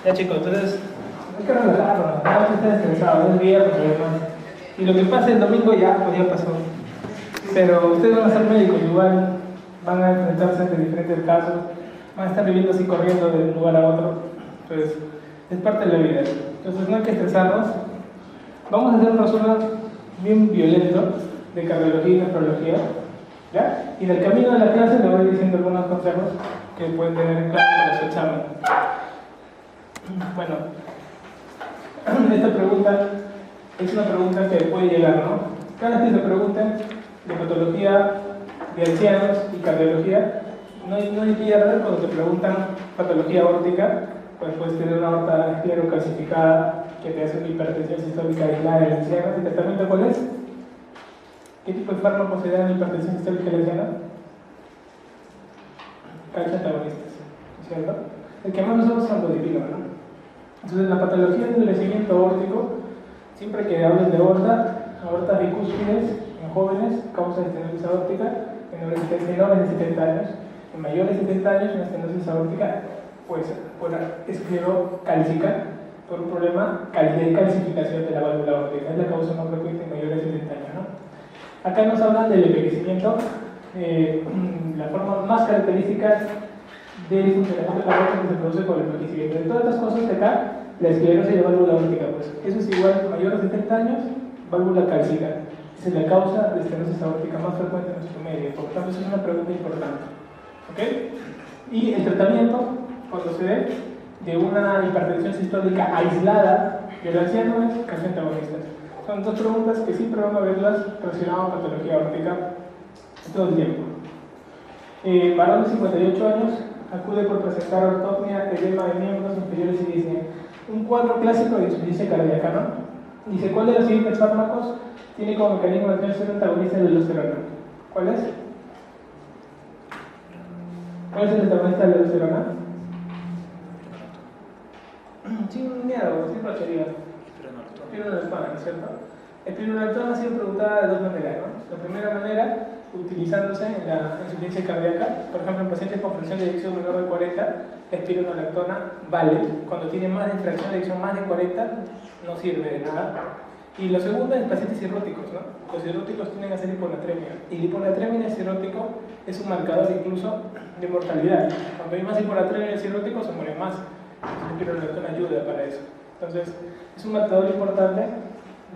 Ya chicos, entonces hay que relajarnos, no hay que estar estresados, es viernes además. Y lo que pasa el domingo ya, pues ya pasó. Pero ustedes van a ser médicos igual, van a enfrentarse ante diferentes casos, van a estar viviendo así corriendo de un lugar a otro. Entonces, es parte de la vida. Entonces no hay que estresarnos. Vamos a hacer un resumen bien violento de cardiología y nefrología, ¿ya? Y en el camino de la clase le voy diciendo algunos consejos que pueden tener en clase para su examen. Bueno, esta pregunta es una pregunta que puede llegar, ¿no? Cada vez que se pregunten de patología de ancianos y cardiología, no hay pierde cuando te preguntan patología aórtica, pues puedes tener una aorta esclerocalcificada que te hace una hipertensión sistólica aislada del anciano. ¿El tratamiento cuál es? ¿Qué tipo de fármacos se dan en hipertensión sistólica del anciano? Calcio antagonistas, ¿cierto? El que más usamos es amlodipino, ¿no? Entonces, la patología del endurecimiento aórtico, siempre que hables de aortas bicúspides en jóvenes, causa estenosis aórtica, en menores de 70 años, en mayores de 70 años, una estenosis aórtica, pues por esclerocálcica, por un problema de calcificación de la válvula aórtica, es la causa más frecuente en mayores de 70 años, ¿no? Acá nos hablan del envejecimiento, la forma más característica del funcionamiento de la aorta que se produce con el envejecimiento. De todas estas cosas que acá, la esclerosis y la válvula aórtica, pues eso es igual, mayores de 70 años, válvula cálcica. Esa es la causa de estenosis aórtica más frecuente en nuestro medio, por lo tanto, eso es una pregunta importante. ¿Ok? Y el tratamiento, cuando se ve de una hipertensión sistólica aislada del anciano, es calcio antagonistas. Son dos preguntas que siempre van a verlas relacionadas a patología aórtica todo el tiempo. Varón de 58 años acude por presentar ortopnia, edema de miembros inferiores y disnea. Un cuadro clásico de insuficiencia cardíaca, ¿no? Dice, ¿cuál de los siguientes fármacos tiene como mecanismo de acción ser antagonista de la aldosterona? ¿Cuál es? ¿Cuál es el antagonista de la aldosterona? Sin miedo, sin rochería. Espironolactona, ¿no es cierto? Espironolactona ha sido preguntada de dos maneras, ¿no? La primera manera, utilizándose en la insuficiencia cardíaca, por ejemplo, en pacientes con fracción de eyección menor de 40, la espironolactona vale. Cuando tiene más de fracción de eyección más de 40, no sirve de nada. Y lo segundo es en pacientes cirróticos, ¿no? Los cirróticos tienden a hacer hiponatremia. Y la hiponatremia en el cirrótico es un marcador incluso de mortalidad. Cuando hay más hiponatremia en el cirrótico, se muere más. Entonces, la espironolactona ayuda para eso. Entonces, es un marcador importante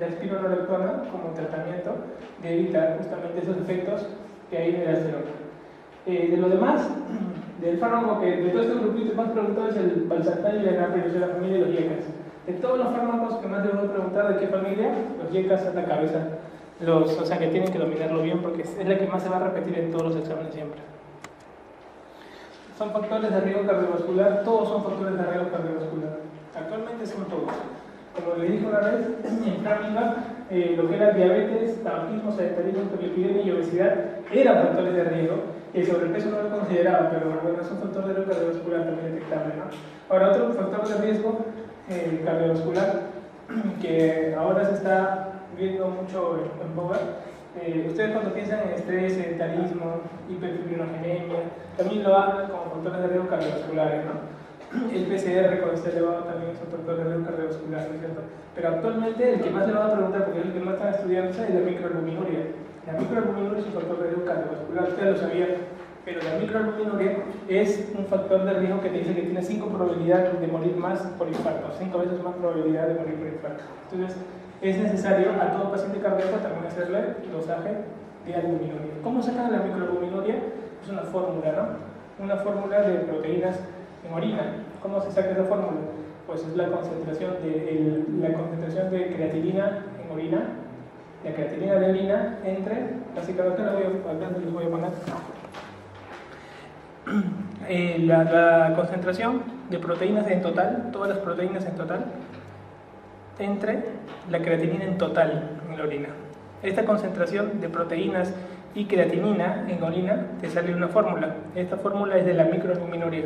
la espironolactona como tratamiento de evitar justamente esos efectos que hay en el aldosterona. De lo demás, del fármaco que de todo este grupito más preguntado es el valsartán y la enalapril, de la familia de los yecas. De todos los fármacos que más debo preguntar de qué familia, los yecas a la cabeza, o sea que tienen que dominarlo bien porque es la que más se va a repetir en todos los exámenes siempre. Son factores de riesgo cardiovascular, todos son factores de riesgo cardiovascular. Actualmente son todos. Como le dije una vez, en Framingham, lo que era diabetes, tabaquismo, sedentarismo, hiperlipidemia y obesidad eran factores de riesgo. El sobrepeso no lo consideraba, pero bueno, es un factor de riesgo cardiovascular también detectable, ¿no? Ahora, otro factor de riesgo cardiovascular que ahora se está viendo mucho en boga. Ustedes cuando piensan en estrés, sedentarismo, hiperfibrinogenemia, también lo hablan como factores de riesgo cardiovasculares, ¿no? El PCR cuando está elevado también es un factor de riesgo cardiovascular, ¿no es cierto? Pero actualmente el que más le van a preguntar, porque es el que más están estudiando, es la microalbuminuria. La microalbuminuria es un factor de riesgo cardiovascular, ustedes lo sabían, pero la microalbuminuria es un factor de riesgo que te dice que tiene 5 probabilidades de morir más por infarto, 5 veces más probabilidad de morir por infarto. Entonces, es necesario a todo paciente cardíaco también hacerle dosaje de albuminuria. ¿Cómo sacan la microalbuminuria? Es una fórmula, ¿no? Una fórmula de proteínas en orina. ¿Cómo se saca esa fórmula? Pues es la concentración de creatinina en orina, la creatinina de orina entre, básicamente les voy a poner la concentración de proteínas en total, todas las proteínas en total, entre la creatinina en total en la orina. Esta concentración de proteínas y creatinina en orina te sale una fórmula. Esta fórmula es de la microalbuminuria.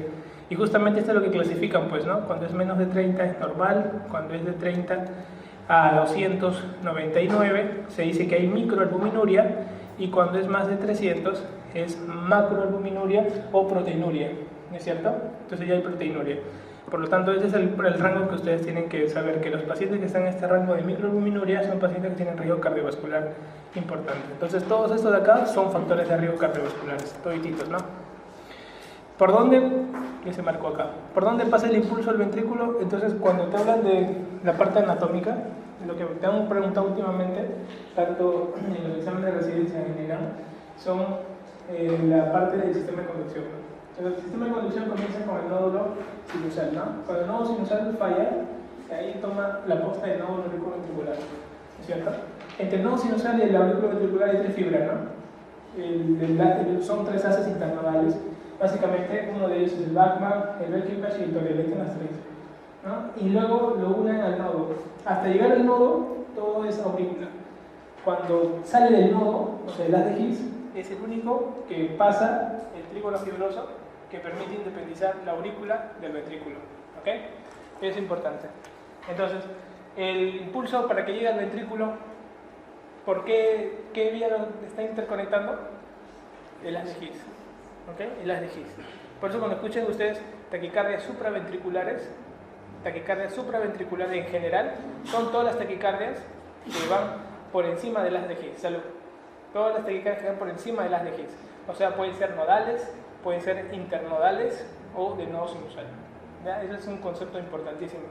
Y justamente esto es lo que clasifican, pues, ¿no? Cuando es menos de 30 es normal, cuando es de 30 a 299 se dice que hay microalbuminuria y cuando es más de 300 es macroalbuminuria o proteinuria, ¿no es cierto? Entonces ya hay proteinuria. Por lo tanto, ese es el rango que ustedes tienen que saber, que los pacientes que están en este rango de microalbuminuria son pacientes que tienen riesgo cardiovascular importante. Entonces, todos estos de acá son factores de riesgo cardiovasculares, todititos, ¿no? ¿Por dónde? Ya se marcó acá. ¿Por dónde pasa el impulso al ventrículo? Entonces, cuando te hablan de la parte anatómica, lo que te han preguntado últimamente, tanto en los exámenes de residencia en INAM, son la parte del sistema de conducción. Entonces, el sistema de conducción comienza con el nódulo sinusal, ¿no? Cuando el nódulo sinusal falla, ahí toma la posta del nódulo auriculoventricular, ¿cierto? Entre el nódulo sinusal y el auriculoventricular hay 3 fibras, ¿no? Son 3 haces internodales. Básicamente, uno de ellos es el Bachmann, el Belknap y el Torrielli, las 3, ¿no? Y luego lo unen al nodo. Hasta llegar al nodo, todo es aurícula. Cuando sale del nodo, o sea, el haz de His, es el único que pasa el trígono fibroso que permite independizar la aurícula del ventrículo. ¿Ok? Es importante. Entonces, el impulso para que llegue al ventrículo, ¿por qué vía lo está interconectando? El haz de His. ¿Okay? El haz de His. Por eso cuando escuchen ustedes taquicardias supraventriculares en general, son todas las taquicardias que van por encima del haz de His. Salud. Todas las taquicardias que van por encima del haz de His. O sea, pueden ser nodales, pueden ser internodales o de nodo sinusal. ¿Ya? Ese es un concepto importantísimo.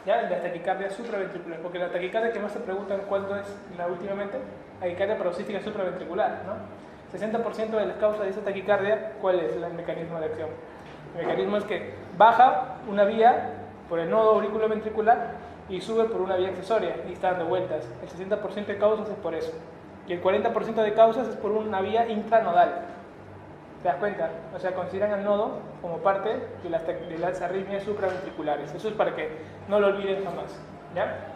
¿Ya? Las taquicardias supraventriculares, porque la taquicardia que más se preguntan cuándo es la últimamente, taquicardia paroxística supraventricular, ¿no? 60% de las causas de esa taquicardia, ¿cuál es el mecanismo de acción? El mecanismo es que baja una vía por el nodo auriculoventricular y sube por una vía accesoria y está dando vueltas. El 60% de causas es por eso. Y el 40% de causas es por una vía intranodal. ¿Te das cuenta? O sea, consideran al nodo como parte de las arritmias supraventriculares. Eso es para que no lo olviden jamás. ¿Ya?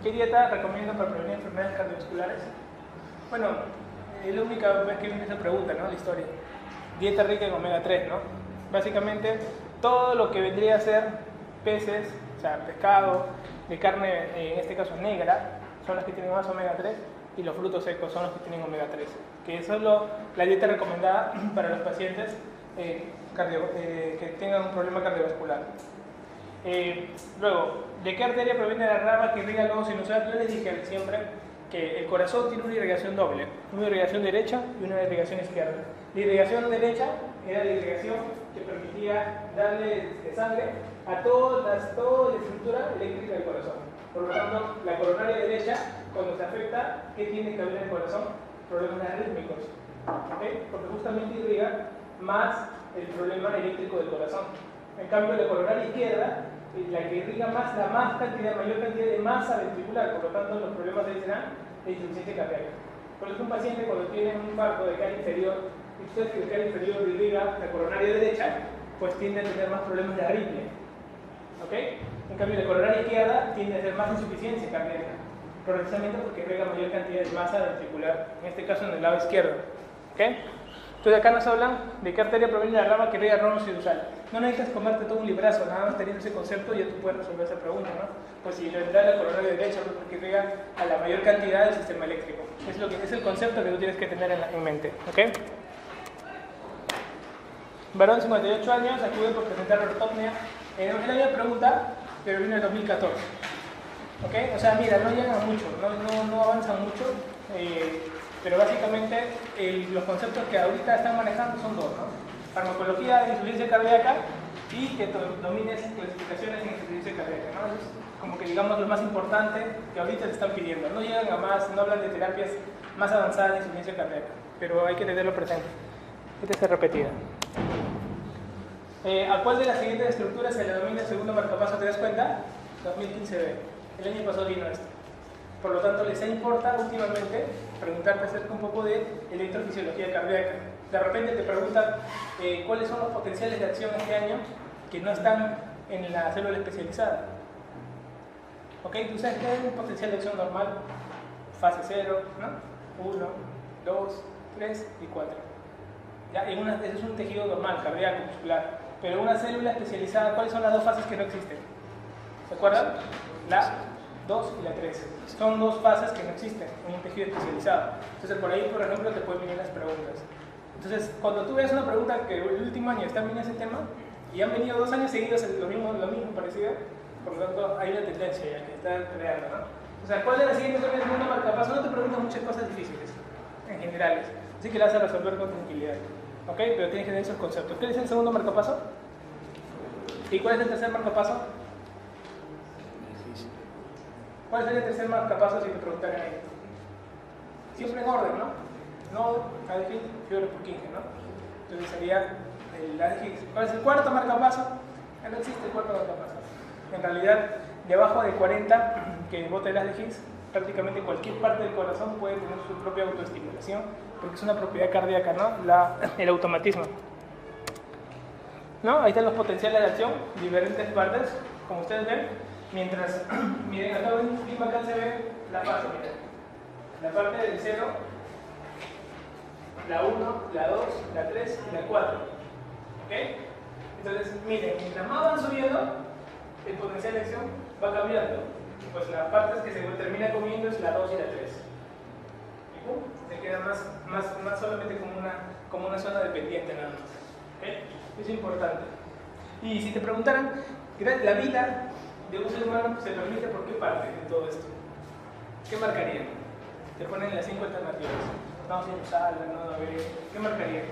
¿Qué dieta recomiendo para prevenir enfermedades cardiovasculares? Bueno, es la única vez que viene esa pregunta, ¿no? La historia. Dieta rica en omega 3, ¿no? Básicamente, todo lo que vendría a ser peces, o sea, pescado, de carne, en este caso negra, son las que tienen más omega 3, y los frutos secos son los que tienen omega 3. Que eso es la dieta recomendada para los pacientes que tengan un problema cardiovascular. Luego, ¿de qué arteria proviene la rama que irriga el nodo sinusal? Yo les dije siempre que el corazón tiene una irrigación doble, una irrigación derecha y una irrigación izquierda. La irrigación derecha era la irrigación que permitía darle sangre a toda la estructura eléctrica del corazón. Por lo tanto, la coronaria derecha, cuando se afecta, ¿qué tiene que haber en el corazón? Problemas arrítmicos, ¿okay? Porque justamente irriga más el problema eléctrico del corazón. En cambio, la coronaria izquierda, la que irriga más, mayor cantidad de masa ventricular, por lo tanto los problemas serán de insuficiencia cardíaca. Por eso un paciente cuando tiene un infarto de cara inferior, y usted que el cara inferior irriga la coronaria derecha, pues tiende a tener más problemas de arritmia. ¿Ok? En cambio la coronaria izquierda tiende a tener más insuficiencia cardíaca, precisamente porque irriga mayor cantidad de masa ventricular, en este caso en el lado izquierdo. ¿Ok? Entonces acá nos hablan de qué arteria proviene la rama que irriga el nodo sinusal. No necesitas comerte todo un librazo, nada más teniendo ese concepto ya tú puedes resolver esa pregunta, ¿no? Pues si le entra la coronaria derecha, pues porque irriga a la mayor cantidad del sistema eléctrico. Es el concepto que tú tienes que tener en mente, ¿ok? Varón, 58 años, acude por presentar ortopnea. El año de pregunta, pero vino en 2014. ¿Ok? O sea, mira, no llegan mucho, no avanzan mucho. Pero básicamente los conceptos que ahorita están manejando son 2, ¿no? Farmacología de insuficiencia cardíaca y que domines clasificaciones en insuficiencia cardíaca, ¿no? Es como que digamos lo más importante que ahorita se están pidiendo. No llegan a más, no hablan de terapias más avanzadas de insuficiencia cardíaca, pero hay que tenerlo presente. Esta está repetida. ¿A cuál de las siguientes estructuras se le domina el segundo marcapaso? ¿Te das cuenta? 2015B. El año pasado vino esto. Por lo tanto, les importa últimamente preguntarte acerca un poco de electrofisiología cardíaca. De repente te preguntan cuáles son los potenciales de acción este año que no están en la célula especializada. ¿Ok? ¿Tú sabes qué es un potencial de acción normal? Fase 0, ¿no? 1, 2, 3 y 4. ¿Ya? Ese es un tejido normal, cardíaco, muscular. Pero en una célula especializada, ¿cuáles son las 2 fases que no existen? ¿Se acuerdan? La 2 y la 3. Son 2 fases que no existen en un tejido especializado. Entonces, por ahí, por ejemplo, te pueden venir las preguntas. Entonces, cuando tú ves una pregunta que el último año está en ese tema, Y han venido 2 años seguidos lo mismo parecido, por lo tanto hay una tendencia ya que está creando, ¿no? O sea, ¿cuál es la siguiente segunda marcapaso? No te preguntan muchas cosas difíciles, en generales, así que la vas a resolver con tranquilidad, ¿ok? Pero tienes que tener esos conceptos. ¿Qué es el segundo marcapaso? ¿Y cuál es el tercer marcapaso? ¿Cuál sería el tercer marcapaso si te preguntaran ahí? Siempre en orden, ¿no? Nodo, Adhix, Fiore por King, ¿no? Entonces sería el Adhix. ¿Cuál es el cuarto marcapaso? No existe el cuarto marcapaso. En realidad, debajo de 40 que bota el Adhix, prácticamente cualquier parte del corazón puede tener su propia autoestimulación, porque es una propiedad cardíaca, ¿no? El automatismo. ¿No? Ahí están los potenciales de acción, diferentes partes, como ustedes ven. Mientras, miren, acá bien bacán se ve la parte, miren. La parte del 0, la 1, la 2, la 3 y la 4. ¿Ok? Entonces, miren, mientras más van subiendo, el potencial de acción va cambiando. Pues las partes que se termina comiendo es la 2 y la 3. Y pum, se queda más solamente como una zona dependiente nada más. ¿Ok? Es importante. Y si te preguntaran, la vida de un ser humano se permite por qué parte de todo esto, ¿qué marcarían? Te ponen las 5 alternativas. No, sin usar, no, a ver, ¿qué marcarían?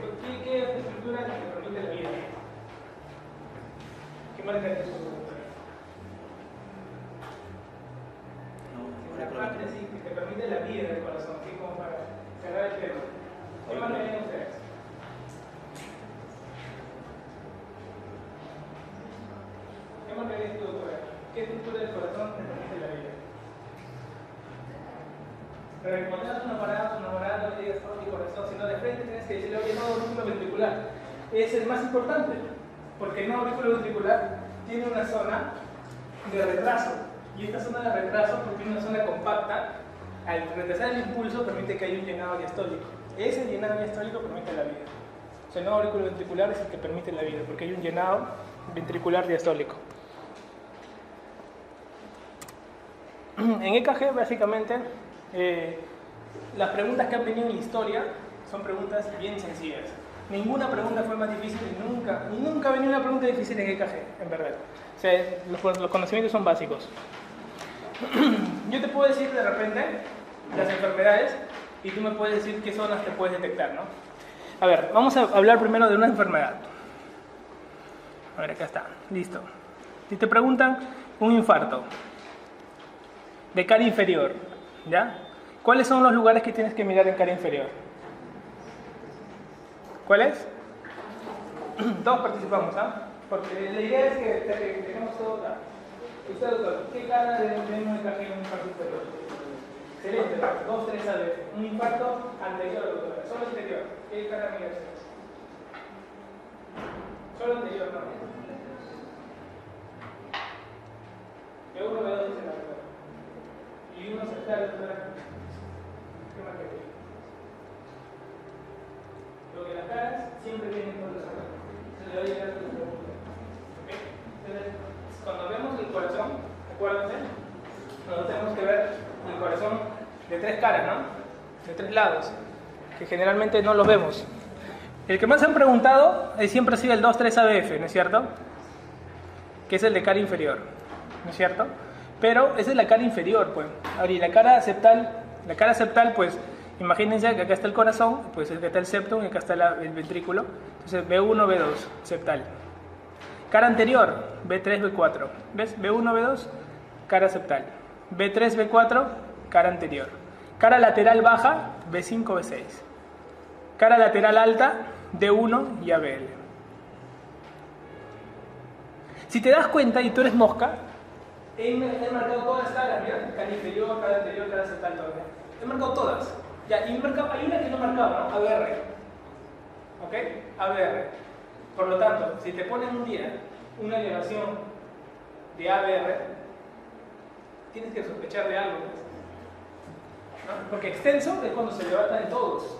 ¿Qué estructura te permite la vida? ¿Qué marcaría su estructura? La parte sí, que te permite la vida del corazón, así como para cerrar el tema. ¿Qué marcarían ustedes? ¿Qué marcaría tu doctora? ¿Qué estructura del corazón te permite la vida? Pero cuando hagas una parada, no le digas todo mi corazón, sino de frente tienes que decirle, oye, nodo aurículo ventricular. Es el más importante, porque el nodo aurículo ventricular tiene una zona de retraso. Y esta zona de retraso, porque tiene una zona compacta, al retrasar el impulso permite que haya un llenado diastólico. Ese llenado diastólico permite la vida. O sea, el nodo aurículo ventricular es el que permite la vida, porque hay un llenado ventricular diastólico. En EKG, básicamente, las preguntas que han venido en la historia son preguntas bien sencillas. Ninguna pregunta fue más difícil y nunca ha venido una pregunta difícil en EKG, en verdad. O sea, los conocimientos son básicos. Yo te puedo decir de repente las enfermedades y tú me puedes decir qué zonas te puedes detectar, ¿no? A ver, vamos a hablar primero de una enfermedad. A ver, acá está, listo. Si te preguntan un infarto de cara inferior, ¿ya? ¿Cuáles son los lugares que tienes que mirar en cara inferior? ¿Cuáles? Todos participamos, ¿ah? Porque la idea es que dejemos todo acá. Usted, doctor, ¿qué cara de un EKG en un infarto inferior? Excelente, 2, 3 AVF. Un infarto anterior, doctora, solo anterior. ¿Qué cara mira usted? Solo anterior, no. Que uno ve 2 dice la verdad. Y uno septal, doctora. ¿Qué marca aquí? Lo que las caras siempre tienen con los ojos. Se le va a llegar a tu pregunta. ¿Ok? Entonces, cuando vemos el corazón, acuérdense, nosotros tenemos que ver el corazón de 3 caras, ¿no? De 3 lados, que generalmente no los vemos. El que más han preguntado siempre ha sido el 2-3 ABF, ¿no es cierto? Que es el de cara inferior, ¿no es cierto? Pero esa es la cara inferior, pues. Ahora, y la cara septal, pues, imagínense que acá está el corazón, pues acá está el septum y acá está el ventrículo. Entonces, B1, B2, septal. Cara anterior, B3, B4. ¿Ves? B1, B2, cara septal. B3, B4, cara anterior. Cara lateral baja, B5, B6. Cara lateral alta, D1 y ABL. Si te das cuenta y tú eres mosca, he marcado todas las caras, mira, cara inferior, cara anterior, cara septal, todo. He marcado todas. Ya, y hay una que no marcaba, ¿no? ABR. ¿Ok? ABR. Por lo tanto, si te ponen un día una elevación de ABR, tienes que sospechar de algo, ¿no? Porque extenso es cuando se levanta en todos,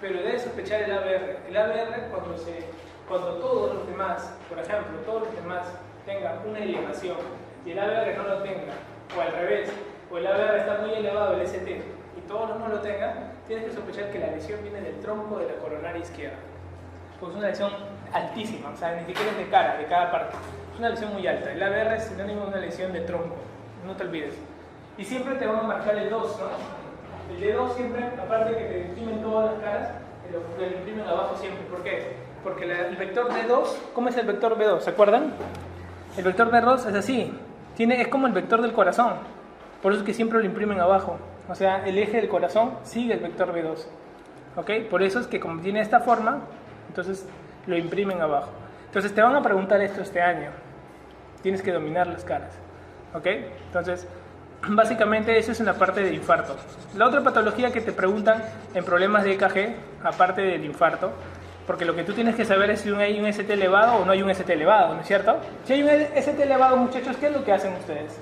pero debes sospechar el ABR. El ABR cuando todos los demás, por ejemplo, todos los demás tengan una elevación y el ABR no lo tenga, o al revés, o el ABR está muy elevado, el ST, y todos no lo tengan, tienes que sospechar que la lesión viene del tronco de la coronaria izquierda. Pues es una lesión altísima, o sea, ni siquiera es de cara, de cada parte. Es una lesión muy alta. El ABR es sinónimo de una lesión de tronco, no te olvides. Y siempre te van a marcar el 2, ¿no? El D2 siempre, aparte de que te imprimen todas las caras, te lo imprimen abajo siempre. ¿Por qué? Porque el vector D2, ¿cómo es el vector B2? ¿Se acuerdan? El vector B2 es así, es como el vector del corazón, por eso es que siempre lo imprimen abajo. O sea, el eje del corazón sigue el vector B2, ¿ok? Por eso es que como tiene esta forma, entonces lo imprimen abajo. Entonces te van a preguntar esto este año, tienes que dominar las caras, ¿ok? Entonces, básicamente eso es una parte del infarto. La otra patología que te preguntan en problemas de EKG, aparte del infarto, porque lo que tú tienes que saber es si hay un ST elevado o no hay un ST elevado, ¿no es cierto? Si hay un ST elevado, muchachos, ¿qué es lo que hacen ustedes?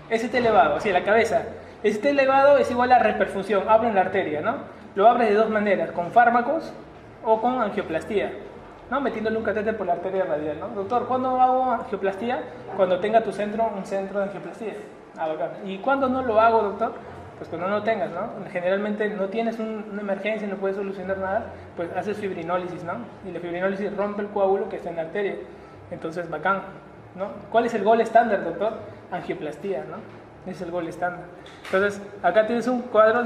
ST elevado, así, la cabeza. ST elevado es igual a reperfusión, abren la arteria, ¿no? Lo abres de dos maneras, con fármacos o con angioplastía, ¿no? Metiéndole un catéter por la arteria radial, ¿no? Doctor, ¿cuándo hago angioplastía? Cuando tenga tu centro, un centro de angioplastía. Ah, bacán. ¿Y cuándo no lo hago, doctor? Pues cuando no tengas, ¿no? Generalmente no tienes una emergencia y no puedes solucionar nada, pues haces fibrinólisis, ¿no? Y la fibrinólisis rompe el coágulo que está en la arteria. Entonces, bacán, ¿no? ¿Cuál es el gol estándar, doctor? Angioplastía, ¿no? Ese es el gol estándar. Entonces, acá tienes un cuadro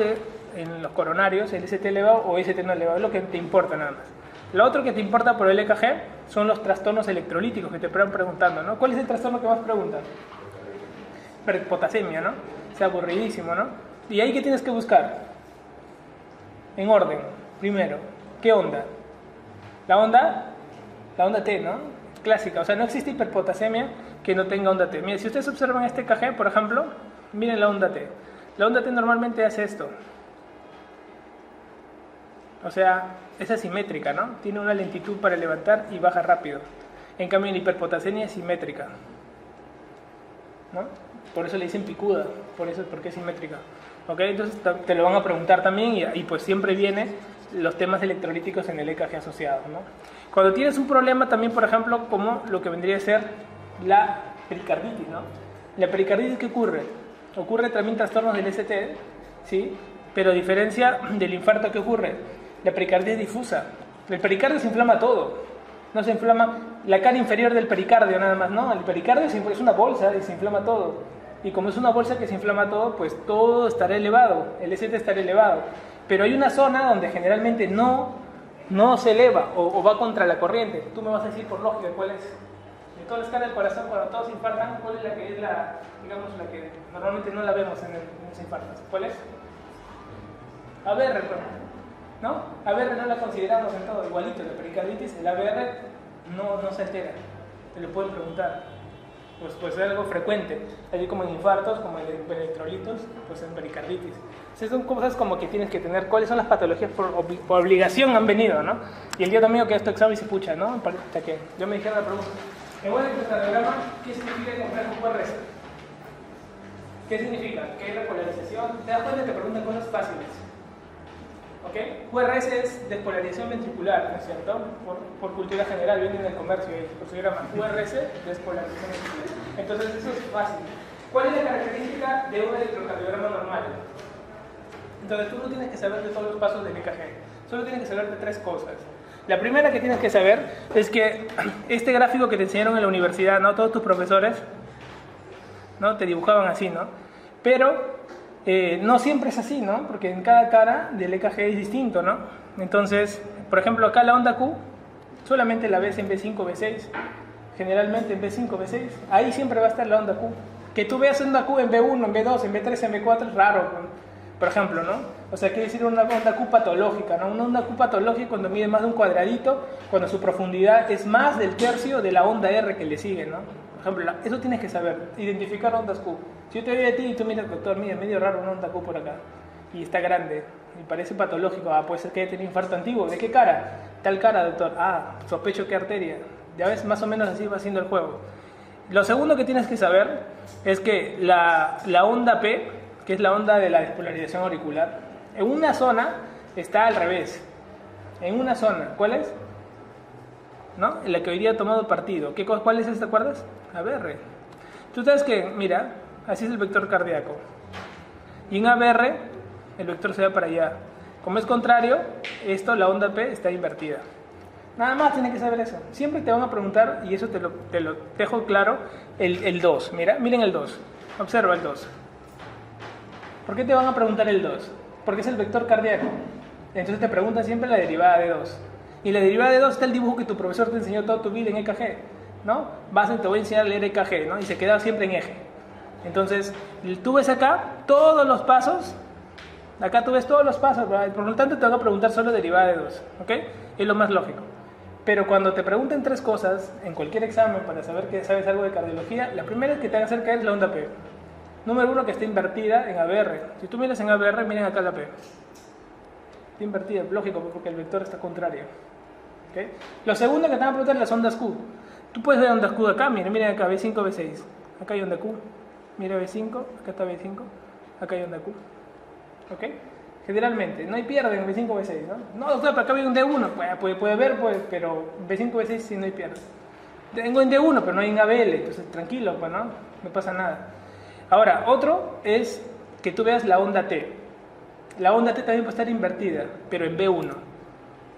en los coronarios, el ST elevado o ST no elevado, es lo que te importa nada más. Lo otro que te importa por el EKG son los trastornos electrolíticos que te van preguntando, ¿no? ¿Cuál es el trastorno que más preguntan? Hiperpotasemia, ¿no? O sea, aburridísimo, ¿no? ¿Y ahí qué tienes que buscar? En orden, primero, ¿qué onda? La onda T, ¿no? Clásica, o sea, no existe hiperpotasemia que no tenga onda T. Miren, si ustedes observan este EKG, por ejemplo, miren la onda T. La onda T normalmente hace esto. O sea, es asimétrica, ¿no? Tiene una lentitud para levantar y baja rápido. En cambio, la hiperpotasemia es simétrica, ¿no? Por eso le dicen picuda, porque es simétrica. ¿Ok? Entonces te lo van a preguntar también y pues siempre vienen los temas electrolíticos en el EKG asociados, ¿no? Cuando tienes un problema también, por ejemplo, como lo que vendría a ser la pericarditis, ¿no? La pericarditis, ¿qué ocurre? Ocurre también trastornos del ST, ¿sí? Pero a diferencia del infarto, ¿qué ocurre? La pericarditis es difusa. El pericardio se inflama todo. No se inflama la cara inferior del pericardio nada más, ¿no? El pericardio es una bolsa y se inflama todo. Y como es una bolsa que se inflama todo, pues todo estará elevado, el ST estará elevado. Pero hay una zona donde generalmente no se eleva o va contra la corriente. Tú me vas a decir por lógica cuál es. De todas las caras del corazón, cuando todos infartan, ¿cuál es la que es digamos, la que normalmente no la vemos en los infartos? ¿Cuál es? ABR, ¿no? ABR no la consideramos en todo, igualito, la pericarditis, el ABR no se altera, te lo pueden preguntar. Pues es algo frecuente, así como en infartos, como en electrolitos, pues en pericarditis. Entonces son cosas como que tienes que tener, cuáles son las patologías por obligación han venido, ¿no? Y el día domingo que esto examen se pucha, ¿no? Hasta que yo me dijeron la pregunta, en buen electrocardiograma, ¿qué significa el complejo QRS? ¿Qué significa? ¿Qué es la polarización? Te das cuenta que te preguntan cosas fáciles. ¿Ok? QRS es despolarización ventricular, ¿no es cierto? Por cultura general, viene en el comercio, por su llama QRS, despolarización ventricular. Entonces eso es fácil. ¿Cuál es la característica de un electrocardiograma normal? Entonces tú no tienes que saber de todos los pasos del EKG, solo tienes que saber de tres cosas. La primera que tienes que saber es que este gráfico que te enseñaron en la universidad, ¿no? Todos tus profesores, ¿no? Te dibujaban así, ¿no? Pero no siempre es así, ¿no? Porque en cada cara del EKG es distinto, ¿no? Entonces, por ejemplo, acá la onda Q solamente la ves en B5, B6, generalmente en B5, B6, ahí siempre va a estar la onda Q. Que tú veas onda Q en B1, en B2, en B3, en B4 es raro, por ejemplo, ¿no? O sea, quiere decir una onda Q patológica, ¿no? Una onda Q patológica cuando mide más de un cuadradito, cuando su profundidad es más del tercio de la onda R que le sigue, ¿no? Por ejemplo, eso tienes que saber, identificar ondas Q. Si yo te doy a ti y tú miras, doctor, mira, medio raro una onda Q por acá, y está grande, y parece patológico, puede ser que haya tenido infarto antiguo, ¿de qué cara? Tal cara, doctor, sospecho que arteria. Ya ves, más o menos así va haciendo el juego. Lo segundo que tienes que saber es que la onda P, que es la onda de la despolarización auricular, en una zona está al revés. En una zona, ¿cuál es? ¿No? En la que hoy día ha tomado partido. ¿Cuál es esta, te acuerdas? ABR. Tú sabes que, mira, así es el vector cardíaco. Y en ABR, el vector se va para allá. Como es contrario, la onda P está invertida. Nada más tienes que saber eso. Siempre te van a preguntar, y eso te lo dejo claro, el 2. Miren el 2. Observa el 2. ¿Por qué te van a preguntar el 2? Porque es el vector cardíaco. Entonces te preguntan siempre la derivada de 2. Y la derivada de 2 está el dibujo que tu profesor te enseñó toda tu vida en EKG, ¿no? Te voy a enseñar a leer EKG, ¿no? Y se queda siempre en eje. Entonces, tú ves acá todos los pasos. Acá tú ves todos los pasos, ¿verdad? Por lo tanto te van a preguntar solo derivada de 2, ¿ok? Es lo más lógico. Pero cuando te pregunten 3 cosas en cualquier examen para saber que sabes algo de cardiología, la primera que te van a hacer caer es la onda P. Número 1, que está invertida en ABR. Si tú miras en ABR, miren acá la P. Está invertida, lógico, porque el vector está contrario. ¿Okay? Lo segundo que te van a preguntar es las ondas Q. Tú puedes ver ondas Q acá, miren acá, B5, B6. Acá hay onda Q. Mira B5, acá está B5, acá hay onda Q. ¿Ok? Generalmente, no hay pierde en B5, B6, ¿no? No, doctor, pero acá hay un D1. Puede ver, pues, pero B5, B6 sí no hay pierde. Tengo en D1, pero no hay en ABL, entonces tranquilo, pues, ¿no? No pasa nada. Ahora, otro es que tú veas la onda T. La onda T también puede estar invertida, pero en B1.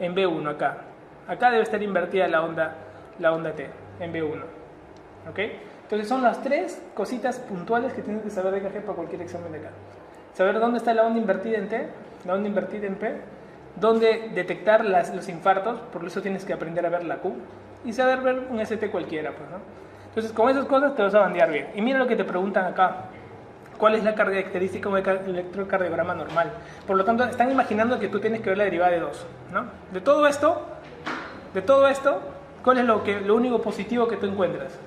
En B1 acá. Acá debe estar invertida la onda T, en B1. ¿Ok? Entonces son las 3 cositas puntuales que tienes que saber de EKG para cualquier examen de acá. Saber dónde está la onda invertida en T, la onda invertida en P, dónde detectar los infartos, por eso tienes que aprender a ver la Q, y saber ver un ST cualquiera, pues, ¿no? Entonces con esas cosas te vas a bandear bien. Y mira lo que te preguntan acá. ¿Cuál es la característica de un electrocardiograma normal? Por lo tanto, están imaginando que tú tienes que ver la derivada de 2, ¿no? De todo esto, ¿cuál es lo único positivo que tú encuentras?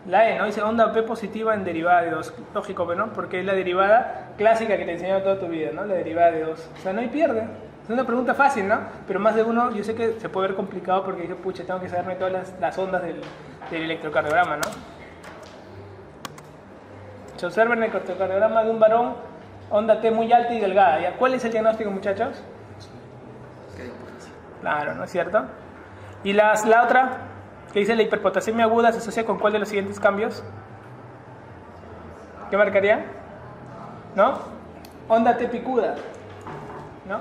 La E, ¿no? Dice onda P positiva en derivada de 2. Lógico, ¿no? Porque es la derivada clásica que te enseñado toda tu vida, ¿no? La derivada de 2. O sea, no hay pierde. Es una pregunta fácil, ¿no? Pero más de uno, yo sé que se puede ver complicado porque dice, pucha, tengo que saberme todas las ondas del electrocardiograma, ¿no? Se observa en el electrocardiograma de un varón, onda T muy alta y delgada. ¿Ya? ¿Cuál es el diagnóstico, muchachos? Claro, ¿no es cierto? Y la otra, que dice la hiperpotasemia aguda, ¿se asocia con cuál de los siguientes cambios? ¿Qué marcaría? ¿No? Onda T picuda, ¿no?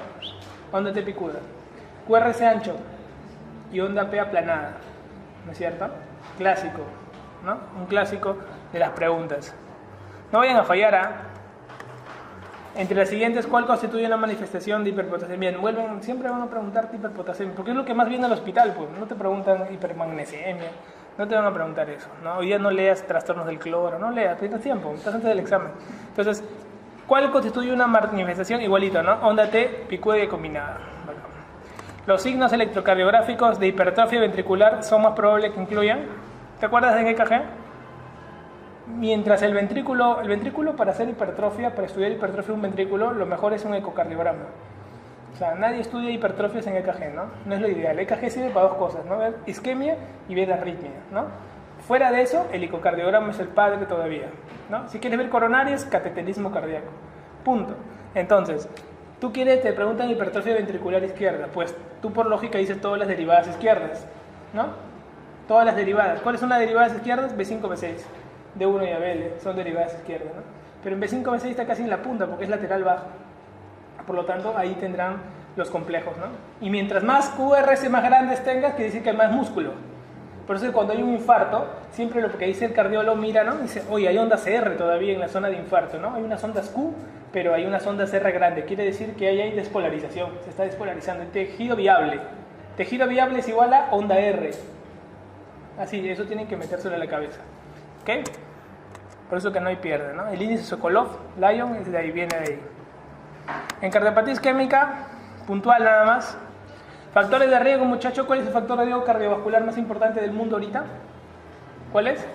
Onda T picuda. QRS ancho y onda P aplanada, ¿no es cierto? Clásico, ¿no? Un clásico de las preguntas. No vayan a fallar, ¿ah? Entre las siguientes, ¿cuál constituye una manifestación de hiperpotasemia? Siempre van a preguntarte hiperpotasemia, porque es lo que más viene al hospital, pues. No te preguntan hipermagnesemia, no te van a preguntar eso, ¿no? Hoy día no leas trastornos del cloro, no leas, tienes tiempo, estás antes del examen. Entonces, ¿cuál constituye una manifestación? Igualito, ¿no? Onda T, picuda y combinada. Bueno. Los signos electrocardiográficos de hipertrofia ventricular son más probables que incluyan. ¿Te acuerdas de EKG? Mientras el ventrículo para hacer hipertrofia, para estudiar hipertrofia de un ventrículo, lo mejor es un ecocardiograma. O sea, nadie estudia hipertrofias en EKG, ¿no? No es lo ideal. EKG sirve para 2 cosas, ¿no? Ver isquemia y ver arritmia, ¿no? Fuera de eso, el ecocardiograma es el padre todavía, ¿no? Si quieres ver coronarias, cateterismo cardíaco. Punto. Entonces, te preguntan hipertrofia ventricular izquierda, pues tú por lógica dices todas las derivadas izquierdas, ¿no? Todas las derivadas. ¿Cuáles son las derivadas izquierdas? B5, B6. D1 y ABL son derivadas izquierdas, ¿no? Pero en B5, B6 está casi en la punta porque es lateral bajo. Por lo tanto, ahí tendrán los complejos, ¿no? Y mientras más QRS más grandes tengas, quiere decir que hay más músculo. Por eso cuando hay un infarto, siempre lo que dice el cardiólogo mira, ¿no? Dice, oye, hay ondas R todavía en la zona de infarto, ¿no? Hay unas ondas Q, pero hay unas ondas R grandes. Quiere decir que ahí hay despolarización, se está despolarizando. El tejido viable. Tejido viable es igual a onda R. Así, eso tienen que metérselo en la cabeza. ¿Ok? Por eso que no hay pierde, ¿no? El índice Sokolov, Lyon, de ahí viene de ahí. En cardiopatía isquémica, puntual nada más. Factores de riesgo, muchachos. ¿Cuál es el factor de riesgo cardiovascular más importante del mundo ahorita? ¿Cuál es?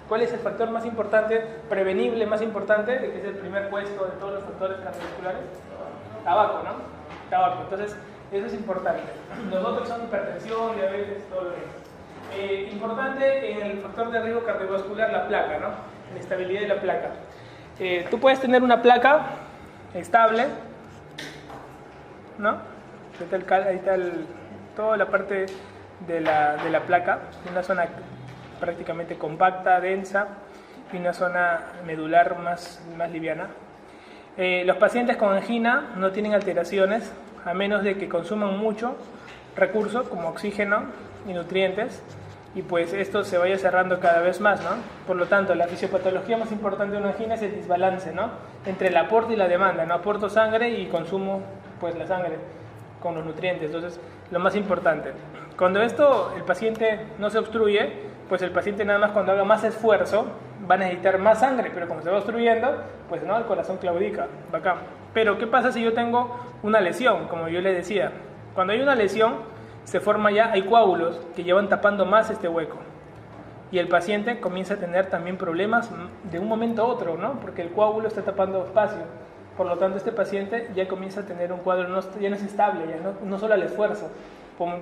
¿Cuál es el factor más importante, prevenible más importante, que es el primer puesto de todos los factores cardiovasculares? Tabaco, ¿no? Tabaco. Entonces, eso es importante. Los otros son hipertensión, diabetes, todo lo demás. Importante en el factor de riesgo cardiovascular, la placa, ¿no? La estabilidad de la placa. Tú puedes tener una placa estable, ¿no? Ahí está toda la parte de la placa, una zona prácticamente compacta, densa, y una zona medular más liviana. Los pacientes con angina no tienen alteraciones a menos de que consuman mucho recursos como oxígeno y nutrientes, y pues esto se vaya cerrando cada vez más, ¿no? Por lo tanto, la fisiopatología más importante de una angina es el desbalance, ¿no? Entre el aporte y la demanda, ¿no? Aporto sangre y consumo, pues, la sangre con los nutrientes. Entonces, lo más importante. Cuando esto, el paciente no se obstruye, pues el paciente nada más cuando haga más esfuerzo va a necesitar más sangre, pero como se va obstruyendo, pues, ¿no? El corazón claudica, bacán. Pero, ¿qué pasa si yo tengo una lesión? Como yo le decía, cuando hay una lesión, se forma ya, hay coágulos que llevan tapando más este hueco. Y el paciente comienza a tener también problemas de un momento a otro, ¿no? Porque el coágulo está tapando espacio. Por lo tanto, este paciente ya comienza a tener un cuadro, ya no es estable, ya no solo al esfuerzo.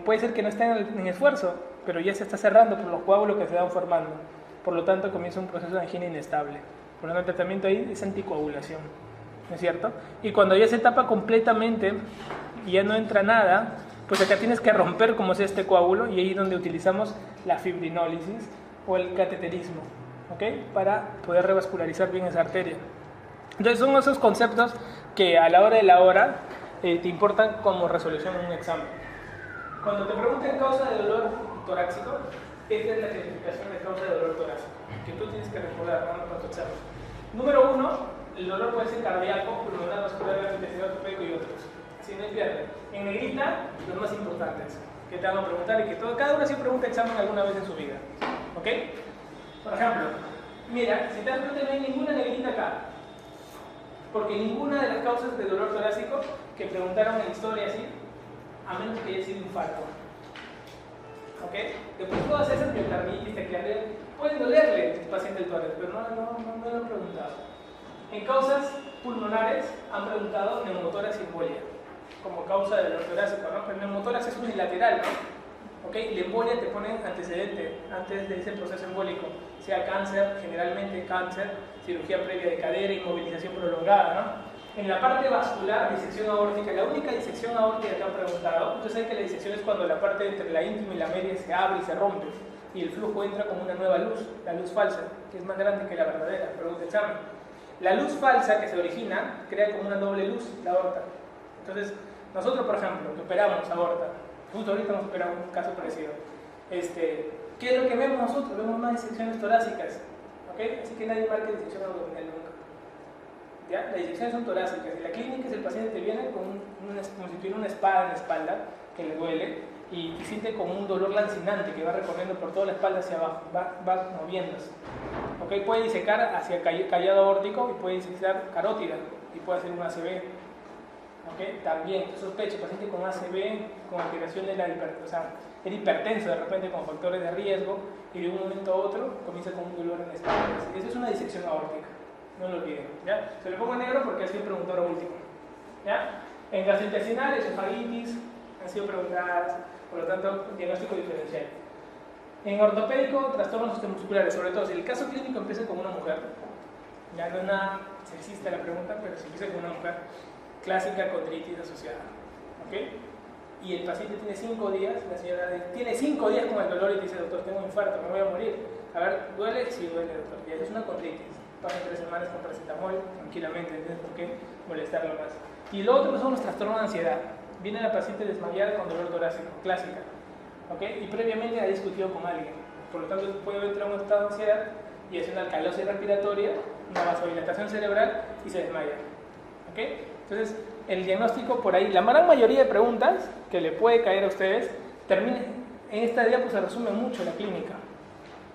Puede ser que no esté en esfuerzo, pero ya se está cerrando por los coágulos que se van formando. Por lo tanto, comienza un proceso de angina inestable. Por lo tanto, el tratamiento ahí es anticoagulación, ¿no es cierto? Y cuando ya se tapa completamente y ya no entra nada, pues acá tienes que romper como es este coágulo, y ahí es donde utilizamos la fibrinólisis o el cateterismo, ¿ok? Para poder revascularizar bien esa arteria. Entonces son esos conceptos que a la hora de la hora te importan como resolución en un examen. Cuando te pregunten causa de dolor torácico, esta es la clasificación de causa de dolor torácico que tú tienes que recordar cuando tu examen. Número 1, el dolor puede ser cardíaco, pulmonar, vascular, gastrointestinal, ortopédico y otros. Si no pierde. En negrita, los más importantes que te van a preguntar y que cada uno sí pregunta examen alguna vez en su vida. ¿Ok? Por ejemplo, mira, si te das cuenta no hay ninguna negrita acá. Porque ninguna de las causas de dolor torácico que preguntaron en la historia así, a menos que haya sido infarto. ¿Ok? Después todas esas miocarditis, tecleardia, pueden dolerle al paciente del tórax, pero no lo han preguntado. En causas pulmonares han preguntado neumotórax y embolia como causa del dolor torácico, ¿no? Pero el neumotórax es unilateral, ¿no? ¿Ok? La embolia te pone antecedente antes de ese proceso embólico, sea cáncer, generalmente cáncer, cirugía previa de cadera, inmovilización prolongada, ¿no? En la parte vascular, disección aórtica, la única disección aórtica que han preguntado, entonces hay que la disección es cuando la parte entre la íntima y la media se abre y se rompe, y el flujo entra como una nueva luz, la luz falsa, que es más grande que la verdadera, pregunta examen. La luz falsa que se origina crea como una doble luz la aorta. Entonces, nosotros, por ejemplo, que operamos aorta, justo ahorita hemos operado un caso parecido, ¿qué es lo que vemos nosotros? Vemos más disecciones torácicas, ¿ok? Así que nadie marque disección abdominal nunca. ¿Ya? Las disecciones son torácicas. En la clínica, el paciente te viene como si tuviera una espada en la espalda que le duele y siente como un dolor lancinante que va recorriendo por toda la espalda hacia abajo, va moviéndose. ¿Ok? Puede disecar hacia callado aórtico y puede disecar carótida y puede hacer un ACV. ¿Ok? También, sospecha, paciente con ACV, con alteración de la hipertensión, o sea, era hipertenso de repente con factores de riesgo y de un momento a otro comienza con un dolor en la espalda. Eso es una disección aórtica, no lo olviden, ¿ya? Se lo pongo en negro porque ha sido preguntado ahora último, ¿ya? En gastrointestinal, esofagitis, han sido preguntadas, por lo tanto, diagnóstico diferencial. En ortopédico, trastornos osteomusculares, sobre todo si el caso clínico empieza con una mujer, ya no es nada sexista la pregunta, pero si empieza con una mujer, clásica condritis asociada, ¿ok? Y el paciente tiene 5 días, la señora tiene 5 días con el dolor y te dice, doctor, tengo un infarto, me voy a morir. A ver, ¿duele? Sí, duele, doctor. Y es una condritis. Pasan 3 semanas con paracetamol, tranquilamente, ¿entiendes por qué molestarlo más? Y lo otro son los trastornos de ansiedad. Viene la paciente desmayada con dolor torácico, clásica, ¿ok? Y previamente ha discutido con alguien. Por lo tanto, puede entrar en un estado de ansiedad y hace una alcalosis respiratoria, una vasodilatación cerebral y se desmaya, ¿ok? Entonces, el diagnóstico por ahí, la gran mayoría de preguntas que le puede caer a ustedes, en esta día pues se resume mucho la clínica,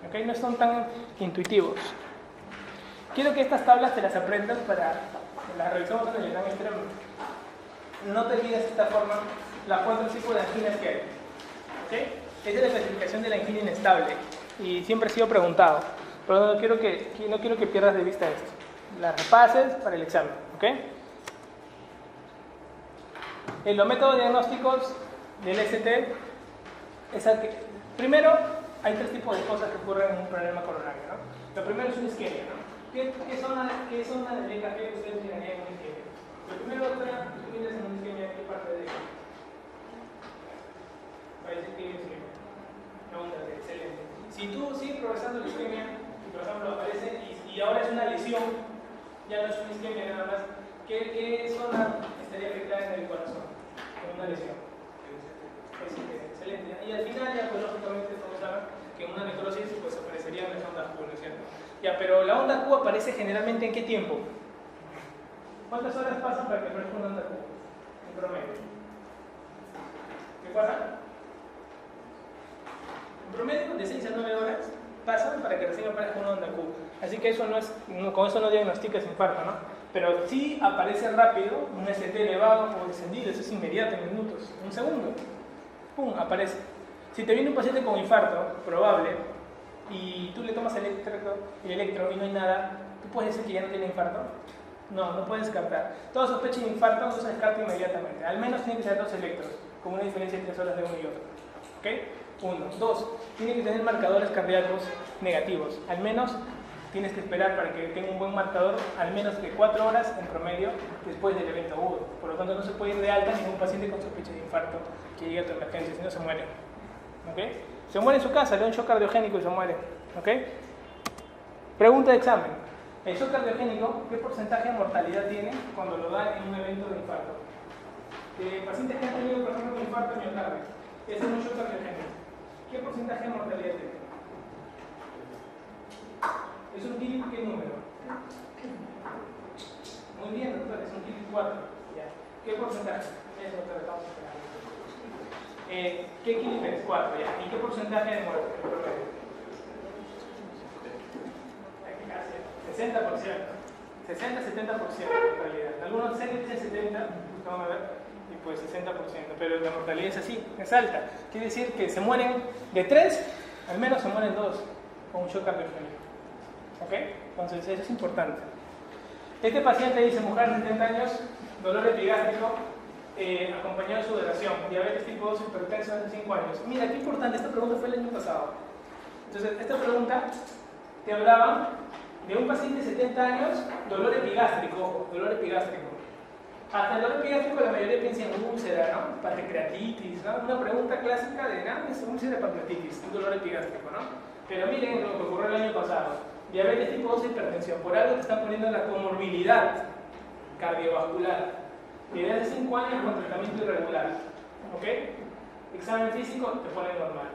¿ok? No son tan intuitivos. Quiero que estas tablas te las aprendas para las revisamos en el gran extremo. No te olvides de esta forma las 4 tipos de anginas que hay, ¿ok? Esa es la clasificación de la angina inestable y siempre ha sido preguntado, pero no quiero que pierdas de vista esto. Las repases para el examen, ¿ok? En los métodos diagnósticos del ST, primero hay 3 tipos de cosas que ocurren en un problema coronario, ¿no? Lo primero es una isquemia, ¿no? ¿Qué zona del EKG ustedes mirarían en una isquemia? Lo primero, doctora, tú miras en una isquemia, ¿qué parte de EKG? Parece que es isquemia. Pregunta, excelente. Si tú sigues progresando la isquemia, y por ejemplo aparece, y ahora es una lesión, ya no es una isquemia nada más, ¿qué zona estaría afectada en el corazón? en una lesión. Excelente. Y al final, ya pues lógicamente todos saben que en una necrosis pues aparecerían las ondas Q, ¿no es cierto? Ya, pero la onda Q aparece generalmente ¿en qué tiempo? ¿Cuántas horas pasan para que aparezca una onda Q? En promedio. ¿Qué pasa? En promedio, de 6 a 9 horas pasan para que recién aparezca una onda Q. Así que eso no es, con eso no diagnosticas infarto, ¿no? Pero sí aparece rápido, un ST elevado o descendido, eso es inmediato, en minutos, un segundo. ¡Pum! Aparece. Si te viene un paciente con infarto, probable, y tú le tomas el electro y no hay nada, ¿tú puedes decir que ya no tiene infarto? No, no puedes descartar. Toda sospecha de infarto no se descarta inmediatamente. Al menos tiene que ser 2 electros, con una diferencia de 3 horas de uno y otro. ¿Ok? 1. 2. Tiene que tener marcadores cardíacos negativos. Al menos tienes que esperar para que tenga un buen marcador, al menos de 4 horas en promedio después del evento agudo. Por lo tanto, no se puede ir de alta ningún paciente con sospecha de infarto que llegue a tu emergencia, si no se muere. ¿Ok? Se muere en su casa, le da un shock cardiogénico y se muere. ¿Ok? Pregunta de examen. El shock cardiogénico, ¿qué porcentaje de mortalidad tiene cuando lo da en un evento de infarto? Pacientes que han tenido, por ejemplo, un infarto miocardio, es un shock cardiogénico. ¿Qué porcentaje de mortalidad tiene? ¿Es un KILI qué número? Muy bien, doctor, es un KILI 4. Ya. ¿Qué porcentaje? Eso te lo estamos esperando. ¿Qué KILI es? 4, ya. ¿Y qué porcentaje de muerte? 60%. 60-70% en realidad. Algunos series dicen 70, vamos a ver, y pues 60%, pero la mortalidad es así, es alta. Quiere decir que se mueren de 3, al menos se mueren 2 con un shock cardiogénico. ¿Ok? Entonces eso es importante. Este paciente dice, mujer de 70 años, dolor epigástrico, acompañado de sudoración, diabetes tipo 2, hipertenso hace 5 años. Mira, qué importante, esta pregunta fue el año pasado. Entonces, esta pregunta te hablaba de un paciente de 70 años, dolor epigástrico, ojo, dolor epigástrico. Hasta el dolor epigástrico la mayoría piensa en úlcera, ¿no? Pancreatitis, ¿no? Una pregunta clásica de nada es úlcera de pancreatitis, un dolor epigástrico, ¿no? Pero miren lo que ocurrió el año pasado. Diabetes tipo 2 e hipertensión. Por algo te están poniendo la comorbilidad cardiovascular. Desde hace 5 años con tratamiento irregular. ¿Ok? Examen físico te pone normal.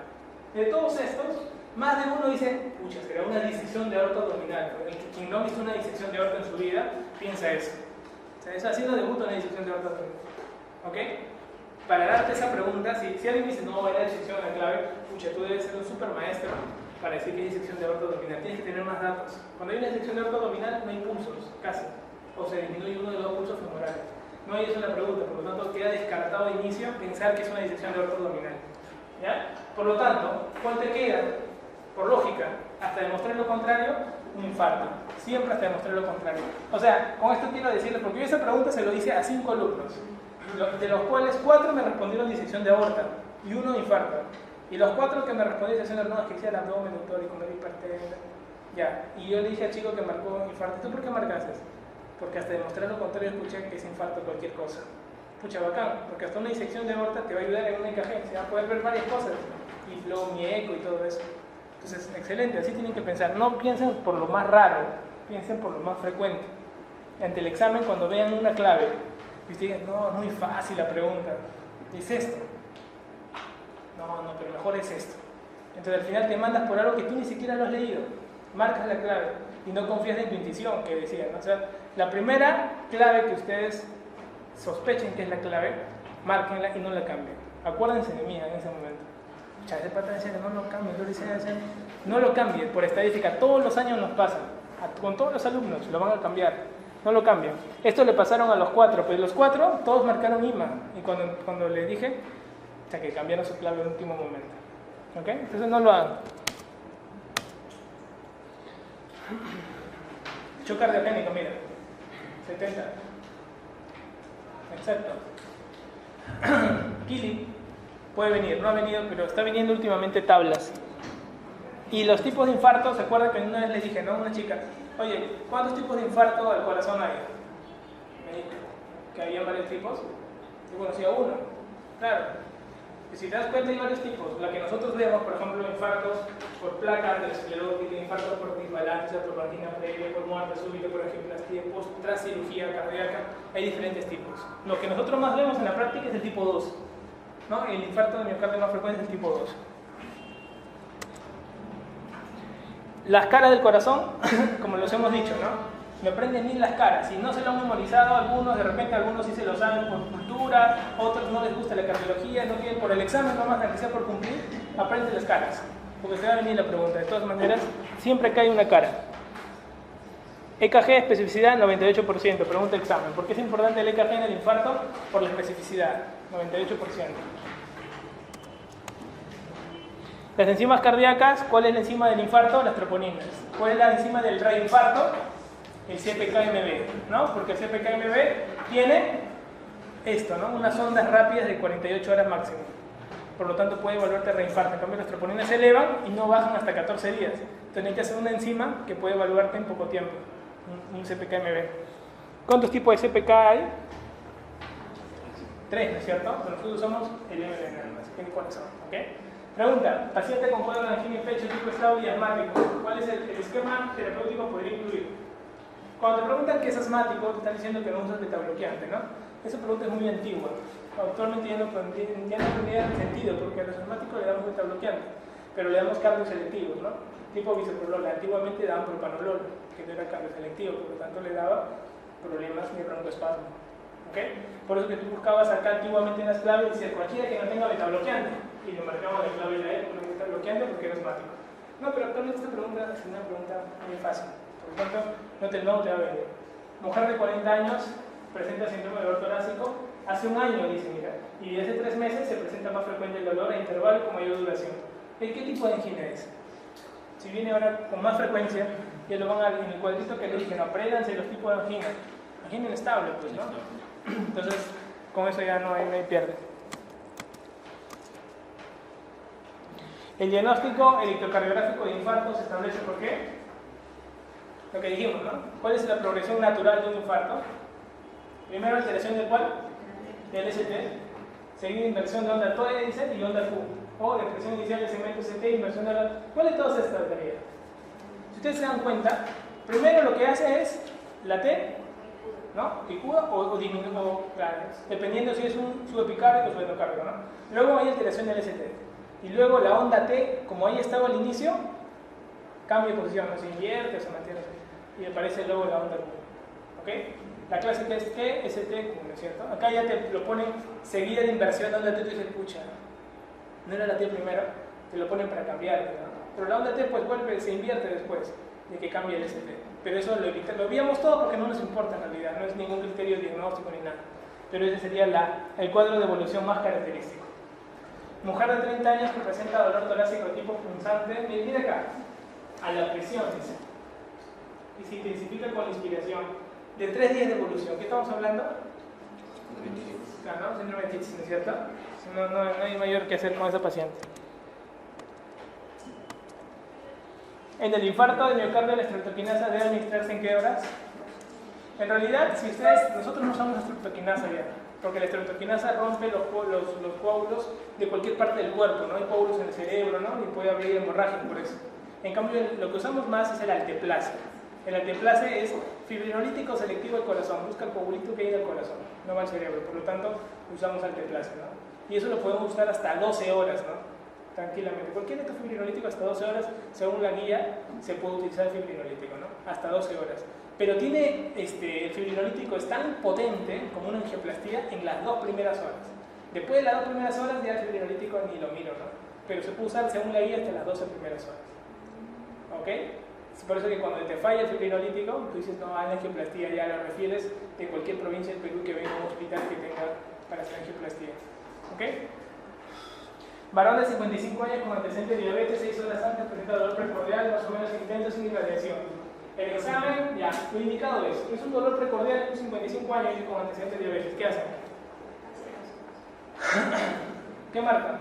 De todos estos, más de uno dice, pucha, será una disección de aorta abdominal. Quien no ha visto una disección de aorta en su vida, piensa eso. O sea, eso ha sido debut una disección de aorta abdominal. ¿Ok? Para darte esa pregunta, si alguien dice, no, era disección la clave, pucha, tú debes ser un super maestro para decir que hay disección de aorta abdominal. Tienes que tener más datos. Cuando hay una disección de aorta abdominal, no hay pulsos, casi. O se disminuye uno de los pulsos femorales. No hay eso en la pregunta, por lo tanto queda descartado de inicio pensar que es una disección de aorta abdominal. ¿Ya? Por lo tanto, ¿cuál te queda? Por lógica, hasta demostrar lo contrario, un infarto. Siempre hasta demostrar lo contrario. O sea, con esto quiero decirles, porque yo esa pregunta se lo hice a 5 alumnos, de los cuales 4 me respondieron disección de aorta y 1 infarto. Y los 4 que me respondieron diciendo, no, es que hice el abdomen, doctor, y con el hipertenso. Ya, y yo le dije al chico que marcó infarto, ¿tú por qué marcaste? Porque hasta demostrar lo contrario escuché que es infarto cualquier cosa. Pucha, bacán, porque hasta una disección de aorta te va a ayudar en una EKG, se va a poder ver varias cosas, y flow, mi eco y todo eso. Entonces, excelente, así tienen que pensar. No piensen por lo más raro, piensen por lo más frecuente. Ante el examen, cuando vean una clave, y digan, no, es muy fácil la pregunta, es esto. No, pero mejor es esto. Entonces al final te mandas por algo que tú ni siquiera lo has leído. Marcas la clave y no confías en tu intuición, que decían, ¿no? O sea, la primera clave que ustedes sospechen que es la clave, márquenla y no la cambien. Acuérdense de mí en ese momento. Ese pata decía que no lo cambie, no lo cambie, por estadística, todos los años nos pasa, con todos los alumnos lo van a cambiar, no lo cambien. Esto le pasaron a los 4, pues los 4 todos marcaron IMA, y cuando les dije, o sea, que cambiaron su clave en el último momento. ¿Ok? Entonces no lo hagan. Shock cardiogénico, mira, 70. Exacto. Kili puede venir, no ha venido, pero está viniendo últimamente tablas. Y los tipos de infarto, ¿se acuerdan que una vez les dije, no, una chica, oye, ¿cuántos tipos de infarto al corazón hay? Me dijo que había varios tipos. Yo conocía uno. Claro. Y si te das cuenta hay varios tipos. La que nosotros vemos, por ejemplo, infartos por placa aterosclerótica, infartos por disbalancia, por angina previa, por muerte súbita, por angioplastía, tras cirugía cardíaca, hay diferentes tipos. Lo que nosotros más vemos en la práctica es el tipo 2, ¿no? El infarto de miocardio más frecuente es el tipo 2. Las caras del corazón, como los hemos dicho, ¿no? Me aprenden bien las caras, si no se lo han memorizado algunos, de repente algunos sí se lo saben por cultura, otros no les gusta la cardiología, no quieren por el examen nomás, aunque sea por cumplir, aprenden las caras, porque se va a venir la pregunta. De todas maneras, siempre cae una cara. EKG, especificidad 98%, pregunta examen. ¿Por qué es importante el EKG en el infarto? Por la especificidad, 98%. Las enzimas cardíacas, ¿cuál es la enzima del infarto? Las troponinas. ¿Cuál es la enzima del reinfarto? El CPKMB, ¿no? Porque el CPKMB tiene esto, ¿no? Unas ondas rápidas de 48 horas máximo. Por lo tanto, puede volverte a reinfarto. En cambio, las troponinas se elevan y no bajan hasta 14 días. Entonces, necesitas una enzima que puede evaluarte en poco tiempo. Un CPKMB. ¿Cuántos tipos de CPK hay? 3, ¿no es cierto? Pero nosotros usamos el MB nada más. ¿Qué cuáles son? ¿Ok? Pregunta, paciente con cuadro de angina y pecho tipo estado y asmático, ¿cuál es el esquema terapéutico que podría incluir? Cuando te preguntan qué es asmático, te están diciendo que no usas betabloqueante, ¿no? Esa pregunta es muy antigua. Actualmente ya no tendría sentido, porque a los asmáticos le damos betabloqueante, pero le damos cardioselectivos, ¿no? Tipo bisoprolol. Antiguamente daban propanolol, que no era cardioselectivo, por lo tanto le daba problemas de broncoespasmo. ¿Ok? Por eso que tú buscabas acá antiguamente en las claves y decías cualquiera que no tenga betabloqueante, y le marcamos la clave de la E con un betabloqueante porque era asmático. No, pero actualmente esta pregunta es una pregunta muy fácil. Por lo tanto, no te va a venir. Mujer de 40 años presenta síndrome de dolor torácico. Hace un año, dice, mira, y desde 3 meses se presenta más frecuente el dolor a intervalo con mayor duración. ¿Qué tipo de angina es? Si viene ahora con más frecuencia, ya lo van a en el cuadrito que le dije, no, apréndanse los tipos de angina. Angina inestable, pues, ¿no? Entonces, con eso ya no hay pierde. El diagnóstico electrocardiográfico de infarto se establece por qué? Lo que dijimos, ¿no? ¿Cuál es la progresión natural de un infarto? Primero, alteración del cual? Del ST, seguida inversión de onda T y onda Q, o depresión inicial del segmento ST, inversión de onda. ¿Cuál de todas estas teorías? Si ustedes se dan cuenta, primero lo que hace es la T, ¿no? Licúa o disminuye, claro, dependiendo si es un subepicardio o subendocardio, ¿no? Luego hay alteración del ST, y luego la onda T, como ahí estaba al inicio, cambia de posición, no se invierte o se mantiene así, y aparece luego la onda Q. ¿Ok? La clásica es T, ST, Q, ¿no es cierto? Acá ya te lo ponen seguida de inversión de onda T, y tú dices, pucha, no era la T primero, te lo ponen para cambiar, ¿no? Pero la onda T pues vuelve, se invierte después de que cambie el ST. Pero eso lo obviamos todo porque no nos importa en realidad, no es ningún criterio diagnóstico ni nada. Pero ese sería el cuadro de evolución más característico. Mujer de 30 años que presenta dolor torácico tipo punzante, mira acá, a la presión, dice. Y se intensifica con la inspiración. De 3 días de evolución, ¿qué estamos hablando? Claro, ¿no? Síndrome de Tietze, ¿no es cierto? No hay mayor que hacer con esa paciente. En el infarto de miocardio, la estreptoquinasa debe administrarse ¿en qué horas? En realidad, nosotros no usamos la estreptoquinasa ya, porque la estreptoquinasa rompe los coágulos de cualquier parte del cuerpo, ¿no? Hay coágulos en el cerebro, ¿no? Y puede haber hemorragia por eso. En cambio, lo que usamos más es el alteplase. El alteplase es fibrinolítico selectivo del corazón, busca el coagulito que hay del corazón, no va al cerebro, por lo tanto usamos alteplase, ¿no? Y eso lo podemos usar hasta 12 horas, ¿no? Tranquilamente. Cualquier otro fibrinolítico hasta 12 horas, según la guía, se puede utilizar el fibrinolítico, ¿no? Hasta 12 horas. Pero tiene, el fibrinolítico es tan potente como una angioplastía en las 2 primeras horas. Después de las 2 primeras horas ya el fibrinolítico ni lo miro, ¿no? Pero se puede usar según la guía hasta las 12 primeras horas. ¿Ok? Es por eso que cuando te falla el fibrinolítico, tú dices, no, hay angioplastía, ya la refieres de cualquier provincia del Perú que venga a un hospital que tenga para hacer angioplastía. ¿Ok? Varón de 55 años con antecedente de diabetes, 6 horas antes presenta dolor precordial, más o menos intenso, sin irradiación. El examen, ya, lo indicado es un dolor precordial con 55 años y con antecedente de diabetes. ¿Qué hacen? ¿Qué marcan?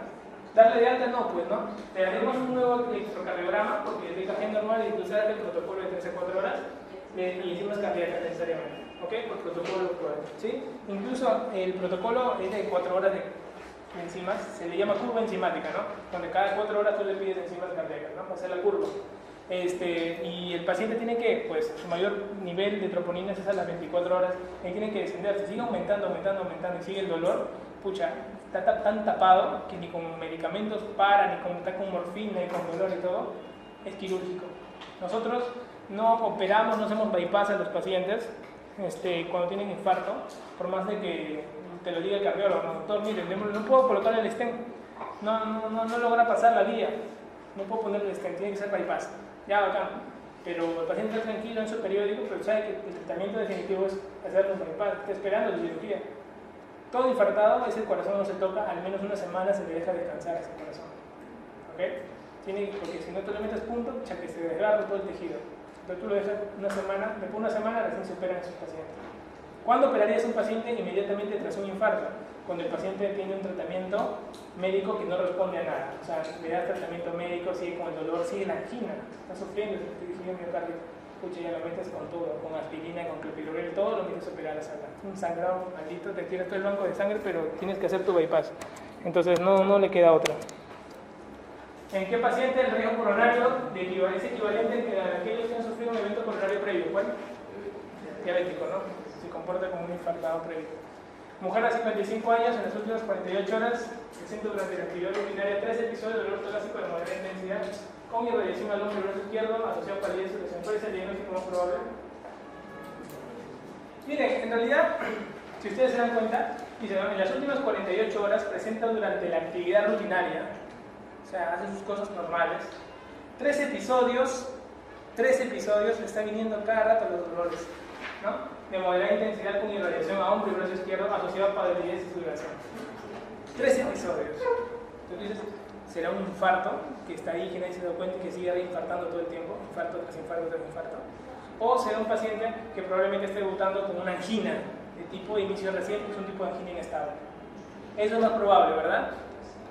¿Darle de alta? No, pues, ¿no? Le haremos un nuevo electrocardiograma, porque el EKG normal es usar el protocolo de 3 a 4 horas y hicimos cardíaca necesariamente. ¿Ok? Por protocolo, ¿sí? Incluso el protocolo es de 4 horas de enzimas, se le llama curva enzimática, ¿no? Donde cada 4 horas tú le pides enzimas cardíacas, ¿no? Para hacer la curva. Y el paciente tiene que, pues, su mayor nivel de troponina es a las 24 horas, y tiene que descender. Si sigue aumentando y sigue el dolor, pucha, está tan tapado que ni con medicamentos para, está con morfina y con dolor y todo, es quirúrgico. Nosotros no operamos, no hacemos bypass a los pacientes cuando tienen infarto, por más de que te lo diga el cardiólogo, no, doctor, mire, no puedo colocar el stent, no logra pasar la vía, no puedo ponerle el stent, tiene que ser bypass. Ya, bacán. Pero el paciente está tranquilo en su periódico, pero sabe que el tratamiento definitivo es hacerle un bypass, está esperando la cirugía. Todo infartado, ese corazón no se toca, al menos una semana se le deja descansar a ese corazón. ¿Ok? Porque si no tú le metes punto, ya que se desgarra todo el tejido. Entonces tú lo dejas una semana, después de una semana recién se operan esos pacientes. ¿Cuándo operarías a un paciente? Inmediatamente tras un infarto, cuando el paciente tiene un tratamiento médico que no responde a nada. O sea, le das tratamiento médico, sigue con el dolor, sigue la angina, está sufriendo, sigue miocardio. Escucha, ya lo metes con todo, con aspirina, con clopidogrel, todo lo metes a operar a la sala. Un sangrado maldito, te tiras todo el banco de sangre, pero tienes que hacer tu bypass. Entonces no le queda otra. ¿En qué paciente el riesgo coronario es equivalente a aquellos que han sufrido un evento coronario previo? ¿Cuál? Diabético, ¿no? Se comporta como un infartado previo. Mujer de 55 años, en las últimas 48 horas, presenta durante la actividad urinaria 3 episodios de dolor torácico de moderada intensidad, con irradiación al hombro y brazo izquierdo, asociado a palidez y lesión. ¿Cuál es el diagnóstico más probable? Miren, en realidad, si ustedes se dan cuenta, en las últimas 48 horas presenta durante la actividad rutinaria, o sea, hace sus cosas normales, 3 episodios le está viniendo cada rato los dolores, ¿no? De moderada intensidad con irradiación a hombro y brazo izquierdo, asociado a palidez y sudoración. 3 episodios. Entonces dices, será un infarto que está ahí, que nadie se da cuenta y que sigue infartando todo el tiempo, infarto tras infarto tras infarto. O será un paciente que probablemente esté debutando con una angina de tipo de inicio reciente, que es un tipo de angina inestable. Eso es más probable, ¿verdad?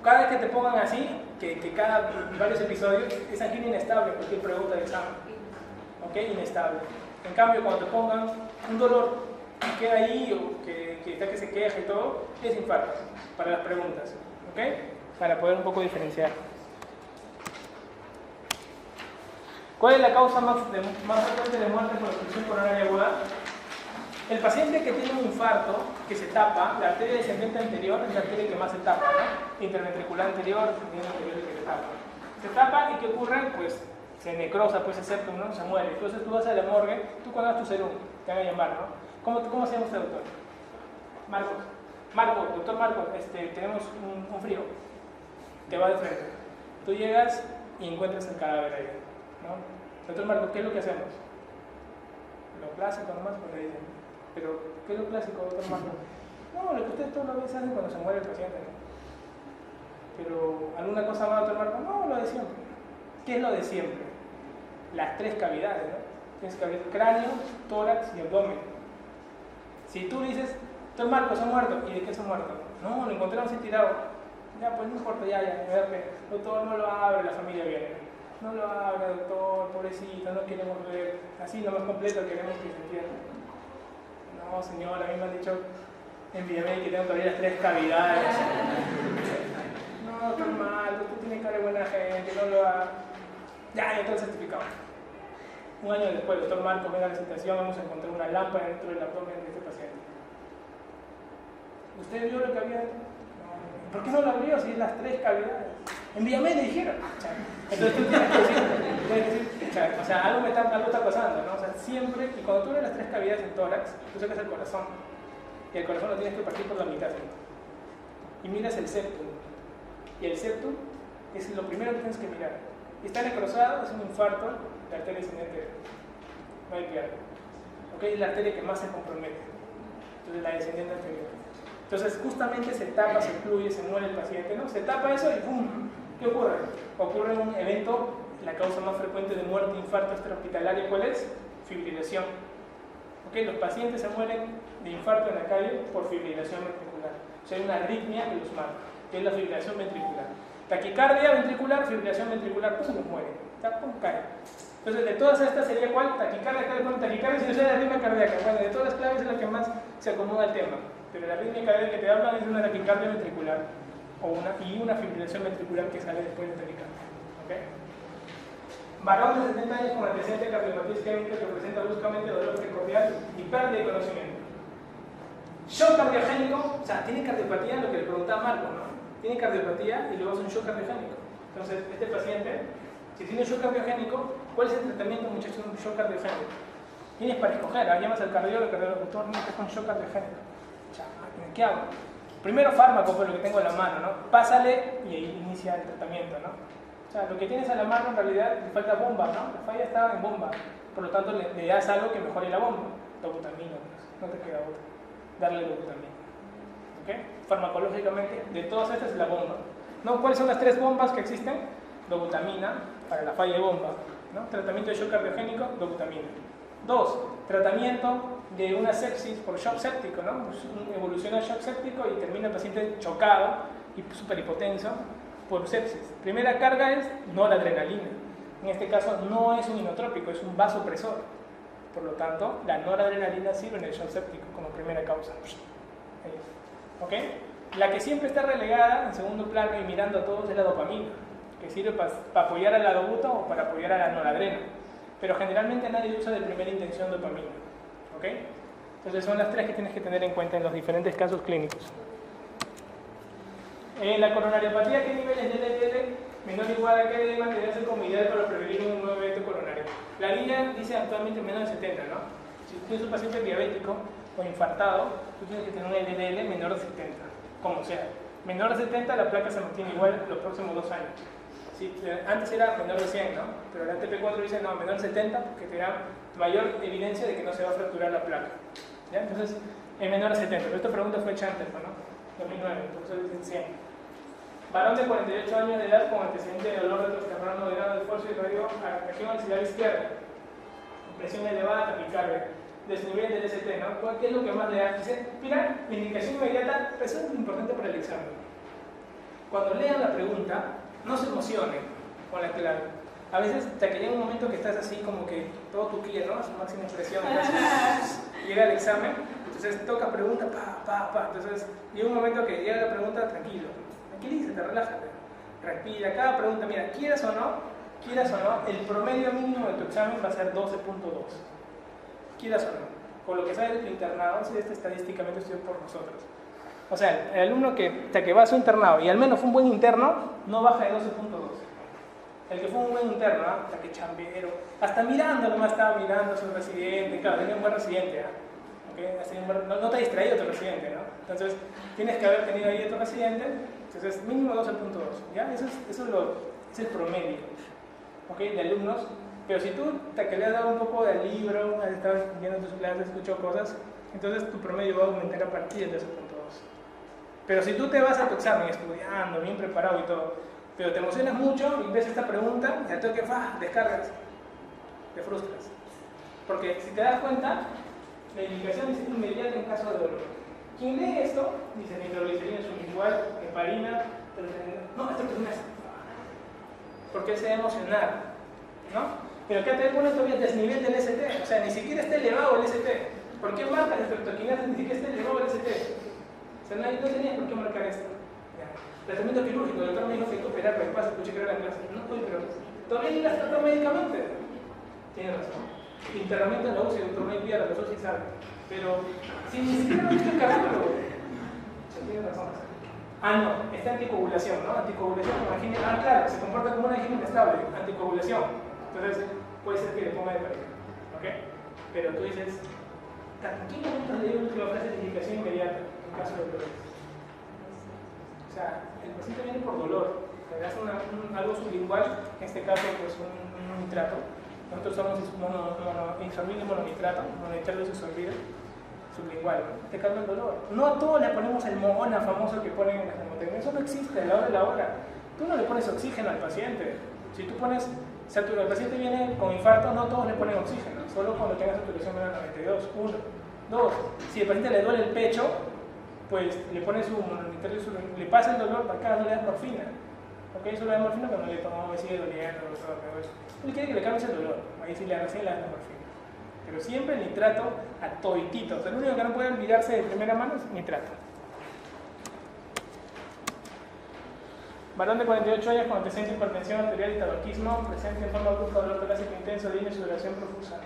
Cada vez que te pongan así, que cada varios episodios, es angina inestable, cualquier pregunta de examen. ¿Ok? Inestable. En cambio, cuando te pongan un dolor que queda ahí o que se queja y todo, es infarto, para las preguntas. ¿Ok? Para poder un poco diferenciar. ¿Cuál es la causa más frecuente de muerte por obstrucción coronaria aguda? El paciente que tiene un infarto, que se tapa, la arteria descendente anterior es la arteria que más se tapa, ¿no? Interventricular anterior, anterior que se tapa. Se tapa y ¿qué ocurre? Pues se necrosa, pues ese septum, ¿no? Se muere. Entonces tú vas a la morgue, tú cuando hagas tu serum, te van a llamar, ¿no? ¿Cómo se llama usted, doctor? Marcos, doctor Marcos, tenemos un frío. Te va de frente. Tú llegas y encuentras el cadáver ahí, ¿no? Doctor Marcos, ¿qué es lo que hacemos? Lo clásico nomás, pues le dicen. Pero, ¿qué es lo clásico, doctor Marcos? No, lo que ustedes todas las veces hacen cuando se muere el paciente, ¿no? Pero, ¿alguna cosa más, doctor Marcos? No, lo de siempre. ¿Qué es lo de siempre? Las 3 cavidades, ¿no? Tienes cavidad cráneo, tórax y abdomen. Si tú dices, doctor Marcos, se ha muerto, ¿y de qué se ha muerto? No, lo encontramos así tirado. Ya, pues no importa, ya, me da pena. Doctor, no lo abre, la familia viene. No lo abra, doctor, pobrecito, no queremos ver. Así lo más completo queremos que se entienda. No, señor, a mí me han dicho en Villamel que tengo que abrir las 3 cavidades. No, doctor, mal, usted tiene cara de buena gente, no lo haga. Ya todo el certificado. Un año después, el doctor Marcos venga a la citación, vamos a encontrar una lámpara dentro del abdomen de este paciente. ¿Usted vio lo que había dentro? No. ¿Por qué no lo abrió si es las 3 cavidades? Envíame, le dijeron. Entonces tú tienes que decir, o sea, algo está pasando, ¿no? O sea, siempre, y cuando tú abres las 3 cavidades en tórax, tú sacas el corazón. Y el corazón lo tienes que partir por la mitad. Y miras el septum. Y el septum es lo primero que tienes que mirar. Está necrosado, es un infarto, la arteria descendente no hay pierde. ¿Ok? Es la arteria que más se compromete. Entonces la descendente anterior. Entonces justamente se tapa, se fluye, se muere el paciente, ¿no? Se tapa eso y ¡pum! ¿Qué ocurre? Ocurre un evento, la causa más frecuente de muerte, infarto extrahospitalario, ¿cuál es? Fibrilación. ¿Ok? Los pacientes se mueren de infarto en la calle por fibrilación ventricular. O sea, hay una arritmia que los mata, que es la fibrilación ventricular. Taquicardia ventricular, fibrilación ventricular, pues se nos muere, pum, cae. Entonces, de todas estas sería ¿cuál? Taquicardia, taquicardia, si no sea la arritmia cardíaca. Bueno, de todas las claves es la que más se acomoda al tema. Pero la arritmia cardíaca que te hablan es una taquicardia ventricular. y una fibrilación ventricular que sale después del taquicardia. ¿Okay? Varón de 70 años con antecedente de cardiopatía isquémica que presenta bruscamente dolor precordial y pérdida de conocimiento. Shock cardiogénico, o sea, tiene cardiopatía, lo que le preguntaba Marco, ¿no? Tiene cardiopatía y luego hace un shock cardiogénico. Entonces, este paciente, si tiene un shock cardiogénico, ¿cuál es el tratamiento, muchachos, de un shock cardiogénico? Tienes para escoger, llamas al cardiólogo, doctor, no estás con shock cardiogénico. ¿Qué hago? Primero fármaco, por lo que tengo a la mano, ¿no? Pásale y ahí inicia el tratamiento, ¿no? O sea, lo que tienes a la mano en realidad le falta bomba, ¿no? La falla está en bomba. Por lo tanto, le das algo que mejore la bomba. Dobutamina, pues. No te queda otra. Darle dobutamina. ¿Ok? Farmacológicamente, de todas estas es la bomba. ¿No? ¿Cuáles son las 3 bombas que existen? Dobutamina, para la falla de bomba, ¿no? Tratamiento de shock cardiogénico, dobutamina. 2. Tratamiento de una sepsis por shock séptico, ¿no? Evoluciona el shock séptico y termina el paciente chocado y superhipotenso por sepsis. Primera carga es noradrenalina. En este caso no es un inotrópico, es un vasopresor. Por lo tanto, la noradrenalina sirve en el shock séptico como primera causa. ¿Ok? La que siempre está relegada en segundo plano y mirando a todos es la dopamina, que sirve para apoyar al adobuto o para apoyar a la noradrena. Pero generalmente nadie usa de primera intención dopamina. ¿Ok? Entonces son las 3 que tienes que tener en cuenta en los diferentes casos clínicos. La coronariopatía, ¿qué niveles de LDL menor o igual a qué debe mantenerse como ideal para prevenir un nuevo evento coronario? La guía dice actualmente menos de 70, ¿no? Si tienes un paciente diabético o infartado, tú tienes que tener un LDL menor de 70, como sea. Menor de 70, la placa se mantiene igual los próximos 2 años. Sí, antes era menor de 100, ¿no? Pero el ATP4 dice, no, menor de 70 porque te da mayor evidencia de que no se va a fracturar la placa. ¿Ya? Entonces, es menor de 70. Pero esta pregunta fue hecha antes, ¿no? 2009, entonces dicen 100. Varón de 48 años de edad con antecedente de dolor retroesternal moderado de esfuerzo y región axilar izquierda. Presión elevada, taquicardia. Desnivel del ST, ¿no? ¿Qué es lo que más le da? Dice, mira, la indicación inmediata, eso es importante para el examen. Cuando lean la pregunta, no se emocionen con la clave. A veces te llega un momento que estás así como que todo tu clear, ¿no? Su máxima expresión. Llega el examen, entonces toca pregunta, Entonces llega un momento que llega la pregunta, tranquilo. Tranquilízate, relájate. Respira. Cada pregunta, mira, quieras o no, el promedio mínimo de tu examen va a ser 12.2. Quieras o no. Con lo que sabes de tu internado, si estadísticamente estudiado por nosotros. O sea, el alumno que va a su internado y al menos fue un buen interno, no baja de 12.2. El que fue un buen interno, hasta que chambero, hasta mirando nomás estaba mirando a su residente, claro, tenía un buen residente, ¿okay? No te ha distraído tu residente, ¿no? Entonces, tienes que haber tenido ahí a tu residente, entonces mínimo 12.2, ¿ya? Eso es el promedio, ¿ok? De alumnos, pero si tú que le has dado un poco del libro, has estado viendo tus clases, has escuchado cosas, entonces tu promedio va a aumentar a partir de 12.2. Pero si tú te vas a tu examen estudiando, bien preparado y todo, pero te emocionas mucho y ves esta pregunta y al toque descargas, te frustras. Porque si te das cuenta, la indicación es inmediata en caso de dolor. Quien lee esto, dice nitroglicerina sublingual, heparina, no, esto es una... Porque él se va a emocionar, ¿no? Pero acá te pone todavía desnivel del ST, o sea, ni siquiera está elevado el ST. ¿Por qué marca el estreptoquinasa ni siquiera está elevado el ST? O sea, no tenía por qué marcar esto. Tratamiento quirúrgico, el doctor me dijo que hay que operar, pero pasa, escuché que era la clase. No estoy, pero todavía ni las trató médicamente. Tiene razón. Internamiento en la UCI, doctor, no hay piedra, los sí saben. Pero si ni siquiera no viste el capítulo, tiene razón. No, está anticoagulación, ¿no? Anticoagulación como angina. Claro, se comporta como una angina inestable, anticoagulación. Entonces, puede ser que le ponga de pareja. ¿Ok? Pero tú dices, ¿qué momento le dio la última frase de indicación inmediata en caso de dolor? O sea, el paciente viene por dolor, le das algo sublingual, en este caso pues un nitrato. Nosotros somos insorbido y mononitrato isorbido sublingual, ¿no? Te calma el dolor. No a todos le ponemos el Mohona famoso que ponen en las neumotecnias, eso no existe a la hora de la hora. Tú no le pones oxígeno al paciente. Si tú pones, el paciente viene con infarto, no todos le ponen oxígeno, solo cuando tenga saturación menor a 92, 1. 2, si el paciente le duele el pecho, pues le pone su mononitrato, le pasa el dolor, para acá no le das morfina. Ok, solo le da morfina cuando le tomamos, me sigue doliendo, todo eso. Él quiere que le cambies el dolor, ahí sí le das la morfina. Pero siempre el nitrato a toditito. O sea, lo único que no puede olvidarse de primera mano es nitrato. Varón de 48 años con antecedentes de hipertensión arterial y tabaquismo, presente en forma brusca, dolor torácico intenso, línea y sudoración profusa.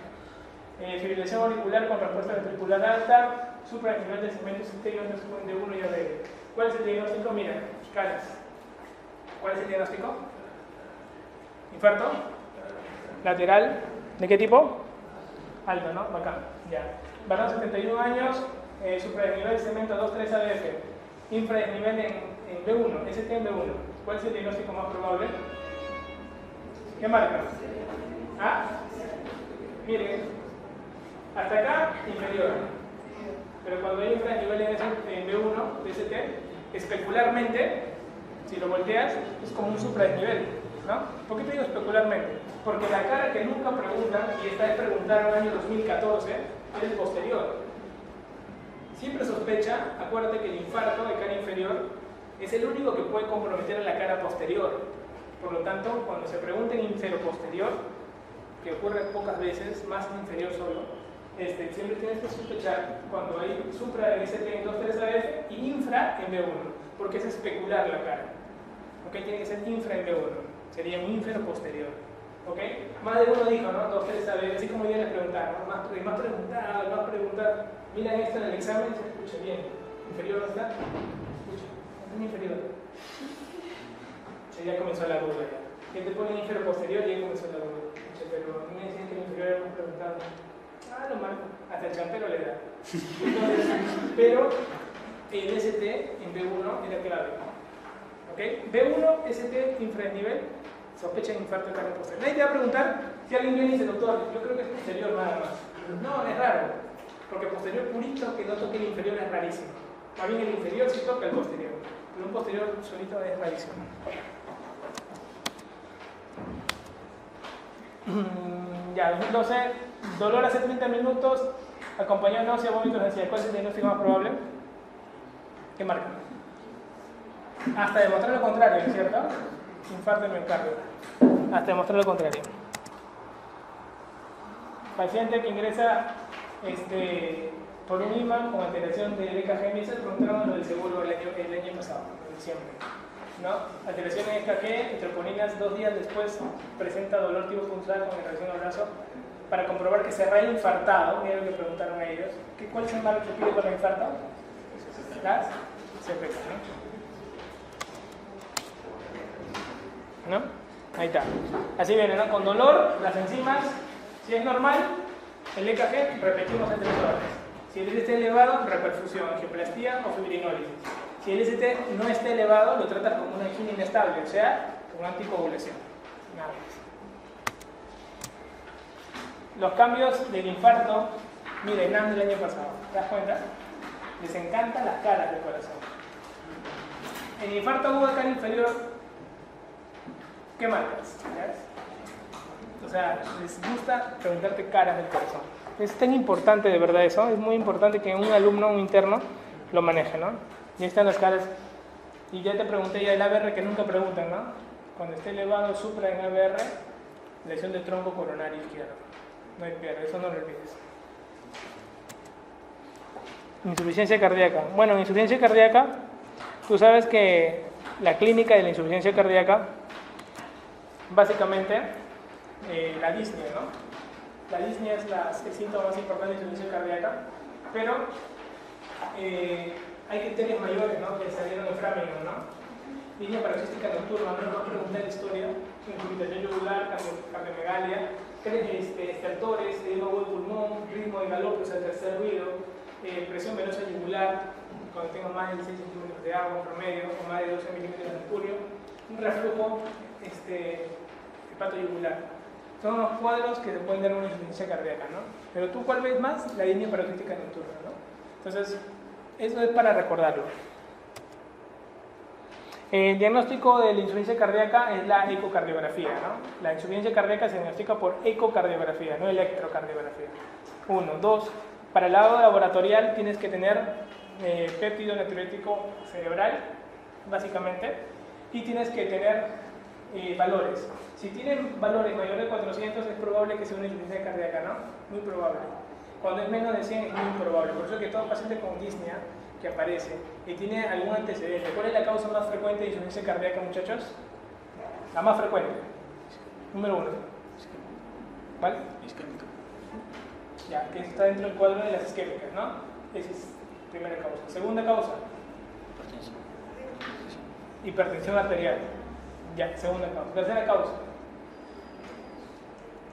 Fibrilación auricular con respuesta ventricular alta, supranivel del segmento sistémico de 1 y ADN. ¿Cuál es el diagnóstico? Mira, caras. ¿Cuál es el diagnóstico? Infarto. Lateral. ¿De qué tipo? Alto, ¿no? Bacán. Ya. Varón 71 años, supranivel del segmento 2-3 ADF. Infradesnivel en B1, ST en B1. ¿Cuál es el diagnóstico más probable? ¿Qué marca? ¿Ah? Miren. Hasta acá, inferior. Pero cuando hay infranivel en B1, de ST, especularmente, si lo volteas, es como un supradesnivel, ¿no? ¿Por qué te digo especularmente? Porque la cara que nunca preguntan, y esta vez preguntaron en el año 2014, es el posterior. Siempre sospecha, acuérdate que el infarto de cara inferior es el único que puede comprometer a la cara posterior. Por lo tanto, cuando se pregunta en infero-posterior, que ocurre pocas veces, más en inferior solo, siempre tienes que sospechar cuando hay supra en ST en 2-3 AF y infra en B1, porque es especular la cara. ¿Ok? Tiene que ser infra en B1, sería un infero posterior. ¿Ok? Más de uno dijo, ¿no? 2-3 AF, así como ya les preguntaron, ¿no? más preguntar. Miran esto en el examen y se escucha bien. ¿Inferior no está? Escucha, es un inferior. Ya comenzó la duda ya. Que te ponen infero posterior y ya comenzó la duda. Pero no me decían que el inferior era muy preguntado. Lo marco, hasta el champero le da. Entonces, pero el ST en B1 era clave. ¿Ok? B1, ST, infradesnivel, sospecha de infarto de carne posterior. Nadie te va a preguntar si alguien viene y dice, doctor, yo creo que es posterior nada más. No, es raro, porque posterior purito que no toque el inferior es rarísimo. Más bien el inferior sí toca el posterior, pero un posterior solito es rarísimo. Ya, 2012, dolor hace 30 minutos, acompañado de náusea, vómitos, ansiedad. ¿Cuál es el diagnóstico más probable? ¿Qué marca? Hasta demostrar lo contrario, ¿cierto? Infarto del miocardio. Hasta demostrar lo contrario. Paciente que ingresa por un IMA con alteración del EKG, me preguntaron lo del seguro el año pasado, en diciembre. ¿No? Alteración en EKG, troponinas 2 días después presenta dolor tipo punzal con irradiación al brazo para comprobar que se ha infartado. Mira lo que preguntaron a ellos. ¿Cuál es el mal que pide para el infarto? Las CPK, ¿no? Ahí está. Así viene, ¿no? Con dolor, las enzimas, si es normal, el EKG repetimos en 3 horas. Si el ST elevado, reperfusión, angioplastía o fibrinólisis. Si el ST no está elevado, lo tratas como una angina inestable, o sea, con anticoagulación. Nada más. Los cambios del infarto, miren, NAM del año pasado, ¿te das cuenta? Les encantan las caras del corazón. En infarto agudo de cara inferior, ¿qué marcas? ¿Ves? O sea, les gusta preguntarte caras del corazón. Es tan importante de verdad eso, es muy importante que un alumno, un interno, lo maneje, ¿no? Y están las caras. Y ya te pregunté ya el ABR que nunca preguntan, ¿no? Cuando esté elevado supra en ABR, lesión del tronco coronario izquierdo. No hay pierde, eso no lo olvides. Insuficiencia cardíaca. Bueno, insuficiencia cardíaca, tú sabes que la clínica de la insuficiencia cardíaca, básicamente, la disnea, ¿no? La disnea es el síntoma más importante de insuficiencia cardíaca, pero hay criterios mayores, ¿no? Que salieron en Framingham, ¿no? Línea paroxística nocturna, no nos va a preguntar la historia, infiltración yugular, cardiomegalia, estertores, edema de pulmón, ritmo de galope, o sea, tercer ruido, presión venosa yugular, cuando tengo más de 6 centímetros de agua en promedio, o más de 12 milímetros de mercurio, un reflujo hepatoyugular. Son unos cuadros que te pueden dar una insuficiencia cardíaca, ¿no? Pero tú, ¿cuál ves más? La línea paroxística nocturna, ¿no? Entonces, eso es para recordarlo. El diagnóstico de la insuficiencia cardíaca es la ecocardiografía, ¿no? La insuficiencia cardíaca se diagnostica por ecocardiografía, no electrocardiografía. 1. 2. Para el lado laboratorial tienes que tener péptido natriurético cerebral, básicamente, y tienes que tener valores. Si tienen valores mayores de 400 es probable que sea una insuficiencia cardíaca, ¿no? Muy probable. Cuando es menos de 100 es muy improbable. Por eso que todo paciente con disnea que aparece y tiene algún antecedente. ¿Cuál es la causa más frecuente de insuficiencia cardíaca, muchachos? La más frecuente. Número 1. ¿Cuál? Isquémica. Ya, que está dentro del cuadro de las isquémicas, ¿no? Esa es primera causa. Segunda causa. Hipertensión arterial. Ya, segunda causa. Tercera causa.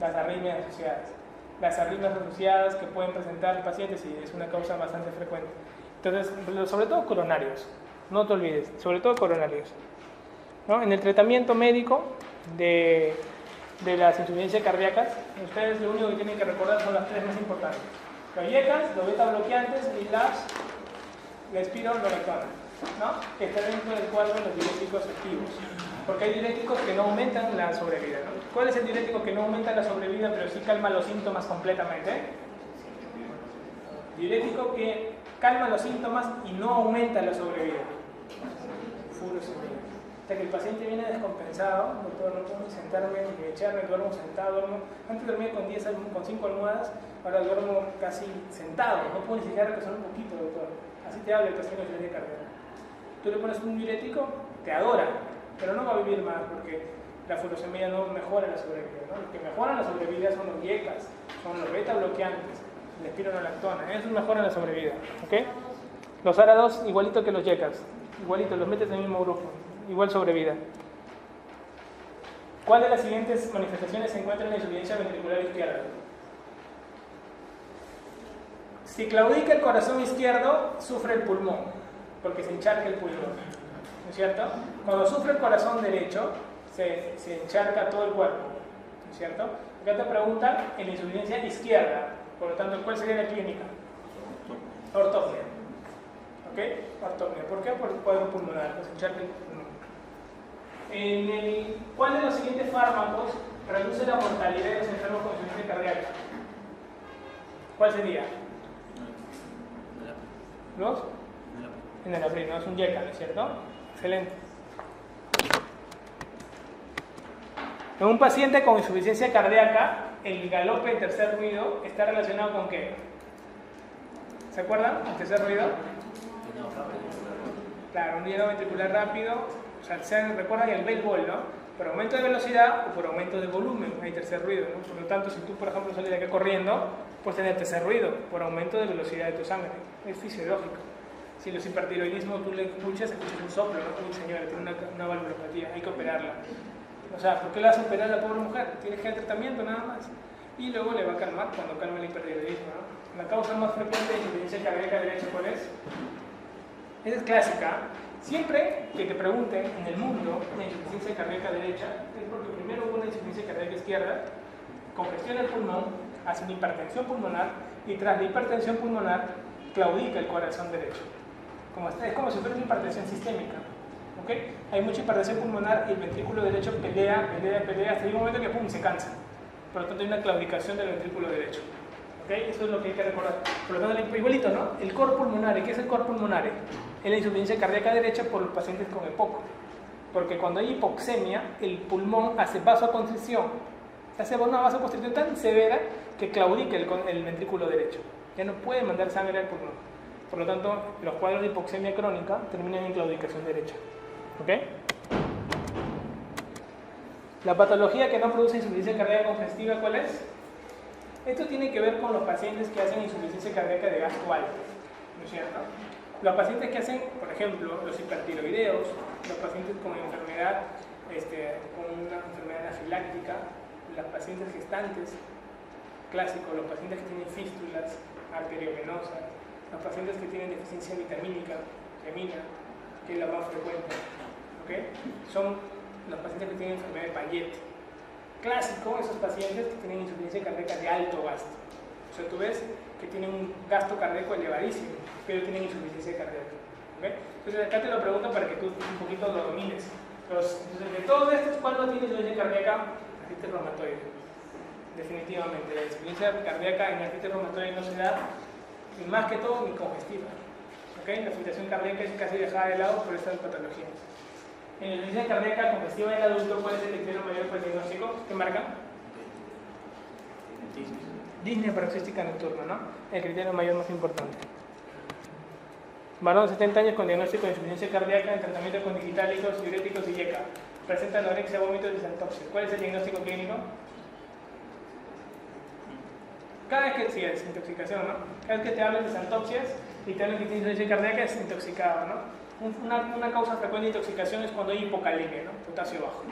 Las arritmias asociadas. Las arritmias asociadas que pueden presentar el paciente, sí, es una causa bastante frecuente. Entonces, sobre todo coronarios. No te olvides, sobre todo coronarios. ¿No? En el tratamiento médico de las insuficiencias cardíacas, ustedes lo único que tienen que recordar son las tres más importantes: los YECAs, los beta bloqueantes y la espironolactona, ¿no? Que están dentro del cuadro de los diuréticos activos, porque hay diuréticos que no aumentan la sobrevida, ¿no? ¿Cuál es el diurético que no aumenta la sobrevida pero sí calma los síntomas completamente? Diurético que calma los síntomas y no aumenta la sobrevida. Furosemida. Hasta que el paciente viene descompensado, doctor, no puedo ni sentarme ni echarme, duermo sentado, antes dormía con 5 almohadas, ahora duermo casi sentado, no puedo ni siquiera recostar un poquito, doctor. Así te habla el paciente de insuficiencia cardíaca. Tú le pones un diurético, te adora, pero no va a vivir más porque la furosemida no mejora la sobrevida, ¿no? Los que mejoran la sobrevida son los YECAs, son los beta bloqueantes, la espironolactona, esos mejoran la sobrevida, ¿ok? Los ARA2 igualito que los YECAs, igualito, los metes en el mismo grupo, igual sobrevida. ¿Cuál de las siguientes manifestaciones se encuentra en la insuficiencia ventricular izquierda? Si claudica el corazón izquierdo, sufre el pulmón, porque se encharca el pulmón, ¿no es cierto? Cuando sufre el corazón derecho, se encharca todo el cuerpo, ¿no es cierto? Acá te preguntan en la insuficiencia izquierda, por lo tanto, ¿cuál sería la clínica? Ortopnia. ¿Ok? Ortopnia. ¿Por qué? Por el cuadro pulmonar, pues encharca el pulmón. ¿Cuál de los siguientes fármacos reduce la mortalidad de los enfermos con insuficiencia cardíaca? ¿Cuál sería? ¿Los? Enalapril, no es un YECA, ¿no es cierto? Excelente. En un paciente con insuficiencia cardíaca, el galope de tercer ruido está relacionado con ¿qué? ¿Se acuerdan? ¿El tercer ruido? Claro, un llenado ventricular rápido. O sea, recuerdan el bell ball, ¿no? Por aumento de velocidad o por aumento de volumen hay tercer ruido, ¿no? Por lo tanto, si tú, por ejemplo, sales de acá corriendo, puedes tener tercer ruido por aumento de velocidad de tu sangre. Es fisiológico. Si los hipertiroidismos tú le escuchas un soplo, ¿no? Uy, señora, tiene una valvulopatía, hay que operarla. O sea, ¿por qué le vas a operar a la pobre mujer? Tiene que dar tratamiento nada más. Y luego le va a calmar cuando calme el hipertiroidismo, ¿no? La causa más frecuente de insuficiencia cardíaca derecha, ¿cuál es? Esa es clásica. Siempre que te pregunten en el mundo de insuficiencia cardíaca derecha, es porque primero hubo una insuficiencia cardíaca izquierda, congestiona el pulmón, hace una hipertensión pulmonar y tras la hipertensión pulmonar claudica el corazón derecho. Es como si fuera una hipertensión sistémica. ¿Okay? Hay mucha hipertensión pulmonar y el ventrículo derecho pelea hasta un momento que pum, se cansa. Por lo tanto hay una claudicación del ventrículo derecho. ¿Okay? Eso es lo que hay que recordar. Por lo tanto, igualito, ¿no? El cor pulmonare, ¿qué es el cor pulmonare? Es la insuficiencia cardíaca derecha por los pacientes con EPOC. Porque cuando hay hipoxemia, el pulmón hace vasoconstricción. Hace una vasoconstricción tan severa que claudica el ventrículo derecho. Ya no puede mandar sangre al pulmón. Por lo tanto, los cuadros de hipoxemia crónica terminan en claudicación derecha. ¿Ok? La patología que no produce insuficiencia cardíaca congestiva, ¿cuál es? Esto tiene que ver con los pacientes que hacen insuficiencia cardíaca de gasto alto, ¿no es cierto? Los pacientes que hacen, por ejemplo, los hipertiroideos, los pacientes con enfermedad, con una enfermedad anafiláctica, los pacientes gestantes, clásicos, los pacientes que tienen fístulas arteriovenosas, los pacientes que tienen deficiencia vitamínica, tiamina, que es la más frecuente, ¿okay? Son los pacientes que tienen enfermedad de Payet. Clásico, esos pacientes que tienen insuficiencia cardíaca de alto gasto. O sea, tú ves que tienen un gasto cardíaco elevadísimo, pero tienen insuficiencia cardíaca. ¿Okay? Entonces acá te lo pregunto para que tú un poquito lo domines. Entonces, de todos estos, ¿cuál no tiene insuficiencia cardíaca? Artritis reumatoide. Definitivamente, la insuficiencia cardíaca en artritis reumatoide no se da, y más que todo, ni congestiva. ¿Okay? La filtración cardíaca es casi dejada de lado por estas patologías. En la insuficiencia cardíaca congestiva en el adulto, ¿cuál es el criterio mayor para el diagnóstico? ¿Qué marca? Disnea paroxística nocturna, ¿no? El criterio mayor más importante. Varón de 70 años con diagnóstico de insuficiencia cardíaca en tratamiento con digitálicos, diuréticos y IECA. Presenta anorexia, vómitos y desantoxia. ¿Cuál es el diagnóstico clínico? Cada vez que, sí, es intoxicación, ¿no? Cada vez que te hablan de desantoxias y te hablan que tienes insuficiencia cardíaca es intoxicado, ¿no? Una causa frecuente de intoxicación es cuando hay hipocalemia, ¿no? Potasio bajo.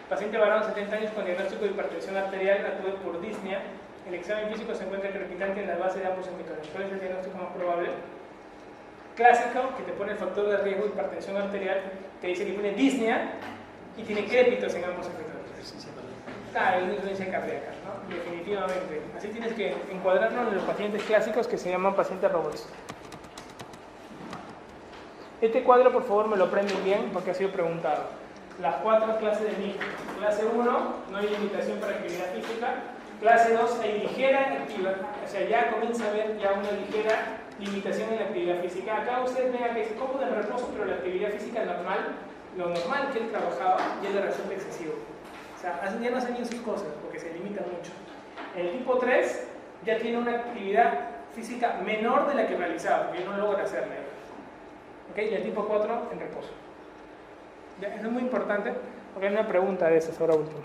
Paciente varón de 70 años con diagnóstico de hipertensión arterial acude por disnea. El examen físico se encuentra crepitante en la base de ambos emisores. ¿Cuál es el diagnóstico más probable? Clásico, que te pone el factor de riesgo de hipertensión arterial, te dice que tiene disnea y tiene crépitos en ambos efectores. Ah, es una insuficiencia cardíaca, ¿no? Definitivamente. Así tienes que encuadrarnos en los pacientes clásicos que se llaman pacientes robots. Este cuadro, por favor, me lo aprenden bien porque ha sido preguntado. Las 4 clases de NIF. Clase 1, no hay limitación para actividad física. Clase 2, hay ligera actividad, o sea, ya comienza a haber ya una ligera limitación en la actividad física. Acá ustedes ven que es cómodo en reposo, pero la actividad física normal, lo normal que él trabajaba, ya le resulta excesivo. O sea, ya no hacen bien sus cosas porque se limita mucho. El tipo 3 ya tiene una actividad física menor de la que realizaba, porque no logra hacerla. ¿Okay? Y el tipo 4 en reposo. ¿Ya? Eso es muy importante porque hay una pregunta de esas ahora último.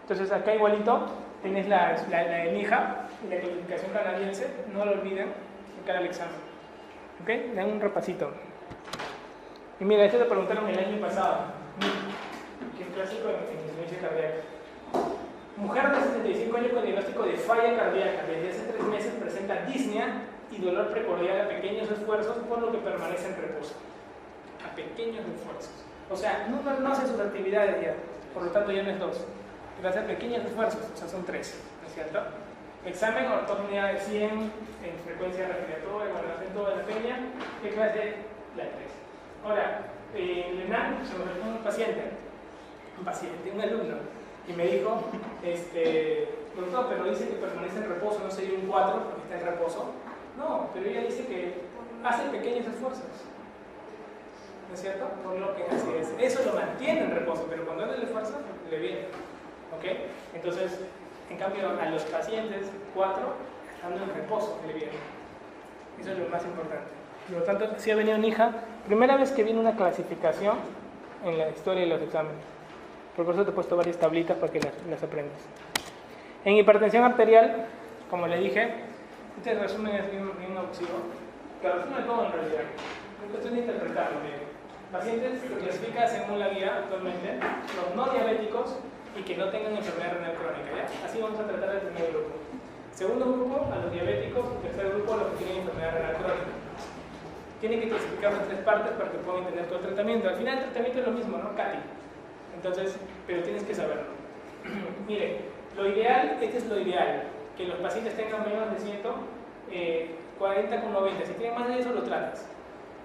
Entonces acá igualito tienes la de NIHA y la clasificación canadiense, no lo olviden de cara al examen. ¿Ok? Le dan un repasito. Y mira, esto te preguntaron el año pasado, que es clásico en insuficiencia cardíaca. Mujer de 75 años con diagnóstico de falla cardíaca, desde hace 3 meses presenta disnea y dolor precordial a pequeños esfuerzos, por lo que permanece en reposo. A pequeños esfuerzos. O sea, no hace sus actividades ya, por lo tanto ya no es 2. Pero hace pequeños esfuerzos, o sea, son 3, ¿no es cierto? Examen, ortopnea de 100, en frecuencia respiratoria, evaluación toda la peña, ¿qué clase? La 3. Ahora, en el ENAM se me refiere un paciente, un alumno, y me dijo, doctor, pero dice que permanece en reposo, ¿no sería un 4 porque está en reposo? No, pero ella dice que hace pequeños esfuerzos. ¿No es cierto? Por lo que así es. Eso lo mantiene en reposo, pero cuando hace el esfuerzo, le viene. ¿Ok? Entonces, en cambio, a los pacientes 4, estando en reposo, le viene. Eso es lo más importante. Por lo tanto, si ha venido una hija, primera vez que viene una clasificación en la historia de los exámenes. Por eso te he puesto varias tablitas para que las aprendas. En hipertensión arterial, como le dije, este resumen es bien obsesivo, que resume todo en realidad. Es cuestión de interpretarlo bien. Pacientes que clasifican según la guía actualmente, los no diabéticos y que no tengan enfermedad renal crónica. ¿Ya? Así vamos a tratar el primer grupo. Segundo grupo, a los diabéticos. Tercer grupo, a los que tienen enfermedad renal crónica. Tienen que clasificarlo en 3 partes para que puedan entender todo el tratamiento. Al final el tratamiento es lo mismo, ¿no? Cati. Entonces, pero tienes que saberlo. Mire, lo ideal, este es lo ideal, que los pacientes tengan menos de 140 con 90. Si tienen más de eso, lo tratas.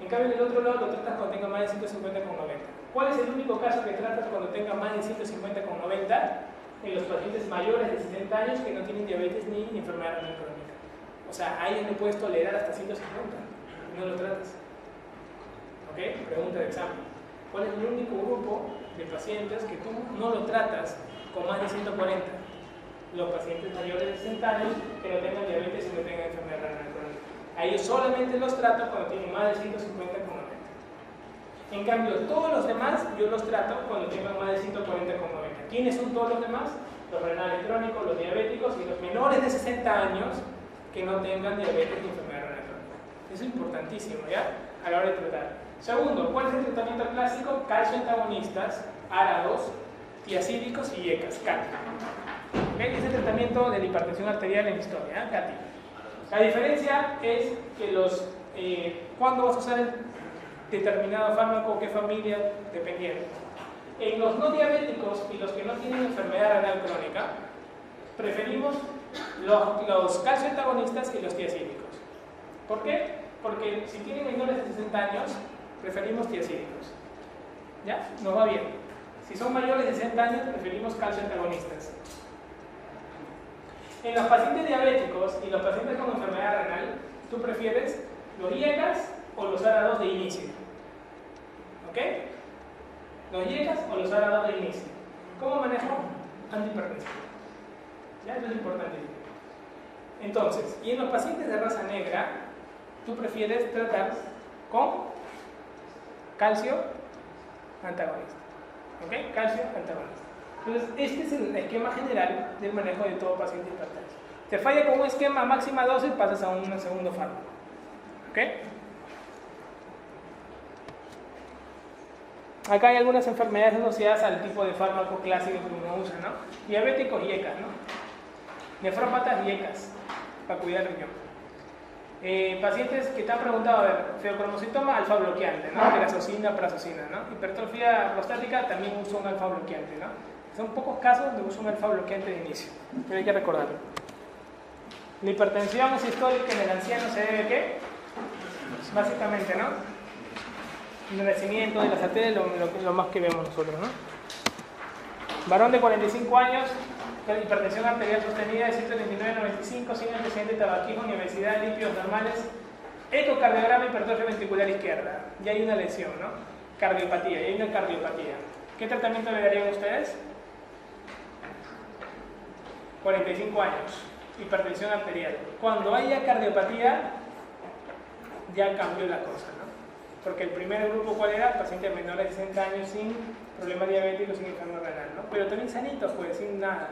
En cambio, en el otro lado lo tratas cuando tenga más de 150 con 90. ¿Cuál es el único caso que tratas cuando tenga más de 150 con 90? En los pacientes mayores de 70 años que no tienen diabetes ni enfermedad renal crónica. O sea, ahí donde puedes tolerar hasta 150. No lo tratas. ¿Ok? Pregunta de examen. ¿Cuál es el único grupo de pacientes que tú no lo tratas con más de 140? Los pacientes mayores de 60 años que no tengan diabetes y no tengan enfermedad renal crónica. A ellos solamente los trato cuando tienen más de 150 con 90. En cambio, todos los demás yo los trato cuando tengan más de 140 con 90. ¿Quiénes son todos los demás? Los renales crónicos, los diabéticos y los menores de 60 años que no tengan diabetes ni enfermedad renal crónica. Eso es importantísimo, ¿ya? A la hora de tratar. Segundo, ¿cuál es el tratamiento clásico? Calcio antagonistas, ARA2, tiacídicos y IECAS, CATI. ¿Okay? Es el tratamiento de la hipertensión arterial en historia, ¿eh? CATI. La diferencia es que ¿cuándo vas a usar el determinado fármaco, qué familia? Dependiendo. En los no diabéticos y los que no tienen enfermedad renal crónica, preferimos los calcio antagonistas y los tiacídicos. ¿Por qué? Porque si tienen menores de 60 años, preferimos tiacídicos. ¿Ya? Nos va bien. Si son mayores de 60 años, preferimos calcio antagonistas. En los pacientes diabéticos y los pacientes con enfermedad renal, tú prefieres los IECAS o los ARA2 de inicio. ¿Ok? Los IECAS o los ARA2 de inicio. ¿Cómo manejo? Antihipertensivo. ¿Ya? Eso es importante. Entonces, y en los pacientes de raza negra, tú prefieres tratar con calcio antagonista. ¿Ok? Calcio antagonista. Entonces, este es el esquema general del manejo de todo paciente hipertenso. Te falla con un esquema máxima dosis, pasas a un segundo fármaco. ¿Ok? Acá hay algunas enfermedades asociadas al tipo de fármaco clásico que uno usa, ¿no? Diabéticos y ECAS, ¿no? Nefrópatas y ECAS, para cuidar el riñón. Pacientes que te han preguntado, a ver, feocromocitoma, alfa bloqueante, ¿no? Terazocina, prazocina, ¿no? Hipertrofia prostática, también usa un alfa bloqueante, ¿no? Son pocos casos de uso un alfa bloqueante de inicio, pero hay que recordarlo. La hipertensión sistólica en el anciano se debe a ¿qué? Básicamente, ¿no? Endurecimiento de las arterias, lo más que vemos nosotros, ¿no? Varón de 45 años, hipertensión arterial sostenida de 129/95, sin antecedente de tabaquismo ni obesidad, lípidos normales, ecocardiograma, hipertrofia ventricular izquierda. Ya hay una lesión, ¿no? Cardiopatía, ya hay una cardiopatía. ¿Qué tratamiento le darían ustedes? 45 años, hipertensión arterial. Cuando haya cardiopatía, ya cambió la cosa, ¿no? Porque el primer grupo, ¿cuál era? Pacientes menores de 60 años sin problema diabético, sin enfermedad renal, ¿no? Pero también sanitos, pues, sin nada.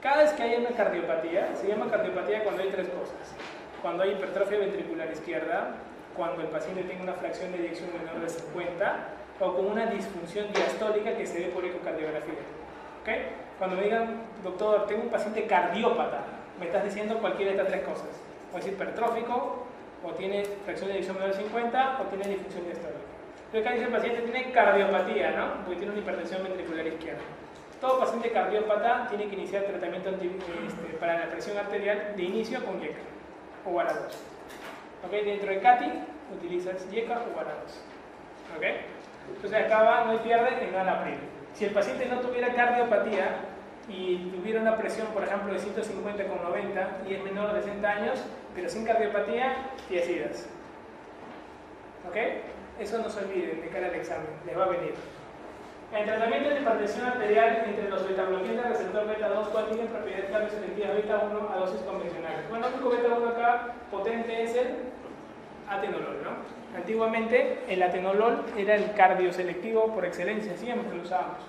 Cada vez que hay una cardiopatía, se llama cardiopatía cuando hay tres cosas. Cuando hay hipertrofia ventricular izquierda, cuando el paciente tiene una fracción de eyección menor de 50, o con una disfunción diastólica que se ve por ecocardiografía. ¿Ok? Cuando me digan, doctor, tengo un paciente cardiópata, me estás diciendo cualquiera de estas tres cosas. O es hipertrófico, o tiene fracción de eyección menor de 50, o tiene disfunción diastólica. Entonces acá dice el paciente tiene cardiopatía, ¿no? Porque tiene una hipertensión ventricular izquierda. Todo paciente cardiópata tiene que iniciar tratamiento para la presión arterial de inicio con YECA o Vara2. ¿Ok? Dentro de CATI utilizas YECA o Vara2. ¿Ok? Entonces acá no hay pierde en alapril. Si el paciente no tuviera cardiopatía y tuviera una presión, por ejemplo, de 150/90 y es menor de 60 años, pero sin cardiopatía, tiazidas. ¿Ok? Eso no se olviden de cara al examen, les va a venir. El tratamiento de hipertensión arterial entre los betabloqueantes receptor beta-2, ¿cuál tiene propiedades claves selectivas beta-1 a dosis convencionales? Bueno, el único beta-1 acá potente es el atenolol, ¿no? Antiguamente el atenolol era el cardioselectivo por excelencia, siempre lo usábamos.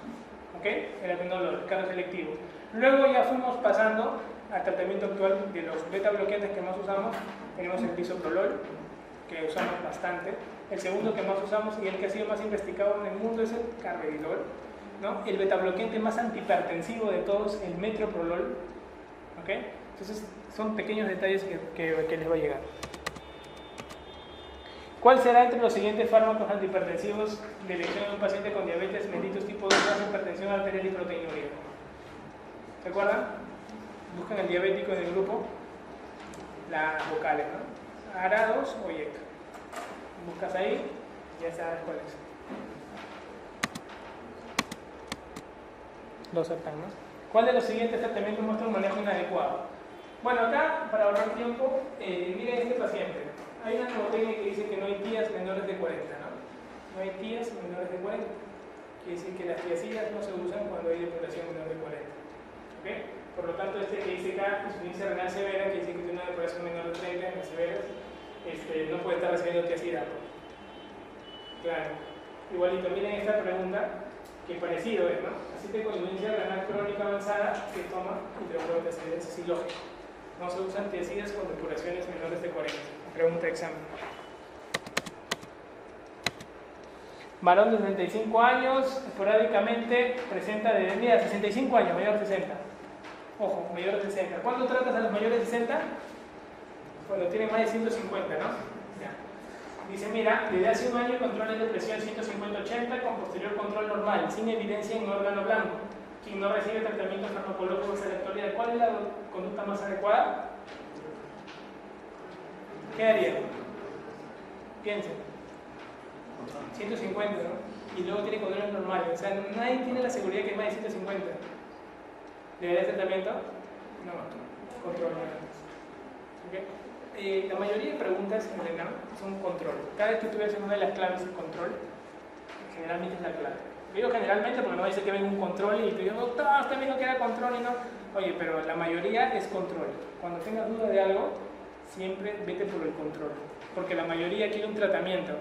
¿Ok? El atenolol, el cardioselectivo. Luego ya fuimos pasando al tratamiento actual de los beta-bloqueantes que más usamos. Tenemos el bisoprolol, que usamos bastante. El segundo que más usamos y el que ha sido más investigado en el mundo es el carvedilol, ¿no? El betabloqueante más antihipertensivo de todos, el metoprolol. ¿Ok? Entonces son pequeños detalles que les va a llegar. ¿Cuál será entre los siguientes fármacos antihipertensivos de elección en un paciente con diabetes mellitus tipo 2, hipertensión arterial y proteinuria? ¿Se acuerdan? Buscan el diabético en el grupo, las vocales, ¿no? Vara2 o YECA. Buscas ahí, ya sabes cuál es. Los sertan, ¿no? ¿Cuál de los siguientes tratamientos muestra un manejo inadecuado? Bueno, acá, para ahorrar tiempo, miren este paciente. Hay una mnemotecnia que dice que no hay tías menores de 40, ¿no? No hay tías menores de 40. Quiere decir que las tiazidas no se usan cuando hay depuración menor de 40. ¿Ok? Por lo tanto, este que dice acá, insuficiencia renal severa, que dice que tiene una depuración menor de 30 en las severas, no puede estar recibiendo tiazida. Claro. Igualito, miren esta pregunta, que parecido es, ¿no? Así que con insuficiencia renal crónica avanzada, se toma hidrocloro tiazida, es así lógico. No se usan tiazidas con depuraciones menores de 40. Pregunta de examen. Varón de 65 años, esporádicamente presenta de 65 años, mayor de 60. Ojo, mayor de 60. ¿Cuándo tratas a los mayores de 60? Cuando tienen más de 150, ¿no? Ya. Dice, mira, desde hace un año controles de presión 150/80 con posterior control normal, sin evidencia en órgano blanco. Quien no recibe tratamiento farmacológico en la actualidad, ¿cuál es la conducta más adecuada? ¿Qué haría? Piensen. 150, ¿no? Y luego tiene controles normales. O sea, nadie tiene la seguridad que es más de 150. ¿Debería tratamiento? No, control antes. ¿Okay? La mayoría de preguntas en el examen son control. Cada vez que tú ves una de las claves de control, generalmente es la clave. Digo generalmente porque no dice que venga un control y te digo, doctor, usted me dijo que era control y no. Oye, pero la mayoría es control. Cuando tengas duda de algo, siempre vete por el control. Porque la mayoría quiere un tratamiento.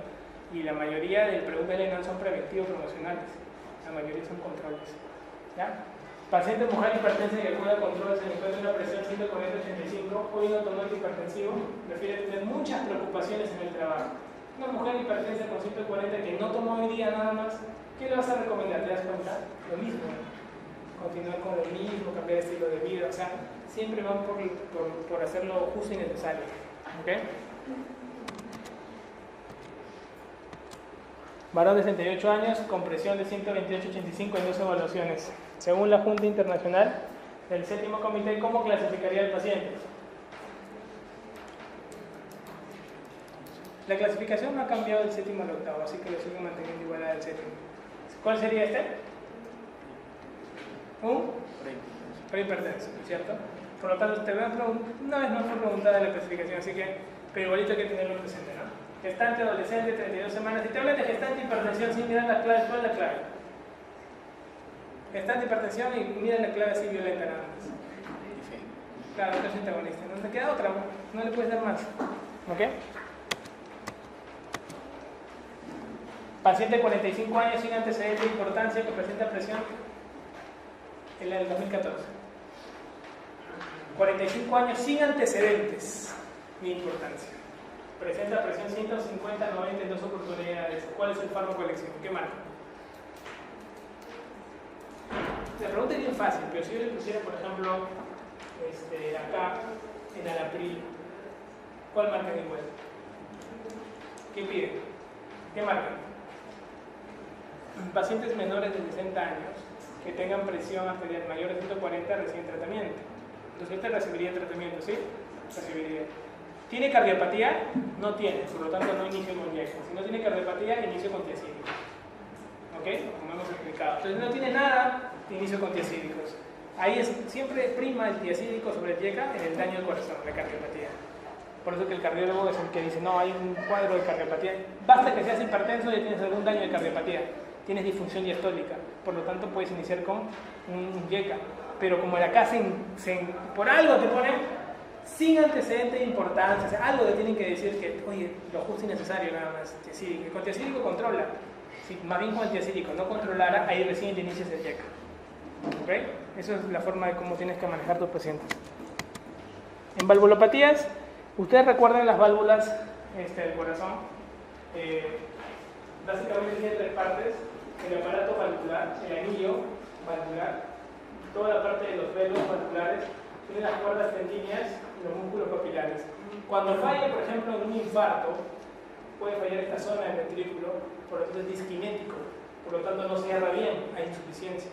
Y la mayoría del preguntas no son preventivos promocionales, la mayoría son controles. ¿Ya? Paciente mujer hipertensa que acude a control se encuentra una presión 140/85, hoy un automóvil hipertensivo refiere a tener muchas preocupaciones en el trabajo. Una mujer hipertensa con 140 que no tomó hoy día nada más, ¿qué le vas a recomendar? ¿Te das cuenta? Lo mismo. Continuar con lo mismo, cambiar de estilo de vida, o sea, siempre van por hacerlo justo y necesario. ¿Okay? Varón de 68 años con presión de 128/85 en 2 evaluaciones. Según la Junta Internacional del Séptimo Comité, ¿cómo clasificaría al paciente? La clasificación no ha cambiado del séptimo al octavo, así que lo sigo manteniendo igual al séptimo. ¿Cuál sería este? Un prehipertenso, ¿cierto? Por lo tanto, te voy a una vez más fue preguntada la clasificación, así que, pero igualito hay que tenerlo presente, ¿no? Gestante, adolescente, 32 semanas. Si te hablan de gestante, hipertensión, sin mirar la clave, ¿cuál es la clave? Gestante, hipertensión y mira la clave así violenta nada más. Claro, otro es antagonista. No te queda otra, no le puedes dar más. ¿Ok? Paciente de 45 años sin antecedentes de importancia que presenta presión en la del 2014. 45 años sin antecedentes de importancia. Presenta presión 150/90 en 2 oportunidades. ¿Cuál es el fármaco de elección? ¿Qué marca? La pregunta es bien fácil, pero si yo le pusiera, por ejemplo, acá en Alapril, ¿cuál marca es igual? ¿Qué pide? ¿Qué marca? Pacientes menores de 60 años que tengan presión arterial mayor de 140 reciben tratamiento. Entonces, este recibiría tratamiento, ¿sí? Recibiría. ¿Tiene cardiopatía? No tiene, por lo tanto no inicio con YECA. Si no tiene cardiopatía, inicio con tiacídicos. ¿Ok? Como hemos explicado. Entonces no tiene nada, inicio con tiacídicos. Ahí siempre prima el tiacídico sobre el YECA en el daño al corazón, la cardiopatía. Por eso que el cardiólogo es el que dice, no, hay un cuadro de cardiopatía. Basta que seas hipertenso y tienes algún daño de cardiopatía. Tienes disfunción diastólica, por lo tanto puedes iniciar con un YECA. Pero como acá por algo te ponen sin antecedente de importancia, o sea, algo te tienen que decir que, oye, lo justo y necesario nada más. Tiacídico. Con tiacídico controla. Si más bien con el tiacídico no controlara, ahí recién te inicias el YECA. ¿Ok? Esa es la forma de cómo tienes que manejar tus pacientes. En valvulopatías, ustedes recuerdan las válvulas del corazón. Básicamente tiene 3 partes: el aparato valvular, el anillo valvular, toda la parte de los velos valvulares, tiene las cuerdas tendíneas y los músculos papilares. Cuando falla, por ejemplo, en un infarto, puede fallar esta zona del ventrículo, por lo tanto es disquinético, por lo tanto no cierra bien, hay insuficiencia.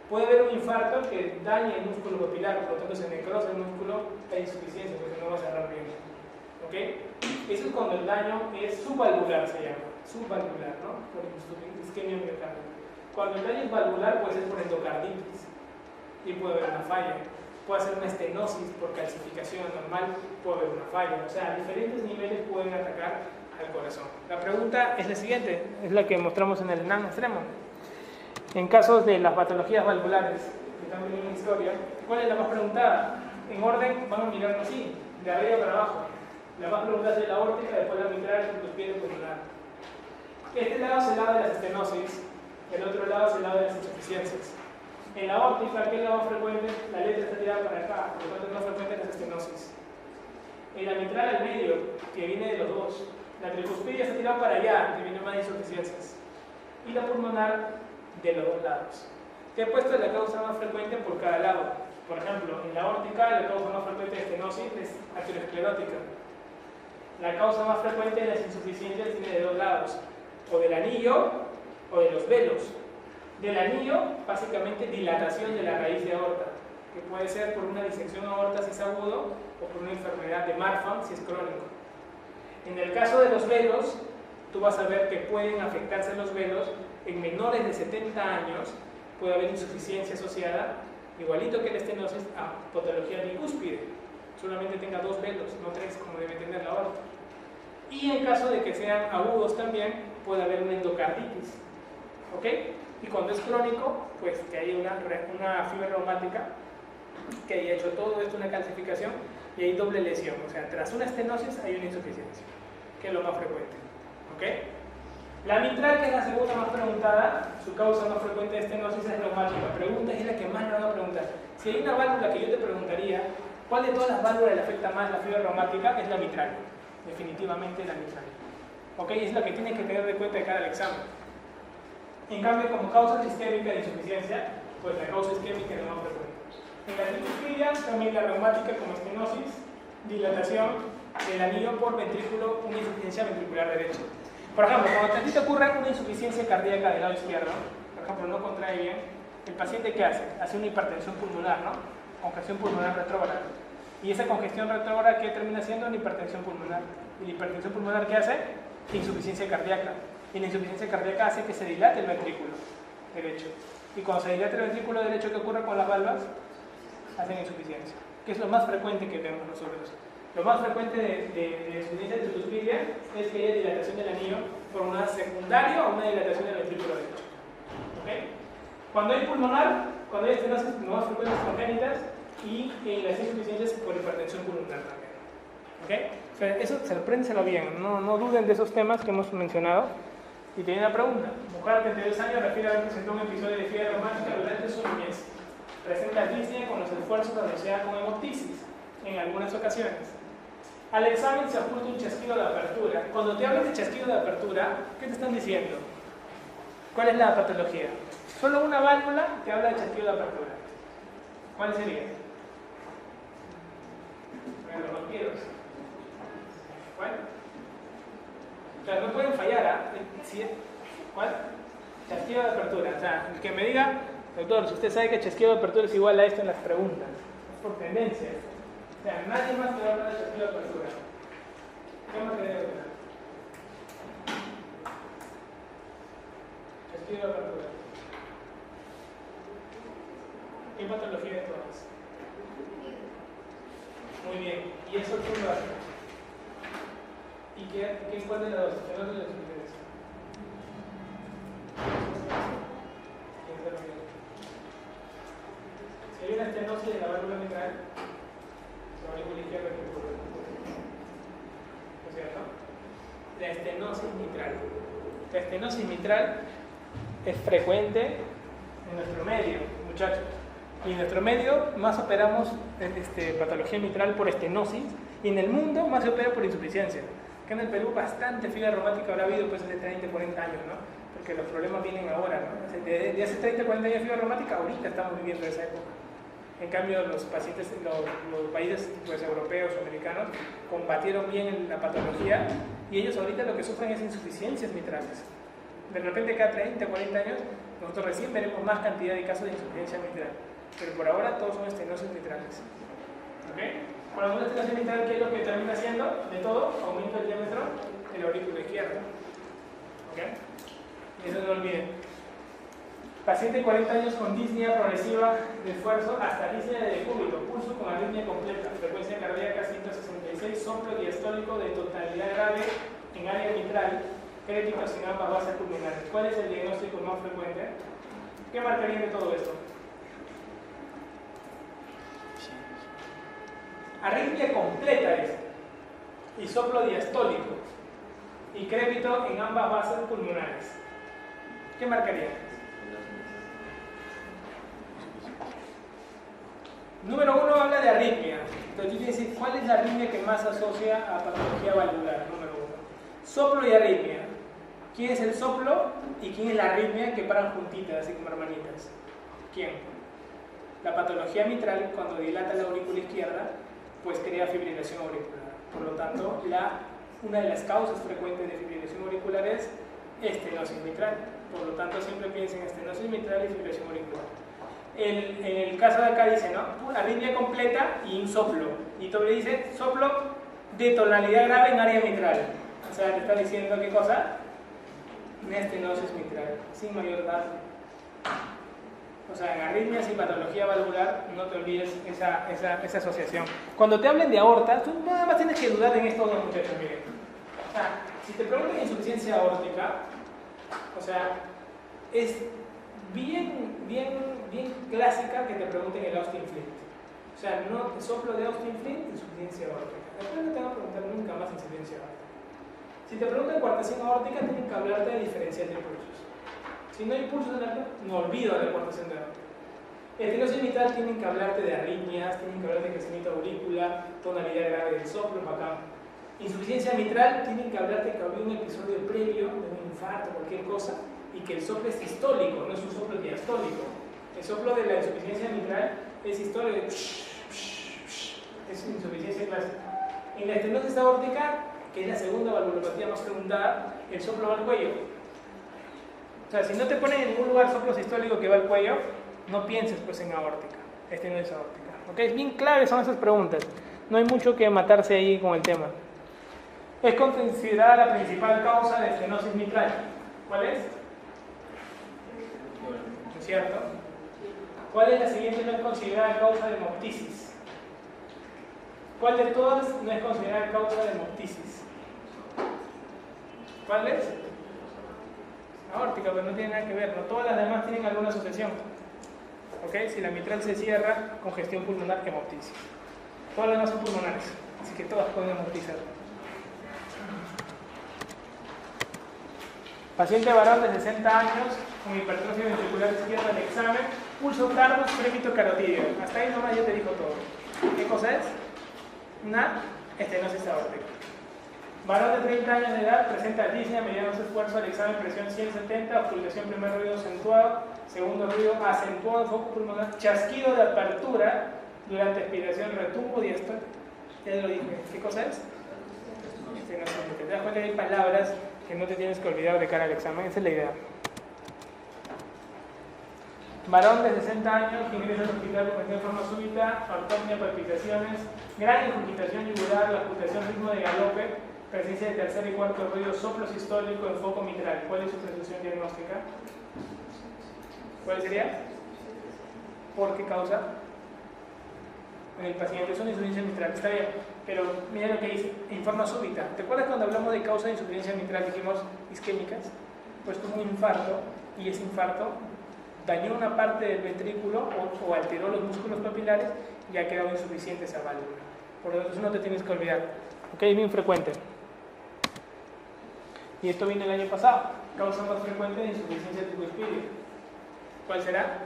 Puede haber un infarto que dañe el músculo papilar, por lo tanto se necrosa el músculo, hay insuficiencia porque no va a cerrar bien. ¿Ok? Eso es cuando el daño es subvalvular, se llama. Subvalvular, ¿no? Por isquemia miocardial. Cuando el daño es valvular, puede ser por endocarditis y puede haber una falla. Puede ser una estenosis por calcificación anormal, puede haber una falla. O sea, a diferentes niveles pueden atacar al corazón. La pregunta es la siguiente, es la que mostramos en el NAN extremo. En casos de las patologías valvulares, que también hay una historia, ¿cuál es la más preguntada? En orden, vamos a mirarlo así, de arriba para abajo. La más preguntada es la aórtica, después la mitral y los pies pulmonar. Este lado es el lado de las estenosis, el otro lado es el lado de las insuficiencias. En la óptica, ¿qué es la más frecuente? La letra está tirada para acá, por lo tanto es más frecuente las estenosis. En la mitral al medio, que viene de los dos. La tricuspidia está tirada para allá, que viene más de insuficiencias. Y la pulmonar de los dos lados. Te he puesto la causa más frecuente por cada lado. Por ejemplo, en la aórtica, la causa más frecuente de estenosis es aterosclerótica. La causa más frecuente de las insuficiencias viene de dos lados, o del anillo o de los velos. Del anillo, básicamente dilatación de la raíz de aorta, que puede ser por una disección aorta si es agudo o por una enfermedad de Marfan si es crónico. En el caso de los velos, tú vas a ver que pueden afectarse los velos en menores de 70 años, puede haber insuficiencia asociada, igualito que la estenosis, a patología bicúspide. Solamente tenga 2 velos, no 3 como debe tener la aorta. Y en caso de que sean agudos también, puede haber una endocarditis. ¿Ok? Y cuando es crónico, pues que haya una fibra reumática, que haya hecho todo esto una calcificación y hay doble lesión. O sea, tras una estenosis hay una insuficiencia, que es lo más frecuente. ¿Ok? ¿Ok? La mitral, que es la segunda más preguntada, su causa más frecuente de estenosis es reumática. La pregunta es la que más le van a preguntar. Si hay una válvula que yo te preguntaría, ¿cuál de todas las válvulas le afecta más la fiebre reumática? Es la mitral. Definitivamente la mitral. ¿Ok? Es lo que tienes que tener de cuenta de cara al examen. En cambio, como causa sistémica de insuficiencia, pues la causa isquémica es la más frecuente. En la tricuspidia, también la reumática como estenosis, dilatación del anillo por ventrículo, una insuficiencia ventricular derecha. Por ejemplo, cuando a ti te ocurre una insuficiencia cardíaca del lado izquierdo, por ejemplo, no contrae bien, el paciente ¿qué hace? Hace una hipertensión pulmonar, ¿no? Congestión pulmonar retrógrada. Y esa congestión retrógrada, ¿qué termina siendo? Una hipertensión pulmonar. ¿Y la hipertensión pulmonar qué hace? Insuficiencia cardíaca. Y la insuficiencia cardíaca hace que se dilate el ventrículo derecho. Y cuando se dilate el ventrículo derecho, ¿qué ocurre con las valvas? Hacen insuficiencia, que es lo más frecuente que tenemos nosotros. Lo más frecuente de insuficiencia de tricuspidia es que haya dilatación del anillo por una secundaria o una dilatación del ventrículo derecho. ¿Okay? Cuando hay pulmonar, cuando hay estenosis, lo más frecuentes congénitas y las insuficiencias por hipertensión pulmonar también. ¿Okay? O sea, eso sorpréndenselo bien, no duden de esos temas que hemos mencionado. Y tiene una pregunta: mujer de 32 años refiere haber presentado un episodio de fiebre reumática durante su niñez. Presenta disnea con los esfuerzos asociados con hemoptisis en algunas ocasiones. Al examen se apunta un chasquido de apertura. Cuando te hablan de chasquido de apertura, ¿qué te están diciendo? ¿Cuál es la patología? Solo una válvula te habla de chasquido de apertura. ¿Cuál sería? Bueno, los vampiros. ¿Cuál? O sea, no pueden fallar, ¿ah? ¿Sí? ¿Cuál? Chasquido de apertura. O sea, el que me diga, doctor, si usted sabe que chasquido de apertura es igual a esto en las preguntas, es por tendencia. O sea, nadie más te va a hablar de chasquido de apertura. ¿Qué más quería hablar? Chasquido de apertura. ¿Qué patología de todas? Muy bien. ¿Y eso qué lo hace? ¿Y qué cuál de las dos? ¿Qué no les interesa? ¿Quién se lo quiere? Si hay una estenosis de la válvula mitral, la aurícula izquierda que ocurre, ¿no es cierto? La estenosis mitral. La estenosis mitral es frecuente en nuestro medio, muchachos. Y en nuestro medio más operamos patología mitral por estenosis, y en el mundo más se opera por insuficiencia. Que en el Perú bastante fiebre reumática habrá habido pues de 30, 40 años, ¿no? Porque los problemas vienen ahora, ¿no? De hace 30, 40 años fiebre reumática, ahorita estamos viviendo esa época. En cambio, los pacientes, los países pues, europeos o americanos combatieron bien la patología, y ellos ahorita lo que sufren es insuficiencias mitrales. De repente cada 30, 40 años nosotros recién veremos más cantidad de casos de insuficiencia mitral, pero por ahora todos son estenosis mitrales. ¿Ok? Cuando una estenosis mitral, ¿qué es lo que termina haciendo? De todo, aumenta el diámetro de la aurícula izquierda. ¿Ok? Eso no lo olviden. Paciente de 40 años con disnea progresiva de esfuerzo hasta disnea de decúbito, pulso con arritmia completa, frecuencia cardíaca 166, soplo diastólico de totalidad grave en área mitral, críticos en ambas bases pulmonares. ¿Cuál es el diagnóstico más frecuente? ¿Qué marcarían de todo esto? Arritmia completa es, y soplo diastólico, y crépito en ambas bases pulmonares. ¿Qué marcaría? Número 1 habla de arritmia. Entonces tú tienes que decir cuál es la arritmia que más se asocia a patología valvular. Número 1. Soplo y arritmia. ¿Quién es el soplo y quién es la arritmia que paran juntitas, así como hermanitas? ¿Quién? La patología mitral, cuando dilata la aurícula izquierda, pues crea fibrilación auricular. Por lo tanto, una de las causas frecuentes de fibrilación auricular es estenosis mitral. Por lo tanto, siempre piensen en estenosis mitral y fibrilación auricular. En el caso de acá dice, ¿no? Arritmia completa y un soplo. Y todavía dice soplo de tonalidad grave en área mitral. O sea, te está diciendo qué cosa? Una estenosis mitral, sin mayor dato. O sea, en arritmias y patología valvular, no te olvides esa asociación. Cuando te hablen de aorta, tú nada más tienes que dudar en estos dos muchachos, miren. O sea, si te preguntan insuficiencia aórtica, o sea, es bien clásica que te pregunten el Austin Flint. O sea, no soplo de Austin Flint, insuficiencia aórtica. Después no te van a preguntar nunca más insuficiencia aórtica. Si te preguntan coartación aórtica, tienen que hablarte de diferencial de pulsos. Si no hay pulsos en la aorta, no olvido la coartación de aorta. Estenosis mitral tienen que hablarte de arritmias, tienen que hablarte de crecimiento aurícula, tonalidad grave del soplo, bacán. Insuficiencia mitral tienen que hablarte que había un episodio previo de un infarto, cualquier cosa, y que el soplo es sistólico, no es un soplo diastólico. El soplo de la insuficiencia mitral es sistólico, es insuficiencia clásica. En la estenosis aórtica, que es la segunda valvulopatía más preguntada, el soplo va al cuello. O sea, si no te ponen en ningún lugar soplo sistólico que va al cuello, no pienses pues en aórtica, estenosis aórtica. ¿Okay? Es bien clave son esas preguntas. No hay mucho que matarse ahí con el tema. Es considerada la principal causa de estenosis mitral. ¿Cuál es? ¿No es cierto? ¿Cuál es la siguiente no es considerada causa de hemoptisis? ¿Cuál de todas no es considerada causa de hemoptisis? ¿Cuál es? Aórtica, pero no tiene nada que ver, ¿no? Todas las demás tienen alguna asociación. ¿Ok? Si la mitral se cierra, congestión pulmonar, hemoptisis. Todas las demás son pulmonares, así que todas pueden hemoptizar. Paciente varón de 60 años con hipertrofia ventricular izquierda de examen, pulso tardus, crépito carotídeo. Hasta ahí nomás ya te dijo todo. ¿Qué cosa es? Una estenosis aórtica. Varón de 30 años de edad, presenta disnea, mediano esfuerzo al examen, presión 170, ocultación, primer ruido acentuado, segundo ruido acentuado, foco pulmonar, chasquido de apertura durante expiración, retumbo diastólico. Ya lo dije. ¿Qué cosa es? Estenosis. Te das cuenta que hay palabras que no te tienes que olvidar de cara al examen, esa es la idea. Varón de 60 años que ingresa al hospital de forma súbita, ortopnia, palpitaciones, gran incurgitación yugular, la ocultación, ritmo de galope, presencia de tercer y cuarto ruido, soplo sistólico en foco mitral. ¿Cuál es su prescripción diagnóstica? ¿Cuál sería? ¿Por qué causa? En el paciente es una insuficiencia mitral, está bien, pero mira lo que dice, en forma súbita. ¿Te acuerdas cuando hablamos de causa de insuficiencia mitral dijimos isquémicas? Pues tuvo un infarto y ese infarto dañó una parte del ventrículo o alteró los músculos papilares y ha quedado insuficiente esa válvula. Por lo tanto, eso no te tienes que olvidar. ¿Ok? Es bien frecuente. Y esto viene el año pasado. Causa más frecuente de insuficiencia tricúspide. ¿Cuál será?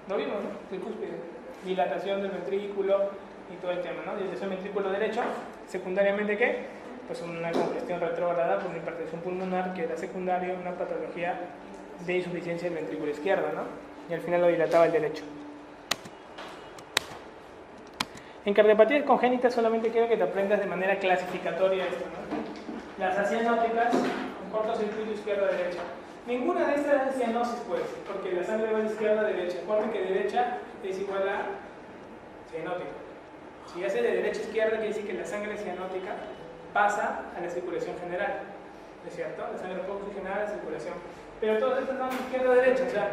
¿Lo vimos, no? Tricúspide. Dilatación del ventrículo y todo el tema, ¿no? Dilatación del ventrículo derecho. Secundariamente, ¿qué? Pues una congestión retrógrada por una hipertensión pulmonar que era secundaria, una patología de insuficiencia del ventrículo izquierdo, ¿no? Y al final lo dilataba el derecho. En cardiopatías congénitas solamente quiero que te aprendas de manera clasificatoria esto, ¿no? Las acianóticas, un cortocircuito izquierda-derecha. Ninguna de estas es cianosis, pues, porque la sangre va de izquierda a derecha. Recuerden que derecha es igual a cianótico. Si hace de derecha a izquierda, quiere decir que la sangre cianótica pasa a la circulación general. ¿No es cierto? La sangre poco oxigenada a la circulación. Pero todas estas van de izquierda a derecha, o sea,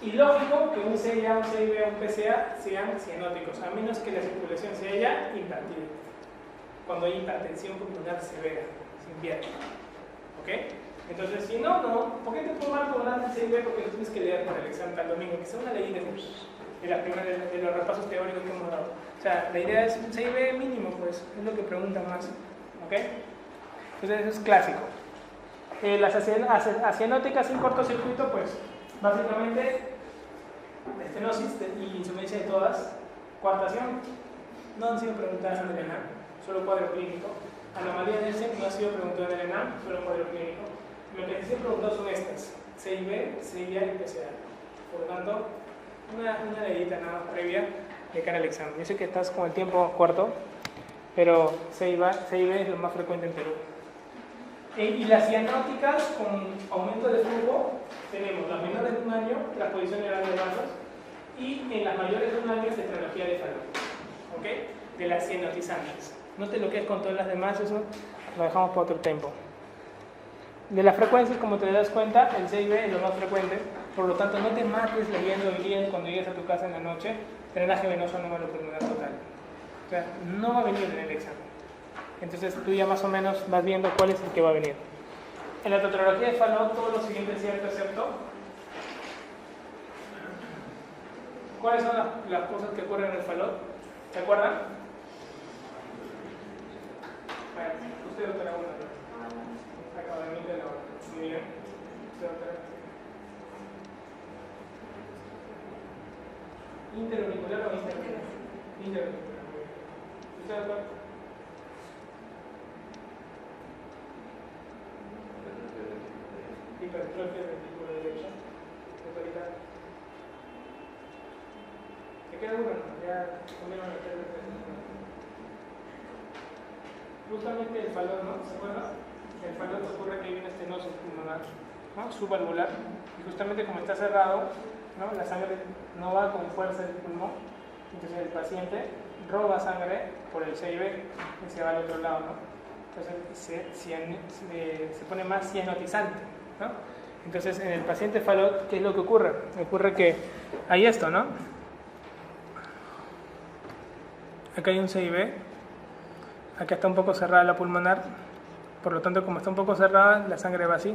ilógico que un CIA, un CIB, un PCA sean cianóticos, a menos que la circulación sea ya invertida. Cuando hay hipertensión pulmonar severa, se invierte. ¿Ok? Entonces, si no, ¿por qué te puedo dar por el CIB? Porque lo tienes que leer para el examen para el domingo, que sea una ley de los repasos teóricos que hemos dado. O sea, la idea es un CIB mínimo, pues, es lo que preguntan más. ¿Ok? Entonces, eso es clásico. Las acianóticas sin cortocircuito, pues, básicamente, estenosis y insuficiencia de todas. Coartación, no han sido preguntadas en el ENAM, solo cuadro clínico. Anomalía de ese no ha sido preguntada en el ENAM, solo cuadro clínico. Lo que se han preguntado son estas: CIB, CIA y PCA. Por lo tanto, una leidita nada más previa de cara al examen. Yo sé que estás con el tiempo corto, pero CIB es lo más frecuente en Perú. Y las cianóticas con aumento de flujo tenemos las menores de un año, transposición de grandes vasos, y en las mayores de un año, tetralogía de Fallot. ¿Ok? De las cianotizantes. No te lo quedes con todas las demás, eso lo dejamos para otro tiempo. De las frecuencias, como te das cuenta, el CIB es lo más frecuente, por lo tanto no te mates leyendo hoy día cuando llegues a tu casa en la noche, drenaje venoso anómalo pulmonar total. O sea, no va a venir en el examen. Entonces tú ya más o menos vas viendo cuál es el que va a venir. En la tetralogía de Fallot todo lo siguiente es cierto, excepto ¿cuáles son las cosas que ocurren en el Fallot? ¿Se acuerdan? ver, usted doctora una. Acabo de emitir la hora. Muy bien. Usted doctora. ¿Interauricular o extraauricular? Interauricular, muy bien. ¿Usted doctora? Hipertrofia ventricular derecha. Doctorita. ¿Te queda uno? Ya comieron la tele. Justamente el falón, ¿no? ¿Se acuerdan? El falón ocurre que hay una estenosis pulmonar, ¿no? Subvalvular, y justamente como está cerrado, ¿no? La sangre no va con fuerza del pulmón, entonces el paciente roba sangre por el CIB y se va al otro lado, ¿no? Entonces se pone más cianotizante, ¿no? Entonces en el paciente falón, ¿qué es lo que ocurre? Ocurre que hay esto, ¿no? Acá hay un CIB, acá está un poco cerrada la pulmonar, por lo tanto como está un poco cerrada, la sangre va así.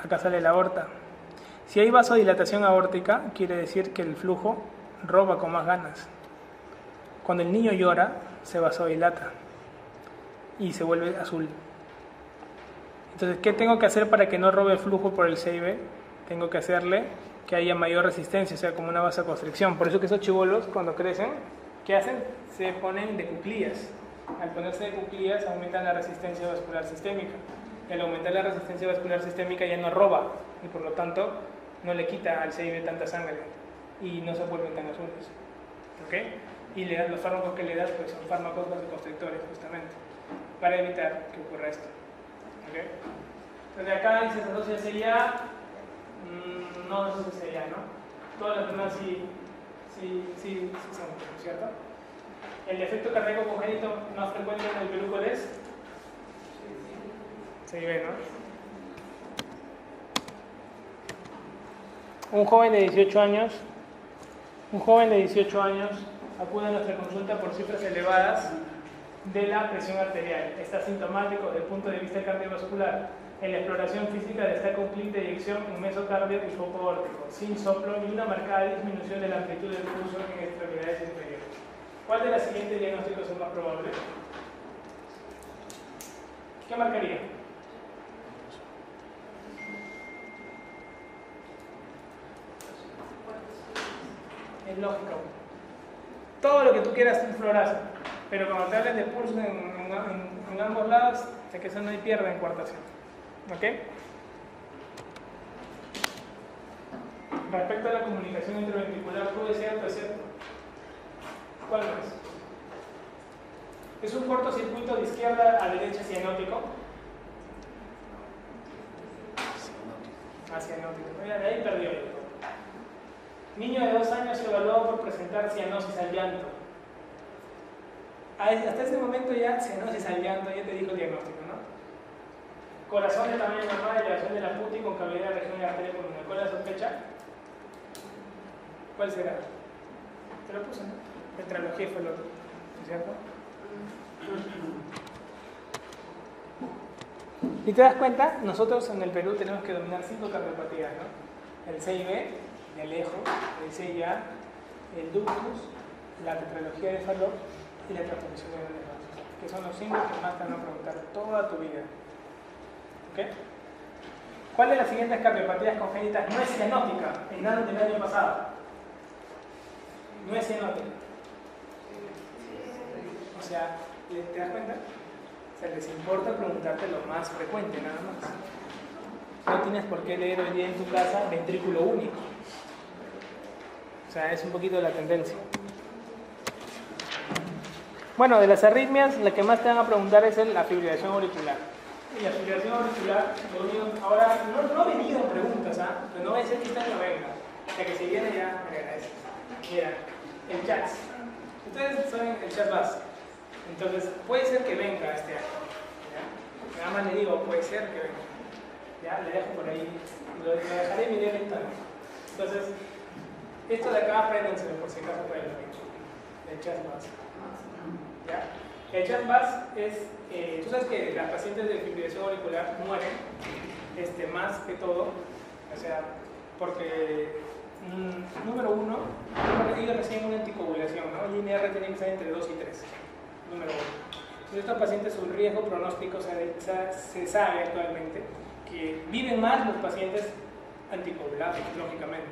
Acá sale la aorta. Si hay vasodilatación aórtica, quiere decir que el flujo roba con más ganas. Cuando el niño llora, se vasodilata y se vuelve azul. Entonces, ¿qué tengo que hacer para que no robe flujo por el CIB? Tengo que hacerle que haya mayor resistencia, o sea, como una vasoconstricción. Por eso que esos chibolos, cuando crecen, ¿qué hacen? Se ponen de cuclillas. Al ponerse de cuclillas, aumentan la resistencia vascular sistémica. Y al aumentar la resistencia vascular sistémica ya no roba, y por lo tanto no le quita al CIB tanta sangre y no se vuelven tan azules. ¿Ok? Y los fármacos que le das pues, son fármacos vasoconstrictores, justamente, para evitar que ocurra esto. ¿Ok? Entonces acá dice asocia CIA, no asocia CIA, ¿no? Todas las demás sí son, ¿cierto? El defecto cardíaco congénito más frecuente en el Perú, ¿cuál es? CIB, ¿no? Un joven de 18 años acude a nuestra consulta por cifras elevadas de la presión arterial. Está sintomático desde el punto de vista cardiovascular. En la exploración física destaca un clic de eyección en mesocardio y foco órtico, sin soplo ni una marcada disminución de la amplitud del pulso en extremidades inferiores. ¿Cuál de los siguientes diagnósticos es más probable? ¿Qué marcaría? Es lógico. Todo lo que tú quieras es florazo, pero cuando te hablen de pulso en ambos lados, sé que eso no hay pierde en coartación. ¿Ok? Respecto a la comunicación interventricular, ¿puede ser cierto o es cierto? ¿Cuál es? ¿Es un cortocircuito de izquierda a derecha cianótico? Cianótico. Mira, de ahí perdió el. Niño de 2 años evaluado por presentar cianosis al llanto. Hasta ese momento ya cianosis al llanto, ya te dijo el diagnóstico, ¿no? Corazón de tamaño normal, elevación de la puti con cavidad de región de arteria pulmonar. ¿Cuál es la sospecha? ¿Cuál será? Te lo puse, ¿no? Tetralogía fue el otro, ¿cierto? Y te das cuenta, nosotros en el Perú tenemos que dominar 5 cardiopatías, ¿no? El CIB, de lejos, el CIA, el ductus, la tetralogía de Fallot y la transposición de grandes, que son los 5 que más te van a preguntar toda tu vida. ¿Ok? ¿Cuál de las siguientes cardiopatías congénitas no es cianótica? En nada del año pasado. No es cianótica. O sea, ¿te das cuenta? O sea, les importa preguntarte lo más frecuente, nada más. No tienes por qué leer hoy día en tu casa ventrículo único. O sea, es un poquito la tendencia. Bueno, de las arritmias, la que más te van a preguntar es la fibrilación auricular. Y la fibrilación auricular, ahora no he venido preguntas, ¿ah? Pero no voy a decir que este año venga. O sea, que si viene ya me agradece. Mira, el CHATS. Ustedes saben el CHATS. Entonces, puede ser que venga este año. ¿Ya? Nada más le digo, puede ser que venga. Ya, le dejo por ahí. Lo dejaré en mi directo. Entonces, esto de acá, apréndenselo por si acaso pueden ver. El CHATS. ¿Ya? El CHATS es, tú sabes que las pacientes de fibrilación auricular mueren más que todo, o sea, porque número uno, ellos reciben una anticoagulación, ¿no? El INR tiene que estar entre 2 y 3, número 1. Estos pacientes, su riesgo pronóstico se sabe actualmente que viven más los pacientes anticoagulados, lógicamente.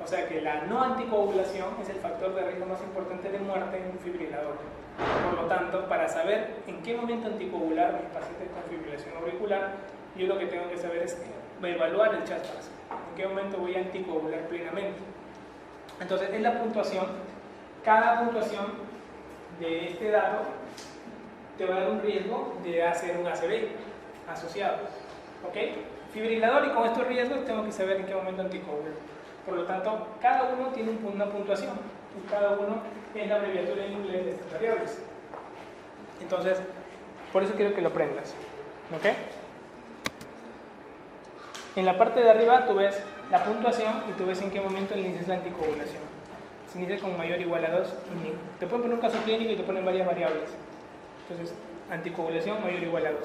O sea que la no anticoagulación es el factor de riesgo más importante de muerte en un fibrilador. Por lo tanto, para saber en qué momento anticoagular mis pacientes con fibrilación auricular, yo lo que tengo que saber es evaluar el CHA2-VAS. En qué momento voy a anticoagular plenamente. Entonces, es la puntuación. Cada puntuación de este dato te va a dar un riesgo de hacer un ACV asociado. ¿Ok? Fibrilador, y con estos riesgos tengo que saber en qué momento anticoagular. Por lo tanto, cada uno tiene una puntuación y cada uno es la abreviatura en inglés de estas variables. Entonces, por eso quiero que lo aprendas. ¿Ok? En la parte de arriba tú ves la puntuación y tú ves en qué momento inicias la anticoagulación. Se inicia con mayor o igual a 2. Te pueden poner un caso clínico y te ponen varias variables. Entonces, anticoagulación mayor o igual a 2.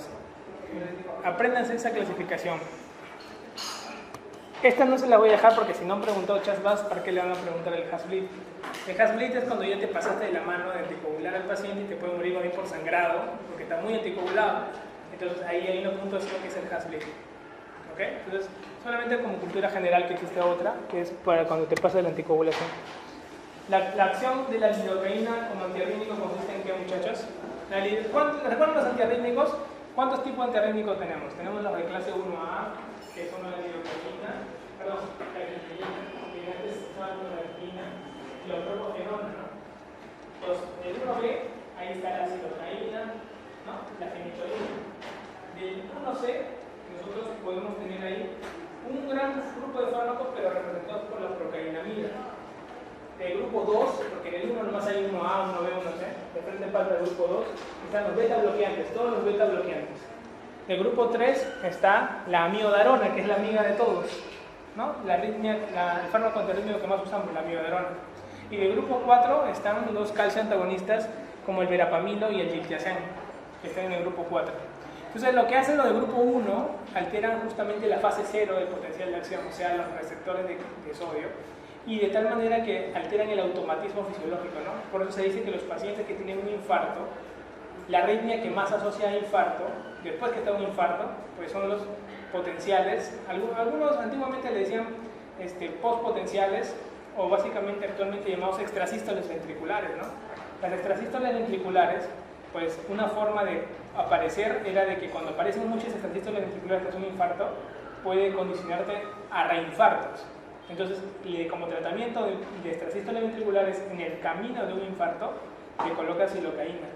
Apréndanse esa clasificación. Esta no se la voy a dejar porque si no han preguntado CHA2-VAS, ¿para qué le van a preguntar el Hasbleed? El Hasbleed es cuando ya te pasaste de la mano de anticoagular al paciente y te puede morir por sangrado porque está muy anticoagulado. Entonces ahí hay una puntuación que es el Hasbleed. ¿Ok? Entonces, solamente como cultura general que existe otra, que es para cuando te pasa de la anticoagulación. La acción de la lidocaína como antiarrítmico consiste en qué, muchachos? ¿Recuerdan los antiarrítmicos? ¿Cuántos tipos de antiarrítmicos tenemos? Tenemos los de clase 1A, que son la lidocaína, perdón, la lidocaína, que antes estaban con la lidocaína, y los propofenona, ¿no? Entonces, el 1B, ahí está la lidocaína, ¿no? La fenitoína. Del 1C, nosotros podemos tener ahí un gran grupo de fármacos, pero representados por la procainamida. Del grupo 2, porque en el 1 nomás hay 1A, 1B, 1C, de frente falta del grupo 2, están los beta bloqueantes, todos los beta bloqueantes. Del grupo 3 está la amiodarona, que es la amiga de todos, ¿no? La arritmia, el fármaco antiarrítmico que más usamos, la amiodarona. Y del grupo 4 están los calcio antagonistas como el verapamilo y el diltiazem, que están en el grupo 4. Entonces, lo que hacen los del grupo 1, alteran justamente la fase 0 del potencial de acción, o sea, los receptores de sodio, y de tal manera que alteran el automatismo fisiológico, ¿no? Por eso se dice que los pacientes que tienen un infarto, la arritmia que más asocia a infarto, después que está un infarto, pues son los potenciales. Algunos antiguamente le decían postpotenciales, o básicamente actualmente llamados extrasístoles ventriculares, ¿no? Las extrasístoles ventriculares, pues una forma de aparecer era de que cuando aparecen muchas extrasístoles ventriculares, que es un infarto, puede condicionarte a reinfartos. Entonces, como tratamiento de extrasístoles ventriculares en el camino de un infarto, le colocas silocaína.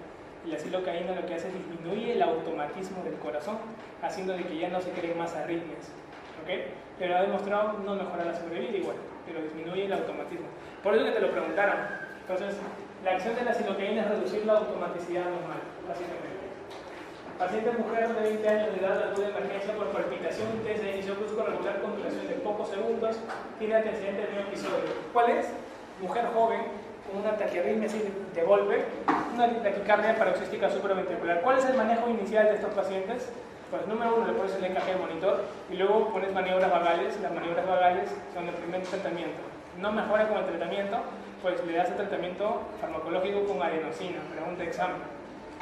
Y la silocaína lo que hace es disminuir el automatismo del corazón, haciendo de que ya no se creen más arritmias. ¿Okay? Pero ha demostrado no mejorar la sobrevida igual, pero disminuye el automatismo. Por eso que te lo preguntaron. Entonces, la acción de la silocaína es reducir la automaticidad normal, básicamente. Paciente mujer de 20 años de edad acude a emergencia por palpitación intensa de inicio brusco regular con duración de pocos segundos, tiene antecedente de un episodio. ¿Cuál es? Mujer joven con una taquiarritmia así de golpe, una taquicardia paroxística supraventricular. ¿Cuál es el manejo inicial de estos pacientes? Pues número 1, le pones el EKG al monitor y luego pones maniobras vagales. Las maniobras vagales son el primer tratamiento. No mejora con el tratamiento, pues le das el tratamiento farmacológico con adenosina, pregunta de examen.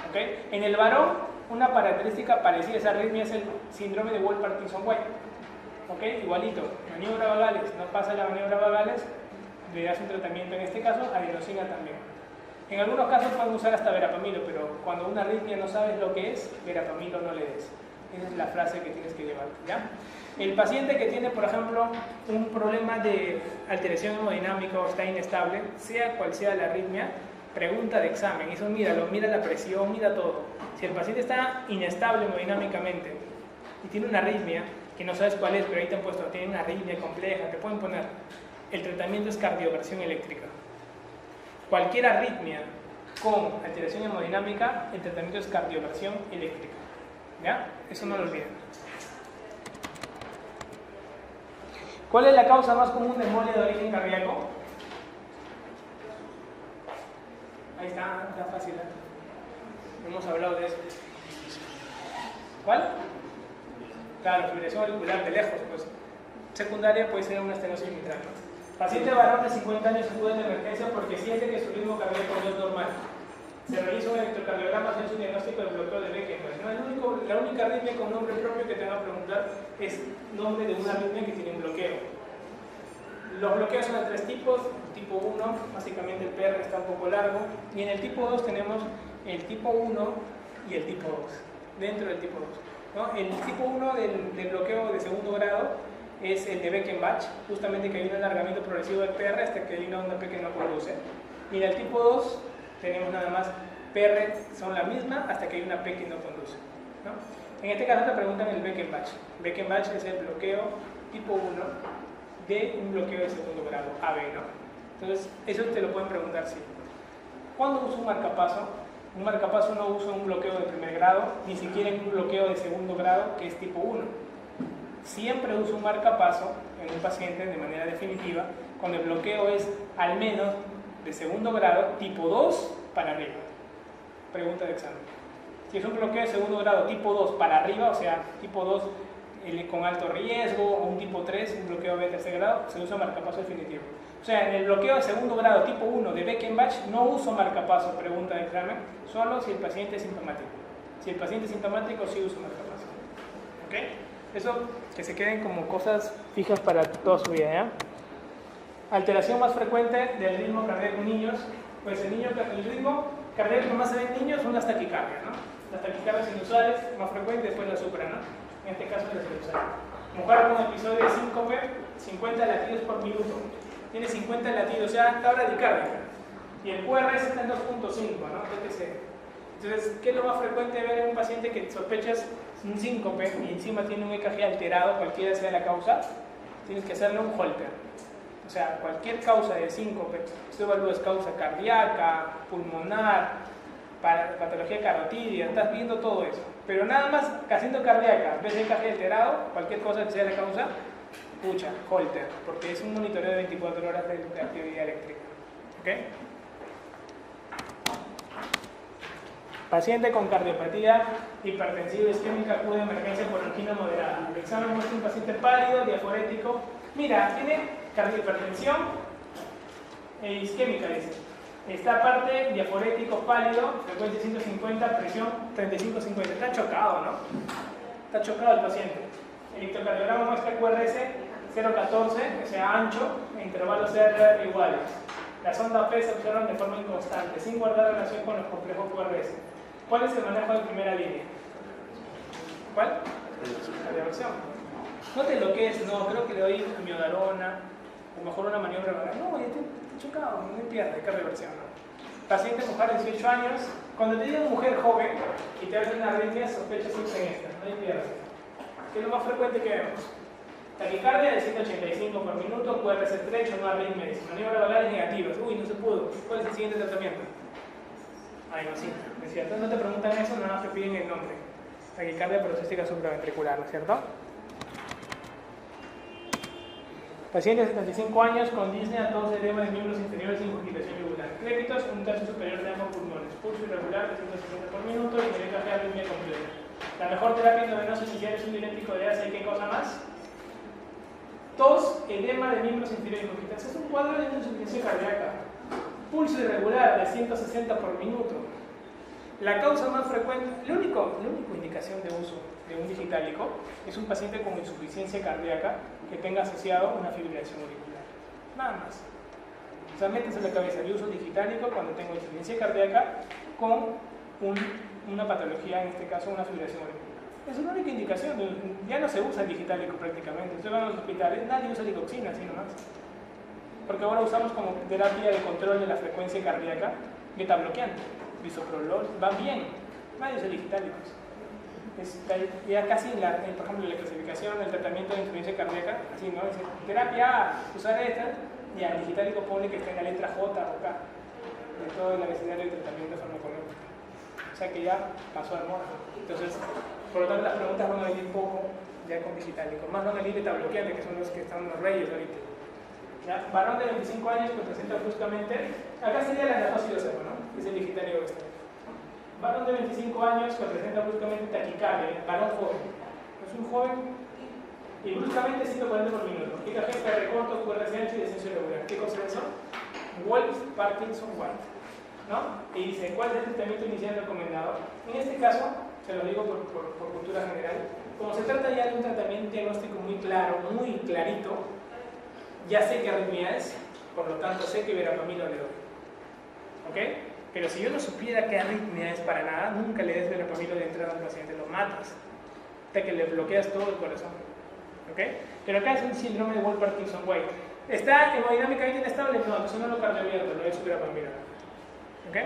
¿Okay? En el varón, una característica parecida a esa arritmia es el síndrome de Wolff-Parkinson-White. ¿Okay? Igualito, maniobras vagales, no pasa las maniobras vagales, le das un tratamiento, en este caso, adenosina también. En algunos casos pueden usar hasta verapamilo, pero cuando una arritmia no sabes lo que es, verapamilo no le des. Esa es la frase que tienes que llevar, ¿ya? El paciente que tiene, por ejemplo, un problema de alteración hemodinámica o está inestable, sea cual sea la arritmia, pregunta de examen, eso míralo, mira la presión, mira todo. Si el paciente está inestable hemodinámicamente y tiene una arritmia, que no sabes cuál es, pero ahí te han puesto, tiene una arritmia compleja, te pueden poner, el tratamiento es cardioversión eléctrica. Cualquier arritmia con alteración hemodinámica, el tratamiento es cardioversión eléctrica. ¿Ya? Eso no lo olviden. ¿Cuál es la causa más común de embolia de origen cardíaco? Ahí está fácil, ¿eh? Hemos hablado de eso. ¿Cuál? Claro, fibrilación auricular de lejos, pues. Secundaria puede ser una estenosis mitral, ¿no? Paciente varón de 50 años acude en emergencia porque siente que su ritmo cardíaco no es normal. se realiza un electrocardiograma en su diagnóstico del bloqueo de Beckenbach. ¿No? La única arritmia con nombre propio que te van a preguntar es nombre de una arritmia que tiene un bloqueo. Los bloqueos son de 3 tipos. Tipo 1, básicamente el PR está un poco largo, y en el tipo 2 tenemos el tipo 1 y el tipo 2, dentro del tipo 2. ¿No? El tipo 1 del bloqueo de segundo grado es el de Beckenbach, justamente que hay un alargamiento progresivo del PR hasta que hay una onda P que no conduce. Y en el tipo 2 tenemos nada más PR son la misma hasta que hay una P que no conduce. ¿No? En este caso te preguntan el Beckenbach. Beckenbach es el bloqueo tipo 1 de un bloqueo de segundo grado, AB, ¿no? Entonces, eso te lo pueden preguntar siempre. ¿Cuándo uso un marcapaso? Un marcapaso no usa un bloqueo de primer grado, ni siquiera en un bloqueo de segundo grado, que es tipo 1. Siempre uso un marcapaso en un paciente de manera definitiva, cuando el bloqueo es al menos de segundo grado, tipo 2 para arriba. Pregunta de examen. Si es un bloqueo de segundo grado tipo 2 para arriba, o sea, tipo 2 con alto riesgo, o un tipo 3, un bloqueo de tercer grado, se usa marcapaso definitivo. O sea, en el bloqueo de segundo grado tipo 1 de Beckenbach no uso marcapaso, pregunta de examen, solo si el paciente es sintomático. Si el paciente es sintomático, sí uso marcapaso. ¿Ok? Eso, que se queden como cosas fijas para toda su vida, ¿ya? Alteración más frecuente del ritmo cardíaco en niños. Pues el ritmo cardíaco que más se ve en niños son las taquicardias, ¿no? Las taquicardias inusuales, más frecuentes, después la supra, ¿no? En este caso las inusuales. Mujer con episodio de síncope, 50 latidos por minuto. Tiene 50 latidos, o sea, está bradicárdica. Y el QRS está en 2.5, ¿no? Entonces, ¿qué es lo más frecuente de ver en un paciente que sospechas un síncope y encima tiene un EKG alterado, cualquiera sea la causa? Tienes que hacerle un Holter. O sea, cualquier causa de síncope, esto evalúas causa cardíaca, pulmonar, patología carotidia, estás viendo todo eso. Pero nada más, haciendo cardíaca, ves EKG alterado, cualquier cosa que sea la causa, pucha, Holter, porque es un monitoreo de 24 horas de actividad eléctrica. ¿Ok? Paciente con cardiopatía hipertensiva isquémica acude a emergencia por angina moderada. El examen muestra un paciente pálido, diaforético. Mira, tiene hipertensión e isquémica, dice. Esta parte, diaforético, pálido, frecuencia 150, presión 35-50. Está chocado, ¿no? Está chocado el paciente. El electrocardiograma muestra QRS 0.14, o sea, ancho, e intervalos CR iguales. Las ondas P se observan de forma inconstante, sin guardar relación con los complejos QRS. ¿Cuál es el manejo de primera línea? ¿Cuál? La diversión. No te enloqueces, no, creo que le doy miodarona, o mejor una maniobra. No, ya estoy chocado, no pierde, ¿qué reversión? ¿No? Paciente mujer de 18 años, cuando te digan mujer joven y te hacen una arritmia, sospecha siempre en esta, no hay pierde. ¿Qué es lo más frecuente que vemos? Taquicardia de 185 por minuto, QRS estrecho, no arritmia, maniobra valvular negativas. Uy, no se pudo. ¿Cuál es el siguiente tratamiento? Ay, no, sí, es cierto. No te preguntan eso, nada más te piden el nombre. Taquicardia paroxística supraventricular, ¿no es cierto? Paciente de 75 años con disnea, tos, edema de miembros inferiores sin congestión yugular. Crépitos, un tercio superior de ambos pulmones. Pulso irregular de 160 por minuto y EKG arritmia completa. La mejor terapia endovenosa inicial es un diurético de ACE. ¿Y qué cosa más? Tos, edema de miembros inferiores sin congestión. Es un cuadro de insuficiencia cardíaca. Pulso irregular de 160 por minuto. La causa más frecuente, la única indicación de uso de un digitálico es un paciente con insuficiencia cardíaca que tenga asociado una fibrilación auricular. Nada más. O sea, métese en la cabeza, yo uso digitálico cuando tengo insuficiencia cardíaca con una patología, en este caso una fibrilación auricular. Es la única indicación, ya no se usa el digitálico prácticamente. Ustedes van a los hospitales, nadie usa licoxina, así nomás. Porque ahora usamos como terapia de control de la frecuencia cardíaca beta bloqueante, bisoprolol, van bien, nadie usa digitálicos. Ya casi, por ejemplo, la clasificación del tratamiento de insuficiencia cardíaca, así, ¿no? Dice, terapia A, usar esta, y al digitálico pone que está en la letra J o K, de todo el abecedario de tratamiento farmacológico. O sea que ya pasó al moda. Entonces, por lo tanto, las preguntas van a venir poco ya con digitálico. Más van a venir beta bloqueante, que son los que están los reyes ahorita. ¿Ya? Varón de 25 años que presenta bruscamente, acá sería la anafásido, ¿no? Es el digitálico este. Varón de 25 años que presenta bruscamente taquicardia, varón joven. Es un joven y bruscamente 140 por minuto. EKG, PR corto, QRS ancho y descenso irregular. ¿Qué cosa es eso? Wolff, Parkinson, White. ¿no? Y dice, ¿cuál es el tratamiento inicial recomendado? En este caso, se lo digo por cultura general, como se trata ya de un tratamiento diagnóstico muy claro, muy clarito, ya sé qué arritmia es, por lo tanto sé que verapamilo le doy. ¿Ok? Pero si yo no supiera qué arritmia es para nada, nunca le des verapamilo de entrada al paciente, lo matas, hasta que le bloqueas todo el corazón. ¿Ok? Pero acá es un síndrome de Wolff-Parkinson-White. ¿Está hemodinámicamente inestable? No, eso no lo cardioabierto, lo es su verapamilo. ¿Ok?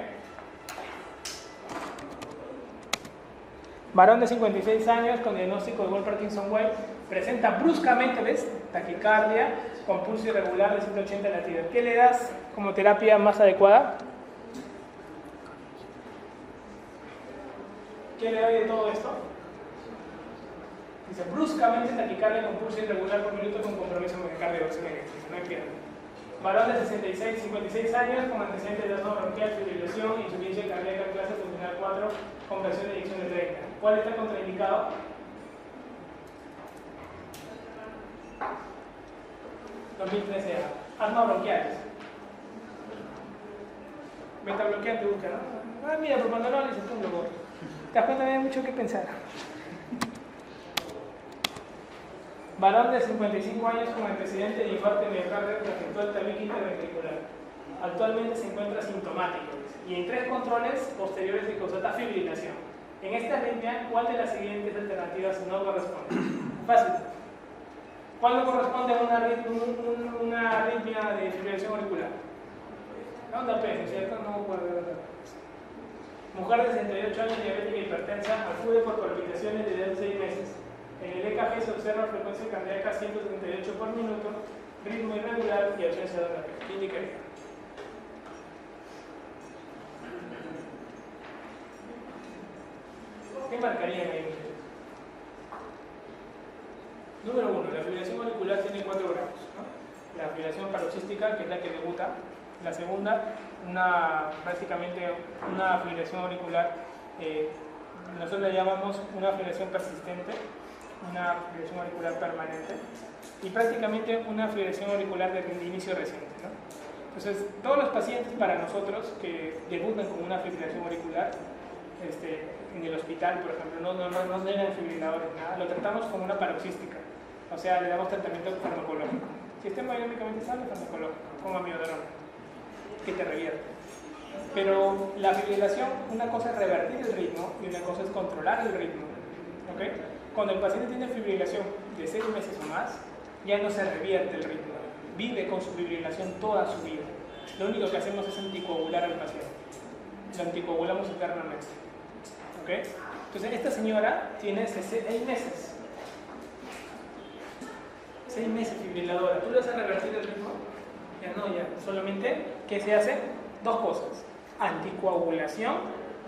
Varón de 56 años con diagnóstico de Wolff-Parkinson-White presenta bruscamente, ¿ves? Taquicardia con pulso irregular de 180 latidos. ¿Qué le das como terapia más adecuada? ¿Qué le doy de todo esto? Dice, bruscamente taquicardia con pulso irregular por minuto con compromiso cardíaco eléctrico, no hay pierde. Varón de 56 años con antecedentes de asma bronquial, fibrilación, insuficiencia cardíaca clase funcional 4, conversión de eyección de 30. ¿Cuál está contraindicado? 2013 asma bronquiales. Beta bloqueante busca, ¿no? Ah, mira, propanolol dice tú, loco. Te das cuenta, no hay mucho que pensar. Varón de 55 años con antecedente de infarto de miocardio que afectó el tabique interventricular. Actualmente se encuentra sintomático y en 3 controles posteriores de constata fibrilación. En esta arritmia, ¿cuál de las siguientes alternativas no corresponde? Fácil. ¿Cuál no corresponde a una arritmia de fibrilación auricular? La onda P, ¿cierto? No puede. Mujer de 68 años, diabética hipertensa, acude por palpitaciones desde hace 6 meses. En el EKG se observa frecuencia cardíaca 178 por minuto, ritmo irregular y ausencia de onda P. ¿Qué indicaría? ¿Qué marcarían ahí? Número 1, la fibrilación auricular tiene 4 grados, ¿no? La fibrilación paroxística, que es la que debuta. La segunda, prácticamente una fibrilación auricular, nosotros la llamamos una fibrilación persistente, una fibrilación auricular permanente y prácticamente una fibrilación auricular de inicio reciente, ¿no? Entonces, todos los pacientes para nosotros que debutan con una fibrilación auricular, en el hospital, por ejemplo, no tienen fibriladores, nada, lo tratamos como una paroxística, o sea, le damos tratamiento farmacológico. Si está hemodinámicamente estable, farmacológico, con amiodarona, que te revierte. Pero la fibrilación, una cosa es revertir el ritmo y una cosa es controlar el ritmo. ¿Okay? Cuando el paciente tiene fibrilación de 6 meses o más, ya no se revierte el ritmo, vive con su fibrilación toda su vida. Lo único que hacemos es anticoagular al paciente, lo anticoagulamos internamente. ¿Okay? Entonces esta señora tiene 6 meses. 6 meses fibriladora. ¿Tú le vas a revertir el ritmo? Ya no, ya. Solamente, ¿qué se hace? 2 cosas. Anticoagulación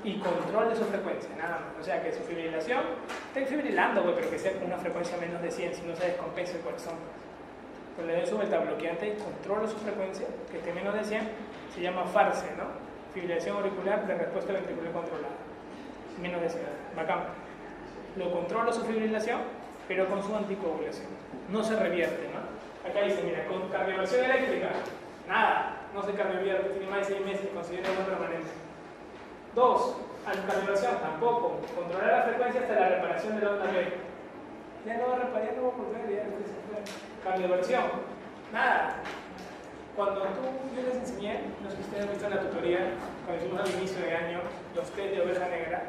y control de su frecuencia, nada más. O sea, que su fibrilación esté fibrilando, pero que sea con una frecuencia menos de 100, si no se descompensa el corazón. Pues le doy su beta bloqueante y controlo su frecuencia, que esté menos de 100, se llama FARSE, ¿no? Fibrilación auricular de respuesta ventricular controlada. Menos de 100, bacán. Lo controlo su fibrilación, pero con su anticoagulación. No se revierte, ¿no? Acá dice, mira, con cardioversión eléctrica, nada, no se cardiovierte, tiene más de 6 meses, considera no permanente. 2, cardioversión, tampoco. Controlar la frecuencia hasta la reparación de la onda B. Ya no va a reparar, no va a volver, ya cardioversión, nada. Cuando yo les enseñé, no sé si ustedes han visto en la tutoría, cuando hicimos al inicio de año, los test de oveja negra,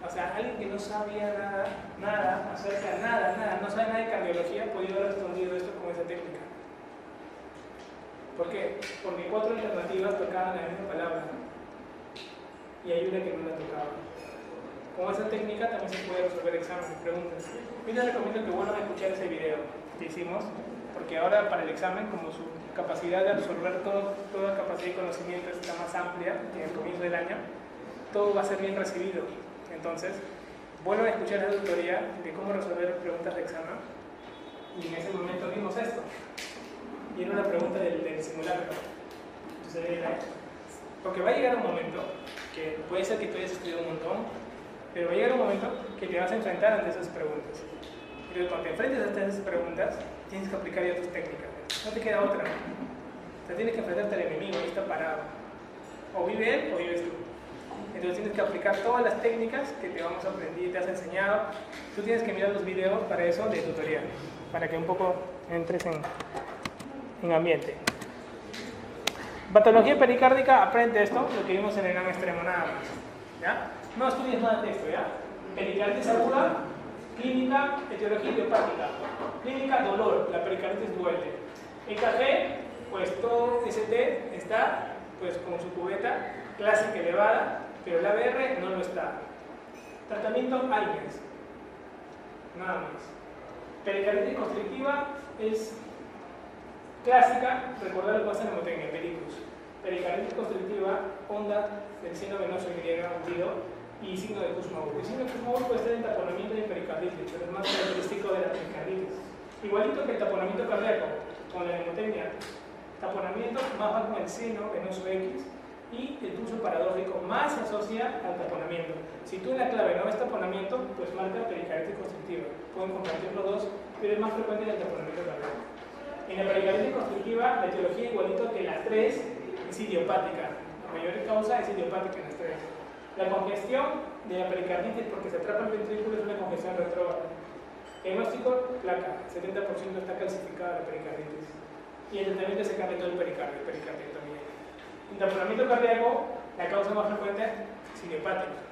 o sea, alguien que no sabía nada acerca de nada, no sabe nada de cardiología, podía haber respondido esto con esa técnica. ¿Por qué? Porque 4 alternativas tocaban la misma palabra y hay una que no la tocaba. Con esa técnica también se puede resolver exámenes, preguntas. Yo les recomiendo que vuelvan a escuchar ese video que hicimos, porque ahora para el examen, como su capacidad de absorber toda capacidad de conocimiento está más amplia que en el comienzo del año, todo va a ser bien recibido. Entonces, vuelvan a escuchar la tutoría de cómo resolver preguntas de examen y en ese momento vimos esto. Y era una pregunta del simulacro. Entonces, porque va a llegar un momento que puede ser que tú hayas estudiado un montón, pero va a llegar un momento que te vas a enfrentar ante esas preguntas. Pero cuando te enfrentes a esas preguntas, tienes que aplicar ya tus técnicas. No te queda otra. O sea, tienes que enfrentarte al enemigo, ahí está parado. O vive él o vives tú. Entonces tienes que aplicar todas las técnicas que te vamos a aprender y te has enseñado. Tú tienes que mirar los videos para eso de tutorial, para que un poco entres en ambiente. Patología pericárdica, aprende esto, lo que vimos en el gran extremo, nada más. ¿Ya? No estudies nada de esto, ¿ya? Pericarditis aguda, clínica, etiología idiopática. Clínica, dolor, la pericarditis duele. EKG, pues todo ST está pues con su cubeta clásica elevada, pero el ABR no lo está. Tratamiento AINES, nada más. Pericarditis constrictiva es clásica, recordar lo que pasa en la hemotecnia, pericus. Pericarditis constrictiva, onda del seno venoso Y hundido y signo de Kussmaul. El signo de Kussmaul puede ser el taponamiento de pericarditis, pero es más característico de la pericarditis. Igualito que el taponamiento cardíaco, con la hemotecnia. Taponamiento más bajo el seno venoso X y el pulso paradójico más se asocia al taponamiento. Si tú en la clave no ves taponamiento, pues marca pericarditis constrictiva. Pueden compartir los dos, pero es más frecuente en el taponamiento cardíaco. En la pericarditis constrictiva, la etiología igualito que las tres es idiopática. La mayor causa es idiopática en las tres. La congestión de la pericarditis porque se atrapa el ventrículo es una congestión retrógrada. Diagnóstico, placa, 70% está calcificada la pericarditis. Y el tratamiento se cambia todo el pericardio también. En taponamiento cardíaco, la causa más frecuente es idiopática.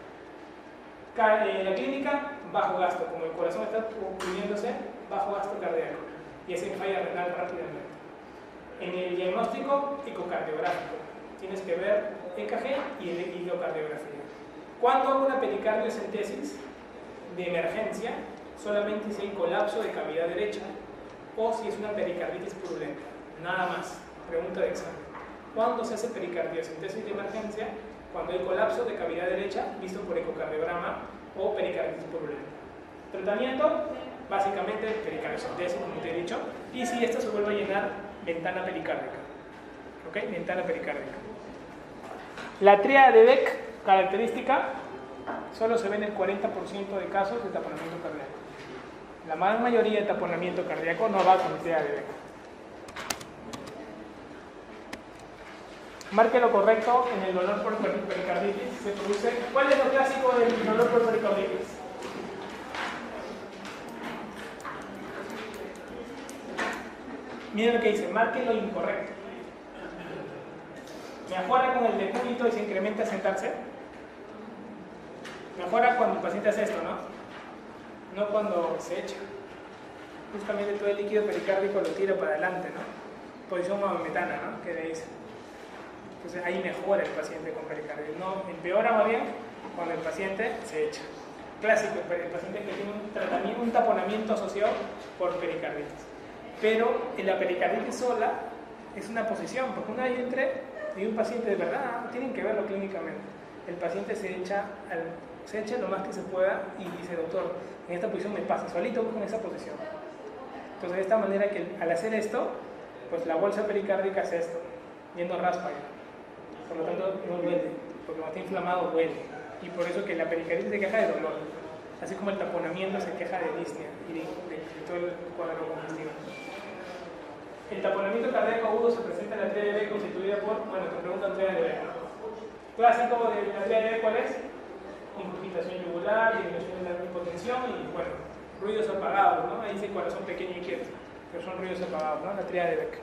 La clínica, bajo gasto, como el corazón está oprimiéndose, bajo gasto cardíaco y es en falla renal rápidamente. En el diagnóstico, ecocardiográfico, tienes que ver EKG y ecocardiografía. Cuando hago una pericardiocentesis de emergencia, solamente si hay colapso de cavidad derecha o si es una pericarditis purulenta. Nada más. Pregunta de examen. ¿Cuándo se hace pericardiocentesis de emergencia? Cuando hay colapso de cavidad derecha, visto por ecocardiograma o pericarditis purulenta. Tratamiento, básicamente pericardiocentesis, como te he dicho, y si esto se vuelve a llenar, ventana pericárdica. ¿Ok? Ventana pericárdica. La tríada de Beck, característica, solo se ve en el 40% de casos de taponamiento cardíaco. La gran mayoría de taponamiento cardíaco no va con tríada de Beck. Marque lo correcto en el dolor por pericarditis. Se produce. ¿Cuál es lo clásico del dolor por pericarditis? Miren lo que dice, marque lo incorrecto. Mejora con el decúbito y se incrementa al sentarse. Mejora cuando el paciente hace esto, ¿no? No cuando se echa. Justamente todo el líquido pericárdico lo tira para adelante, ¿no? Posición maometana, ¿no? ¿Qué le dice? Entonces ahí mejora el paciente con pericarditis. No, empeora más bien cuando el paciente se echa. Clásico, el paciente que tiene un tratamiento, un taponamiento asociado por pericarditis. Pero en la pericarditis sola es una posición, porque una vez entre y un paciente de verdad, tienen que verlo clínicamente. El paciente se echa lo más que se pueda y dice, doctor, en esta posición me pasa, solito con esa posición. Entonces de esta manera que al hacer esto, pues la bolsa pericárdica hace esto, yendo raspa ya. Por lo tanto no duele, porque cuando está inflamado duele. Y por eso que la pericarditis se queja de dolor, así como el taponamiento se queja de disnea y de todo el cuadro congestivo. El taponamiento cardíaco agudo se presenta en la tríada de B constituida por, bueno, te preguntan tríada de B. Clásico de la tríada de B, ¿cuál es? Incurgitación yugular, disminución de la hipotensión y, bueno, ruidos apagados, ¿no? Ahí dice corazón pequeño y quieto, pero son ruidos apagados, ¿no? La tríada de Beck.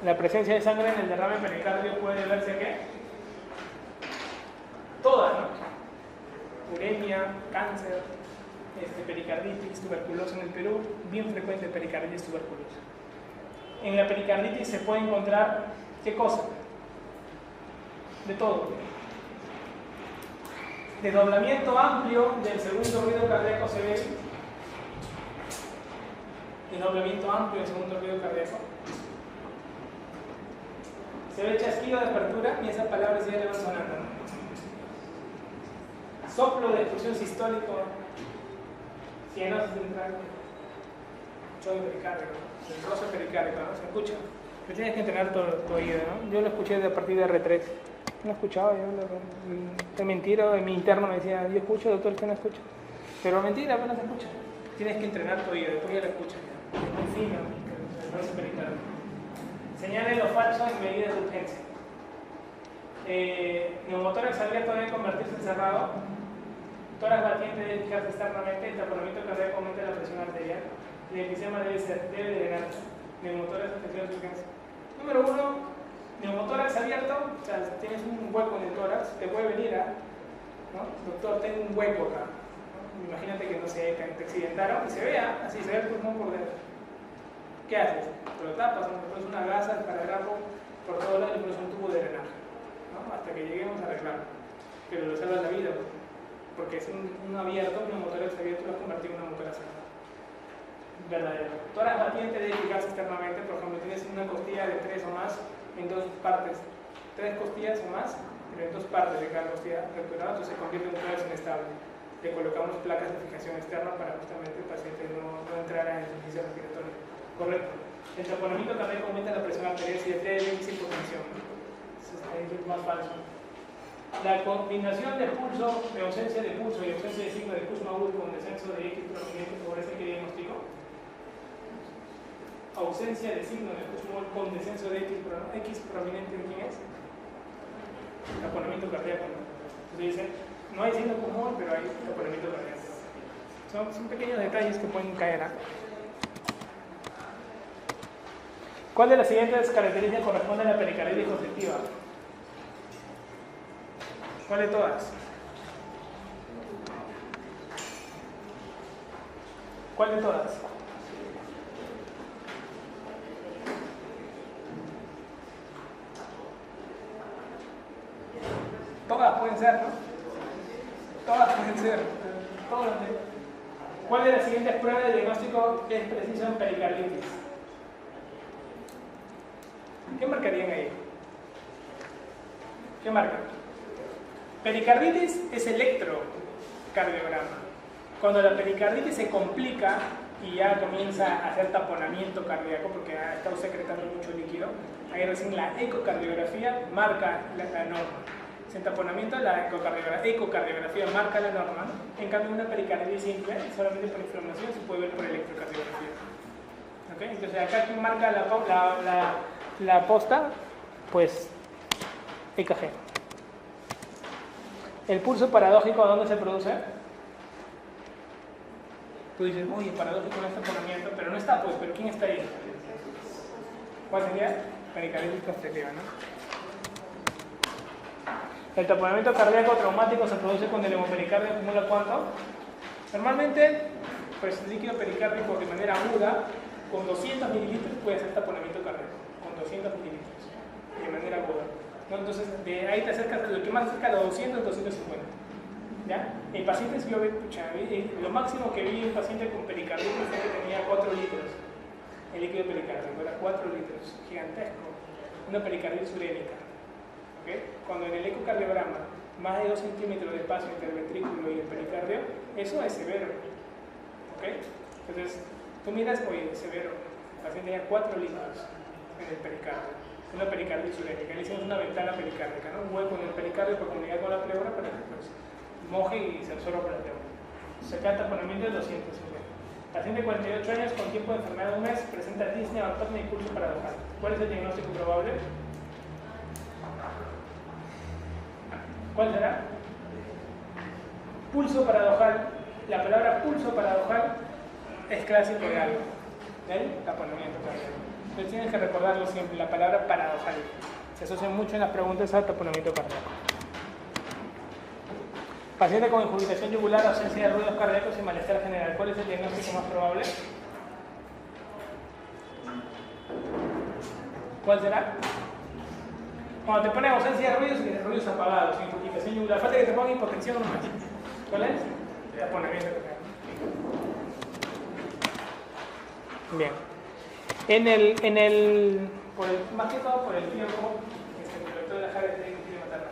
La presencia de sangre en el derrame pericardio puede deberse a ¿qué? Todas, ¿no? Uremia, cáncer, pericarditis, tuberculosis en el Perú, bien frecuente pericarditis, tuberculosis. En la pericarditis se puede encontrar, ¿qué cosa? De todo. Desdoblamiento amplio del segundo ruido cardíaco se ve. Desdoblamiento amplio del segundo ruido cardíaco. Se ve chasquido de apertura y esas palabras ya le van sonando, ¿no? Soplo de expulsión sistólico, cianosis central, choque pericárdico, el roce pericárdico, ¿no? ¿Se escucha? Pero tienes que entrenar tu oído, ¿no? Yo lo escuché a partir de R3. No escuchaba, de mentira, en mi interno me decía, yo escucho, doctor, usted no escucha. Pero mentira, apenas se escucha. Tienes que entrenar tu oído, después ya lo escuchas. Es muy fino el roce pericárdico. Señale lo falso en medidas de urgencia. Neumotórax abierto debe convertirse en cerrado. Tórax batiente debe fijarse externamente. El taponamiento cardíaco aumenta la presión arterial. El enfisema debe drenarse. Neumotórax afección de urgencia. Número 1. Neumotórax abierto, o sea, tienes un hueco en el tórax, te puede venir a, ¿no? Doctor, tengo un hueco acá. ¿No? Imagínate que no sé, que te accidentaron y se vea, así se ve el pulmón por dentro. ¿Qué haces? Lo tapas, ¿no? Pones una gasa para agarrarlo por todos lados y pones un tubo de drenaje, ¿no? Hasta que lleguemos a arreglarlo. Pero lo salvas la vida, porque es un abierto, un neumotórax abierto lo has convertido en una neumotórax cerrada. Verdadero. Tórax batiente debe fijarse externamente, por ejemplo, tienes una costilla de 3 o más en 2 partes, 3 costillas o más, pero en 2 partes de cada costilla fracturada, entonces se convierte en un tórax inestable. Le colocamos placas de fijación externa para justamente el paciente no entrara en insuficiencia respiratoria. Correcto. El taponamiento cardíaco aumenta la presión arterial si el TDM es hipotensión. Eso es más falso. La combinación de pulso, de ausencia de pulso y ausencia de signo de pulso agudo con descenso de X prominente favorece que diagnóstico. Ausencia de signo de pulso con descenso de X prominente, ¿quién es? Taponamiento cardíaco, ¿no? Entonces dicen, no hay signo común, pero hay taponamiento cardíaco. Son pequeños detalles que pueden caer, ¿eh? ¿Cuál de las siguientes características corresponde a la pericarditis constrictiva? ¿Cuál de todas? ¿Cuál de todas? Todas pueden ser, ¿no? Todas pueden ser. ¿Cuál de las siguientes pruebas de diagnóstico es preciso en pericarditis? ¿Qué marcarían ahí? ¿Qué marcan? Pericarditis es electrocardiograma. Cuando la pericarditis se complica y ya comienza a hacer taponamiento cardíaco porque ha estado secretando mucho líquido, ahí recién la ecocardiografía marca la norma. Sin taponamiento, la ecocardiografía marca la norma. En cambio, una pericarditis simple, solamente por inflamación, se puede ver por electrocardiografía. ¿Okay? Entonces, acá ¿quién marca la posta? Pues EKG. ¿El pulso paradójico dónde se produce? Tú dices, oye, paradójico no está taponamiento, pero no está, pues, pero ¿quién está ahí? ¿Cuál sería? Pericarditis constrictiva, ¿no? El taponamiento cardíaco traumático se produce cuando el hemopericardio acumula ¿cuánto? Normalmente, pues líquido pericárdico de manera aguda, con 200 mililitros puede hacer taponamiento cardíaco, con 200 mililitros, de manera aguda. ¿No? Entonces, de ahí te acercas, lo que más cerca de los 200 es 250. ¿Ya? En pacientes yo lo máximo que vi en un paciente con pericarditis fue que tenía 4 litros, el líquido pericárdico, era 4 litros, gigantesco, una pericarditis urémica. ¿Okay? Cuando en el ecocardiograma más de 2 centímetros de espacio entre el ventrículo y el pericardio, eso es severo. ¿Okay? Entonces, tú miras, oye, es severo. El paciente tenía 4 litros en el pericardio. Una pericarditis urémica. Le hicimos una ventana pericárdica, ¿no? Un hueco en el pericardio para comunicar con la pleura para que pues, moje y se absorba por la pleura. Se cae taponamiento de 250. Paciente de 48 años con tiempo de enfermedad de un mes presenta disnea, ortopnea y pulso paradojal. ¿Cuál es el diagnóstico probable? ¿Cuál será? Pulso paradojal. La palabra pulso paradojal es clásico de algo. ¿Del? Taponamiento cardíaco. Entonces tienes que recordarlo siempre, la palabra paradojal. Se asocia mucho en las preguntas al taponamiento cardíaco. Paciente con incubación yugular, ausencia de ruidos cardíacos y malestar general. ¿Cuál es el diagnóstico más probable? ¿Cuál será? Cuando te ponen ausencia de ruidos y ruidos apagados, incubación yugular. Falta que te pongan hipotensión nomás. ¿Cuál es? Taponamiento cardíaco. Bien. Más que todo por el tiempo, el doctor de la Jara tiene que matarla.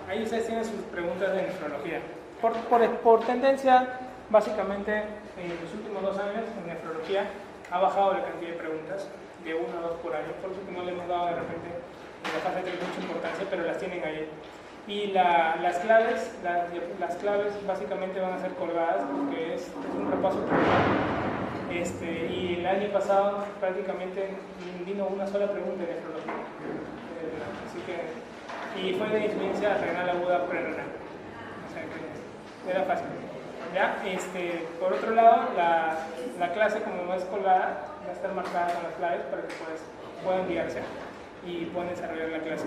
Ahí ustedes tienen sus preguntas de nefrología. Por tendencia, básicamente, en los últimos 2 años, en nefrología ha bajado la cantidad de preguntas, de 1 a 2 por año, por eso que no le hemos dado de repente en la fase 3 mucha importancia, pero las tienen ahí. Y las claves básicamente van a ser colgadas porque es un repaso Y el año pasado prácticamente vino una sola pregunta de nefrología. Así que, y fue de insuficiencia renal aguda prerrenal. O sea que era fácil. ¿Ya? Por otro lado, la clase, como no es colgada, va a estar marcada con las claves para que puedan guiarse y puedan desarrollar la clase.